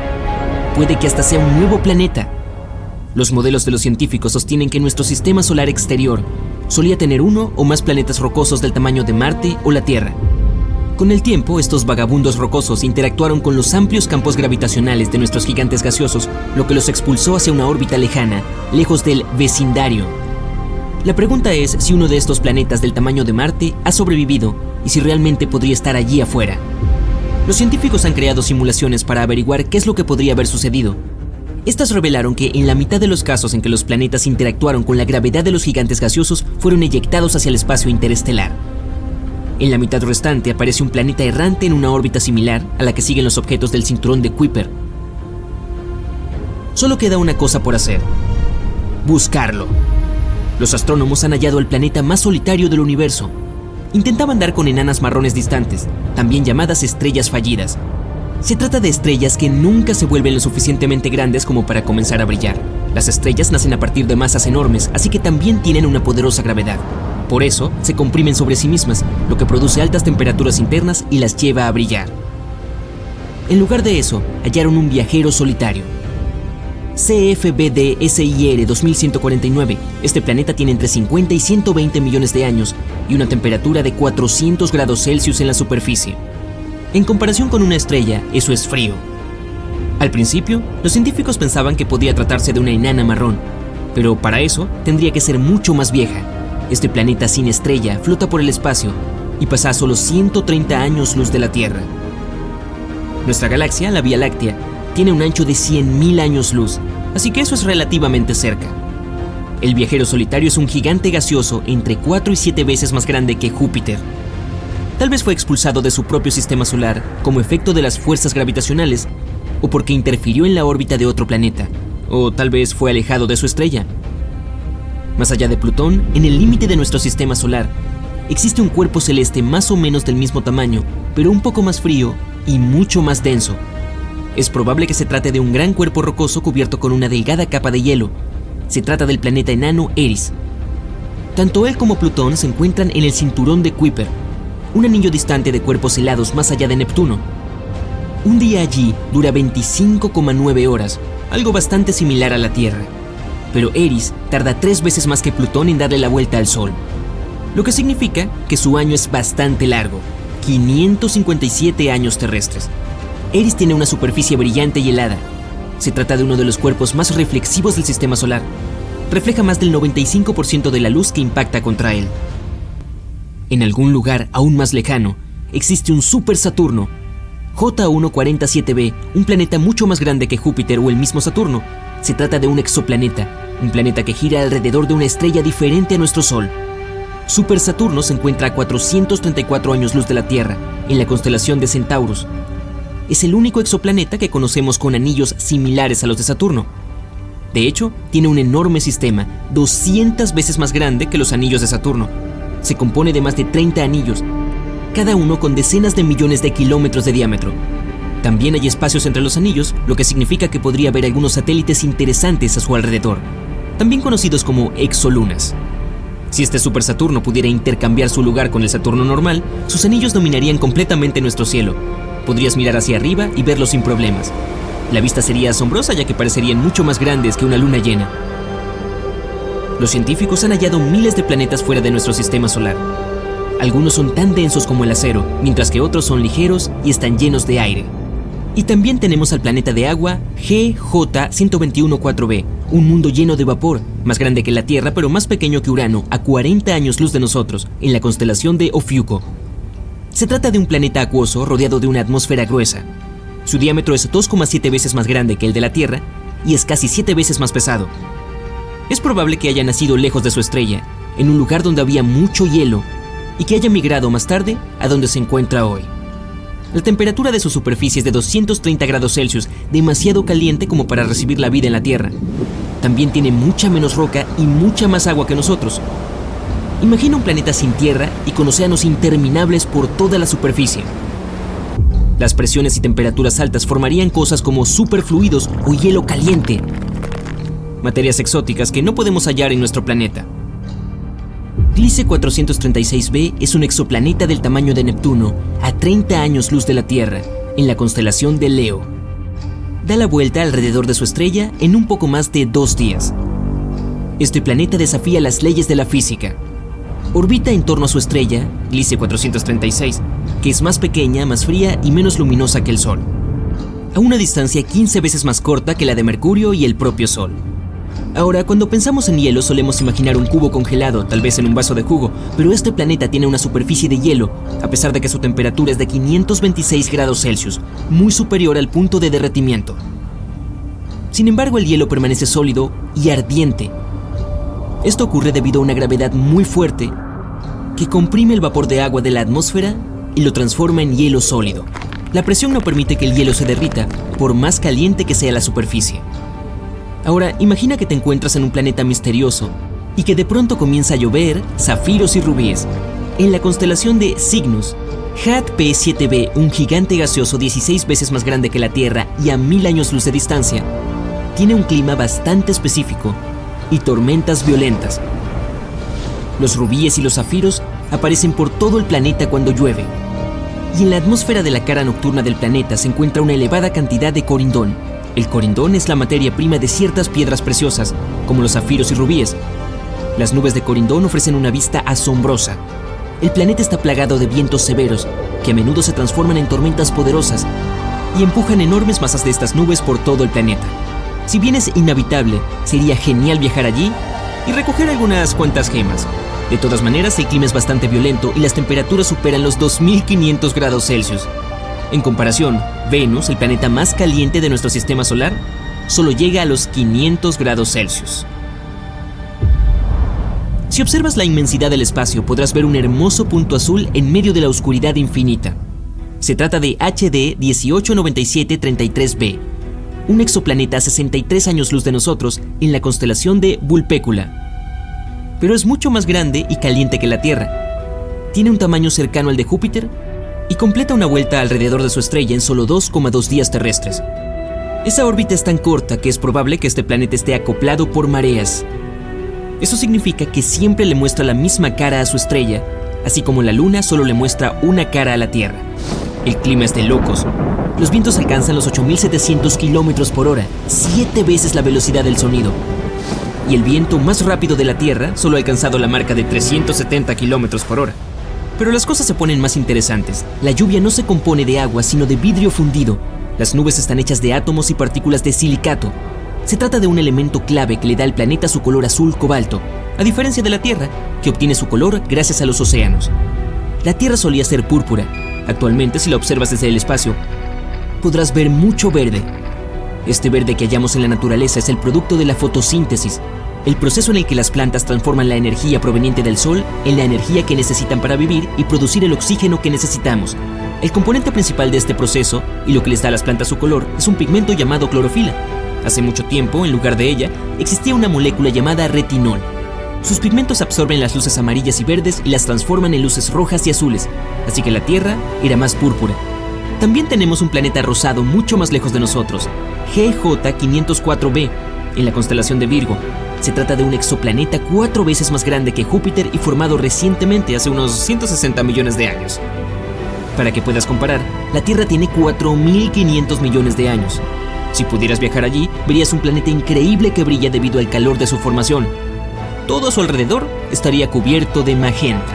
[SPEAKER 2] Puede que hasta sea un nuevo planeta. Los modelos de los científicos sostienen que nuestro sistema solar exterior solía tener uno o más planetas rocosos del tamaño de Marte o la Tierra. Con el tiempo, estos vagabundos rocosos interactuaron con los amplios campos gravitacionales de nuestros gigantes gaseosos, lo que los expulsó hacia una órbita lejana, lejos del vecindario. La pregunta es si uno de estos planetas del tamaño de Marte ha sobrevivido y si realmente podría estar allí afuera. Los científicos han creado simulaciones para averiguar qué es lo que podría haber sucedido. Estas revelaron que en la mitad de los casos en que los planetas interactuaron con la gravedad de los gigantes gaseosos fueron eyectados hacia el espacio interestelar. En la mitad restante aparece un planeta errante en una órbita similar a la que siguen los objetos del cinturón de Kuiper. Solo queda una cosa por hacer: buscarlo. Los astrónomos han hallado el planeta más solitario del universo. Intentaban dar con enanas marrones distantes, también llamadas estrellas fallidas. Se trata de estrellas que nunca se vuelven lo suficientemente grandes como para comenzar a brillar. Las estrellas nacen a partir de masas enormes, así que también tienen una poderosa gravedad. Por eso, se comprimen sobre sí mismas, lo que produce altas temperaturas internas y las lleva a brillar. En lugar de eso, hallaron un viajero solitario. CFBD SIR 2149. Este planeta tiene entre 50 y 120 millones de años y una temperatura de 400 grados Celsius en la superficie. En comparación con una estrella, eso es frío. Al principio, los científicos pensaban que podía tratarse de una enana marrón, pero para eso tendría que ser mucho más vieja. Este planeta sin estrella flota por el espacio y pasa a solo 130 años luz de la Tierra. Nuestra galaxia, la Vía Láctea, tiene un ancho de 100.000 años luz, así que eso es relativamente cerca. El viajero solitario es un gigante gaseoso entre 4 y 7 veces más grande que Júpiter. Tal vez fue expulsado de su propio sistema solar como efecto de las fuerzas gravitacionales, o porque interfirió en la órbita de otro planeta, o tal vez fue alejado de su estrella. Más allá de Plutón, en el límite de nuestro sistema solar, existe un cuerpo celeste más o menos del mismo tamaño, pero un poco más frío y mucho más denso. Es probable que se trate de un gran cuerpo rocoso cubierto con una delgada capa de hielo. Se trata del planeta enano Eris. Tanto él como Plutón se encuentran en el cinturón de Kuiper, un anillo distante de cuerpos helados más allá de Neptuno. Un día allí dura 25,9 horas, algo bastante similar a la Tierra. Pero Eris tarda 3 veces más que Plutón en darle la vuelta al Sol, lo que significa que su año es bastante largo, 557 años terrestres. Eris tiene una superficie brillante y helada. Se trata de uno de los cuerpos más reflexivos del sistema solar. Refleja más del 95% de la luz que impacta contra él. En algún lugar aún más lejano, existe un super Saturno, J147b, un planeta mucho más grande que Júpiter o el mismo Saturno. Se trata de un exoplaneta, un planeta que gira alrededor de una estrella diferente a nuestro Sol. Super Saturno se encuentra a 434 años luz de la Tierra, en la constelación de Centaurus. Es el único exoplaneta que conocemos con anillos similares a los de Saturno. De hecho, tiene un enorme sistema, 200 veces más grande que los anillos de Saturno. Se compone de más de 30 anillos, cada uno con decenas de millones de kilómetros de diámetro. También hay espacios entre los anillos, lo que significa que podría haber algunos satélites interesantes a su alrededor, también conocidos como exolunas. Si este Super Saturno pudiera intercambiar su lugar con el Saturno normal, sus anillos dominarían completamente nuestro cielo. Podrías mirar hacia arriba y verlos sin problemas. La vista sería asombrosa, ya que parecerían mucho más grandes que una luna llena. Los científicos han hallado miles de planetas fuera de nuestro sistema solar. Algunos son tan densos como el acero, mientras que otros son ligeros y están llenos de aire. Y también tenemos al planeta de agua GJ1214b, un mundo lleno de vapor, más grande que la Tierra pero más pequeño que Urano, a 40 años luz de nosotros, en la constelación de Ofiuco. Se trata de un planeta acuoso rodeado de una atmósfera gruesa. Su diámetro es 2,7 veces más grande que el de la Tierra y es casi 7 veces más pesado. Es probable que haya nacido lejos de su estrella, en un lugar donde había mucho hielo, y que haya migrado más tarde a donde se encuentra hoy. La temperatura de su superficie es de 230 grados Celsius, demasiado caliente como para recibir la vida en la Tierra. También tiene mucha menos roca y mucha más agua que nosotros. Imagina un planeta sin tierra y con océanos interminables por toda la superficie. Las presiones y temperaturas altas formarían cosas como superfluidos o hielo caliente, materias exóticas que no podemos hallar en nuestro planeta. Gliese 436b es un exoplaneta del tamaño de Neptuno, a 30 años luz de la Tierra, en la constelación de Leo. Da la vuelta alrededor de su estrella en un poco más de 2 días. Este planeta desafía las leyes de la física. Orbita en torno a su estrella, Gliese 436, que es más pequeña, más fría y menos luminosa que el Sol, a una distancia 15 veces más corta que la de Mercurio y el propio Sol. Ahora, cuando pensamos en hielo solemos imaginar un cubo congelado, tal vez en un vaso de jugo, pero este planeta tiene una superficie de hielo, a pesar de que su temperatura es de 526 grados Celsius, muy superior al punto de derretimiento. Sin embargo, el hielo permanece sólido y ardiente. Esto ocurre debido a una gravedad muy fuerte que comprime el vapor de agua de la atmósfera y lo transforma en hielo sólido. La presión no permite que el hielo se derrita, por más caliente que sea la superficie. Ahora, imagina que te encuentras en un planeta misterioso y que de pronto comienza a llover zafiros y rubíes. En la constelación de Cygnus, HAT-P7b, un gigante gaseoso 16 veces más grande que la Tierra y a 1000 años luz de distancia, tiene un clima bastante específico y tormentas violentas. Los rubíes y los zafiros aparecen por todo el planeta cuando llueve. Y en la atmósfera de la cara nocturna del planeta se encuentra una elevada cantidad de corindón. El corindón es la materia prima de ciertas piedras preciosas, como los zafiros y rubíes. Las nubes de corindón ofrecen una vista asombrosa. El planeta está plagado de vientos severos, que a menudo se transforman en tormentas poderosas y empujan enormes masas de estas nubes por todo el planeta. Si bien es inhabitable, sería genial viajar allí y recoger algunas cuantas gemas. De todas maneras, el clima es bastante violento y las temperaturas superan los 2500 grados Celsius. En comparación, Venus, el planeta más caliente de nuestro sistema solar, solo llega a los 500 grados Celsius. Si observas la inmensidad del espacio, podrás ver un hermoso punto azul en medio de la oscuridad infinita. Se trata de HD 189733b, un exoplaneta a 63 años luz de nosotros en la constelación de Vulpecula. Pero es mucho más grande y caliente que la Tierra. Tiene un tamaño cercano al de Júpiter y completa una vuelta alrededor de su estrella en solo 2,2 días terrestres. Esa órbita es tan corta que es probable que este planeta esté acoplado por mareas. Eso significa que siempre le muestra la misma cara a su estrella, así como la Luna solo le muestra una cara a la Tierra. El clima es de locos. Los vientos alcanzan los 8.700 kilómetros por hora, 7 veces la velocidad del sonido. Y el viento más rápido de la Tierra solo ha alcanzado la marca de 370 kilómetros por hora. Pero las cosas se ponen más interesantes. La lluvia no se compone de agua, sino de vidrio fundido. Las nubes están hechas de átomos y partículas de silicato. Se trata de un elemento clave que le da al planeta su color azul cobalto, a diferencia de la Tierra, que obtiene su color gracias a los océanos. La Tierra solía ser púrpura. Actualmente, si la observas desde el espacio, podrás ver mucho verde. Este verde que hallamos en la naturaleza es el producto de la fotosíntesis, el proceso en el que las plantas transforman la energía proveniente del sol en la energía que necesitan para vivir y producir el oxígeno que necesitamos. El componente principal de este proceso, y lo que les da a las plantas su color, es un pigmento llamado clorofila. Hace mucho tiempo, en lugar de ella, existía una molécula llamada retinol. Sus pigmentos absorben las luces amarillas y verdes y las transforman en luces rojas y azules, así que la Tierra era más púrpura. También tenemos un planeta rosado mucho más lejos de nosotros, GJ504b, en la constelación de Virgo. Se trata de un exoplaneta 4 veces más grande que Júpiter y formado recientemente hace unos 160 millones de años. Para que puedas comparar, la Tierra tiene 4.500 millones de años. Si pudieras viajar allí, verías un planeta increíble que brilla debido al calor de su formación. Todo a su alrededor estaría cubierto de magenta.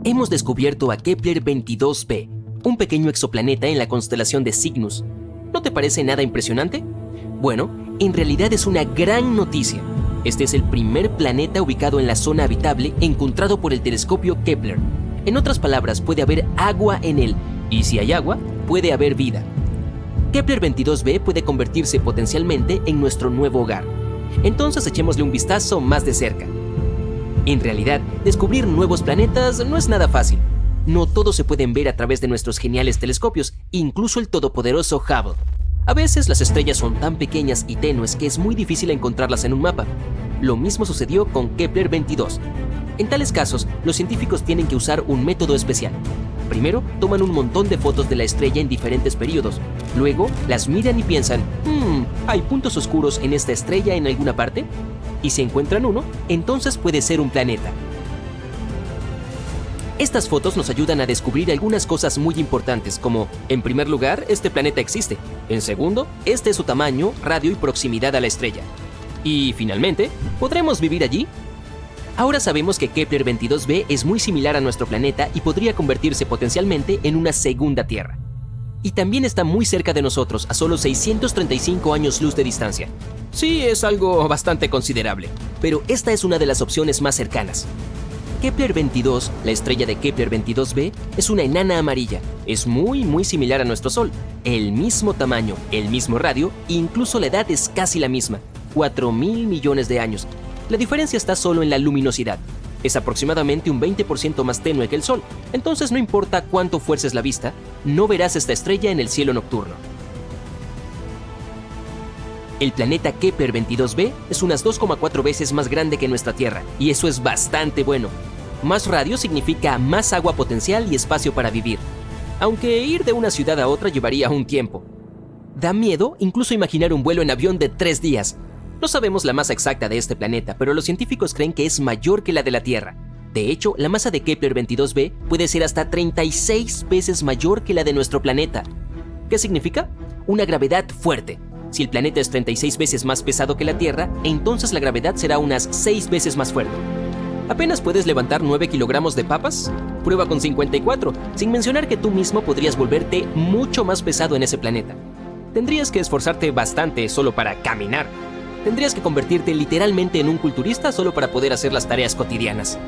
[SPEAKER 2] Hemos descubierto a Kepler 22b, un pequeño exoplaneta en la constelación de Cygnus. ¿No te parece nada impresionante? Bueno, en realidad es una gran noticia. Este es el primer planeta ubicado en la zona habitable encontrado por el telescopio Kepler. En otras palabras, puede haber agua en él, y si hay agua, puede haber vida. Kepler 22b puede convertirse potencialmente en nuestro nuevo hogar. Entonces echémosle un vistazo más de cerca. En realidad, descubrir nuevos planetas no es nada fácil. No todos se pueden ver a través de nuestros geniales telescopios, incluso el todopoderoso Hubble. A veces las estrellas son tan pequeñas y tenues que es muy difícil encontrarlas en un mapa. Lo mismo sucedió con Kepler 22. En tales casos, los científicos tienen que usar un método especial. Primero, toman un montón de fotos de la estrella en diferentes periodos. Luego, las miran y piensan, ¿hay puntos oscuros en esta estrella en alguna parte? y si encuentran uno, entonces puede ser un planeta. Estas fotos nos ayudan a descubrir algunas cosas muy importantes, como, en primer lugar, este planeta existe. En segundo, este es su tamaño, radio y proximidad a la estrella. Y, finalmente, ¿podremos vivir allí? Ahora sabemos que Kepler 22b es muy similar a nuestro planeta y podría convertirse potencialmente en una segunda Tierra. Y también está muy cerca de nosotros, a solo 635 años luz de distancia. Sí, es algo bastante considerable, pero esta es una de las opciones más cercanas. Kepler 22, la estrella de Kepler 22b, es una enana amarilla. Es muy similar a nuestro Sol. El mismo tamaño, el mismo radio, e incluso la edad es casi la misma, 4.000 millones de años. La diferencia está solo en la luminosidad. Es aproximadamente un 20% más tenue que el Sol, entonces no importa cuánto fuerces la vista, no verás esta estrella en el cielo nocturno. El planeta Kepler 22b es unas 2,4 veces más grande que nuestra Tierra, y eso es bastante bueno. Más radio significa más agua potencial y espacio para vivir, aunque ir de una ciudad a otra llevaría un tiempo. Da miedo incluso imaginar un vuelo en avión de 3 días. No sabemos la masa exacta de este planeta, pero los científicos creen que es mayor que la de la Tierra. De hecho, la masa de Kepler 22b puede ser hasta 36 veces mayor que la de nuestro planeta. ¿Qué significa? Una gravedad fuerte. Si el planeta es 36 veces más pesado que la Tierra, entonces la gravedad será unas 6 veces más fuerte. ¿Apenas puedes levantar 9 kilogramos de papas? Prueba con 54, sin mencionar que tú mismo podrías volverte mucho más pesado en ese planeta. Tendrías que esforzarte bastante solo para caminar. Tendrías que convertirte literalmente en un culturista solo para poder hacer las tareas cotidianas.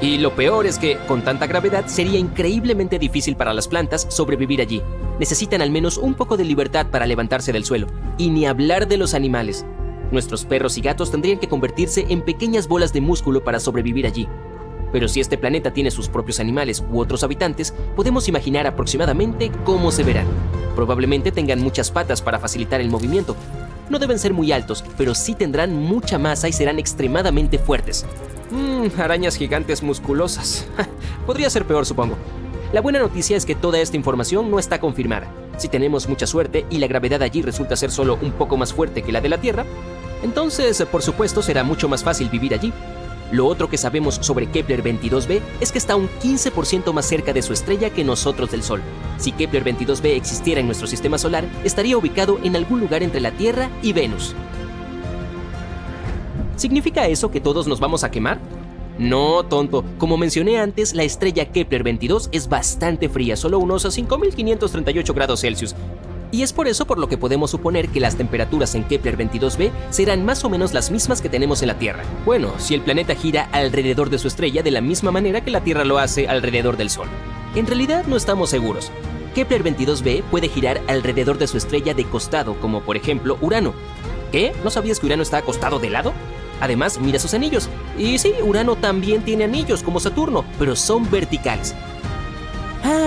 [SPEAKER 2] Y lo peor es que, con tanta gravedad, sería increíblemente difícil para las plantas sobrevivir allí. Necesitan al menos un poco de libertad para levantarse del suelo. Y ni hablar de los animales. Nuestros perros y gatos tendrían que convertirse en pequeñas bolas de músculo para sobrevivir allí. Pero si este planeta tiene sus propios animales u otros habitantes, podemos imaginar aproximadamente cómo se verán. Probablemente tengan muchas patas para facilitar el movimiento. No deben ser muy altos, pero sí tendrán mucha masa y serán extremadamente fuertes. Arañas gigantes musculosas. Podría ser peor, supongo. La buena noticia es que toda esta información no está confirmada. Si tenemos mucha suerte y la gravedad allí resulta ser solo un poco más fuerte que la de la Tierra, entonces, por supuesto, será mucho más fácil vivir allí. Lo otro que sabemos sobre Kepler 22b es que está un 15% más cerca de su estrella que nosotros del Sol. Si Kepler 22b existiera en nuestro sistema solar, estaría ubicado en algún lugar entre la Tierra y Venus. ¿Significa eso que todos nos vamos a quemar? No, tonto. Como mencioné antes, la estrella Kepler 22 es bastante fría, solo unos 5.538 grados Celsius. Y es por eso por lo que podemos suponer que las temperaturas en Kepler 22b serán más o menos las mismas que tenemos en la Tierra. Bueno, si el planeta gira alrededor de su estrella de la misma manera que la Tierra lo hace alrededor del Sol. En realidad no estamos seguros. Kepler 22b puede girar alrededor de su estrella de costado, como por ejemplo Urano. ¿Qué? ¿No sabías que Urano está acostado de lado? Además, mira sus anillos. Y sí, Urano también tiene anillos como Saturno, pero son verticales.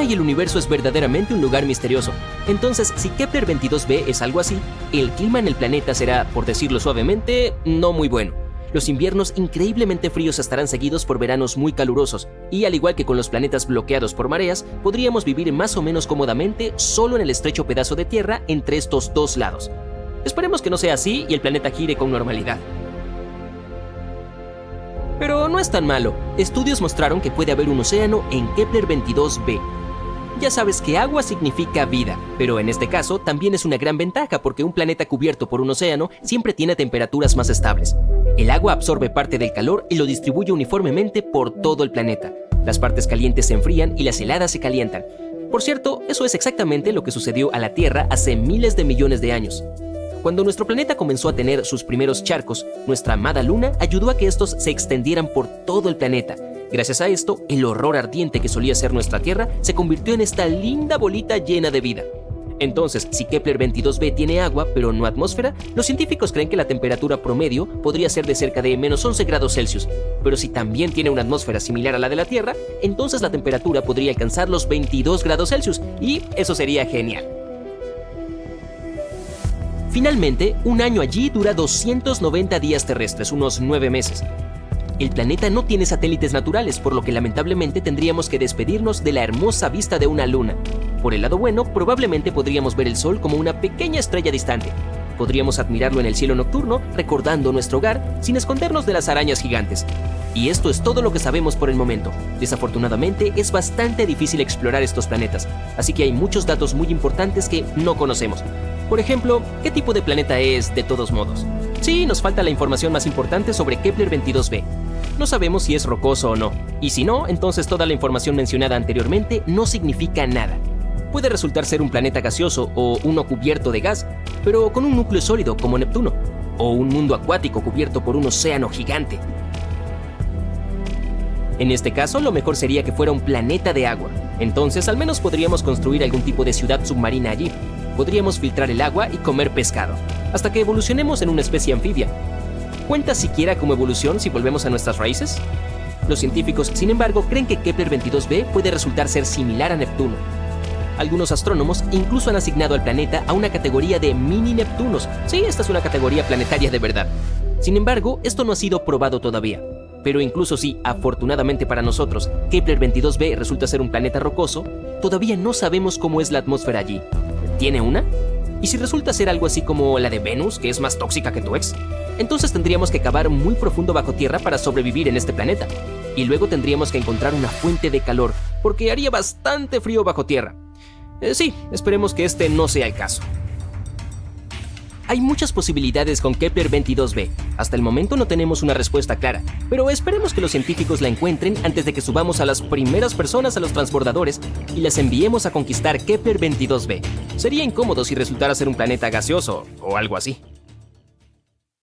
[SPEAKER 2] Y el universo es verdaderamente un lugar misterioso. Entonces, si Kepler 22b es algo así, el clima en el planeta será, por decirlo suavemente, no muy bueno. Los inviernos increíblemente fríos estarán seguidos por veranos muy calurosos, y al igual que con los planetas bloqueados por mareas, podríamos vivir más o menos cómodamente solo en el estrecho pedazo de tierra entre estos dos lados. Esperemos que no sea así y el planeta gire con normalidad. Pero no es tan malo. Estudios mostraron que puede haber un océano en Kepler 22b. Ya sabes que agua significa vida, pero en este caso también es una gran ventaja porque un planeta cubierto por un océano siempre tiene temperaturas más estables. El agua absorbe parte del calor y lo distribuye uniformemente por todo el planeta. Las partes calientes se enfrían y las heladas se calientan. Por cierto, eso es exactamente lo que sucedió a la Tierra hace miles de millones de años. Cuando nuestro planeta comenzó a tener sus primeros charcos, nuestra amada Luna ayudó a que estos se extendieran por todo el planeta. Gracias a esto, el horror ardiente que solía ser nuestra Tierra se convirtió en esta linda bolita llena de vida. Entonces, si Kepler 22b tiene agua, pero no atmósfera, los científicos creen que la temperatura promedio podría ser de cerca de menos 11 grados Celsius. Pero si también tiene una atmósfera similar a la de la Tierra, entonces la temperatura podría alcanzar los 22 grados Celsius, y eso sería genial. Finalmente, un año allí dura 290 días terrestres, unos 9 meses. El planeta no tiene satélites naturales, por lo que lamentablemente tendríamos que despedirnos de la hermosa vista de una luna. Por el lado bueno, probablemente podríamos ver el Sol como una pequeña estrella distante. Podríamos admirarlo en el cielo nocturno, recordando nuestro hogar, sin escondernos de las arañas gigantes. Y esto es todo lo que sabemos por el momento. Desafortunadamente, es bastante difícil explorar estos planetas, así que hay muchos datos muy importantes que no conocemos. Por ejemplo, ¿qué tipo de planeta es de todos modos? Sí, nos falta la información más importante sobre Kepler 22b. No sabemos si es rocoso o no, y si no, entonces toda la información mencionada anteriormente no significa nada. Puede resultar ser un planeta gaseoso o uno cubierto de gas, pero con un núcleo sólido como Neptuno, o un mundo acuático cubierto por un océano gigante. En este caso, lo mejor sería que fuera un planeta de agua. Entonces, al menos podríamos construir algún tipo de ciudad submarina allí. Podríamos filtrar el agua y comer pescado, hasta que evolucionemos en una especie anfibia. ¿Cuenta siquiera como evolución si volvemos a nuestras raíces? Los científicos, sin embargo, creen que Kepler 22b puede resultar ser similar a Neptuno. Algunos astrónomos incluso han asignado al planeta a una categoría de mini Neptunos. Sí, esta es una categoría planetaria de verdad. Sin embargo, esto no ha sido probado todavía. Pero incluso si, afortunadamente para nosotros, Kepler 22b resulta ser un planeta rocoso, todavía no sabemos cómo es la atmósfera allí. ¿Tiene una? ¿Y si resulta ser algo así como la de Venus, que es más tóxica que tu ex? Entonces tendríamos que cavar muy profundo bajo tierra para sobrevivir en este planeta. Y luego tendríamos que encontrar una fuente de calor, porque haría bastante frío bajo tierra. Sí, esperemos que este no sea el caso. Hay muchas posibilidades con Kepler 22b. Hasta el momento no tenemos una respuesta clara, pero esperemos que los científicos la encuentren antes de que subamos a las primeras personas a los transbordadores y las enviemos a conquistar Kepler 22b. Sería incómodo si resultara ser un planeta gaseoso o algo así.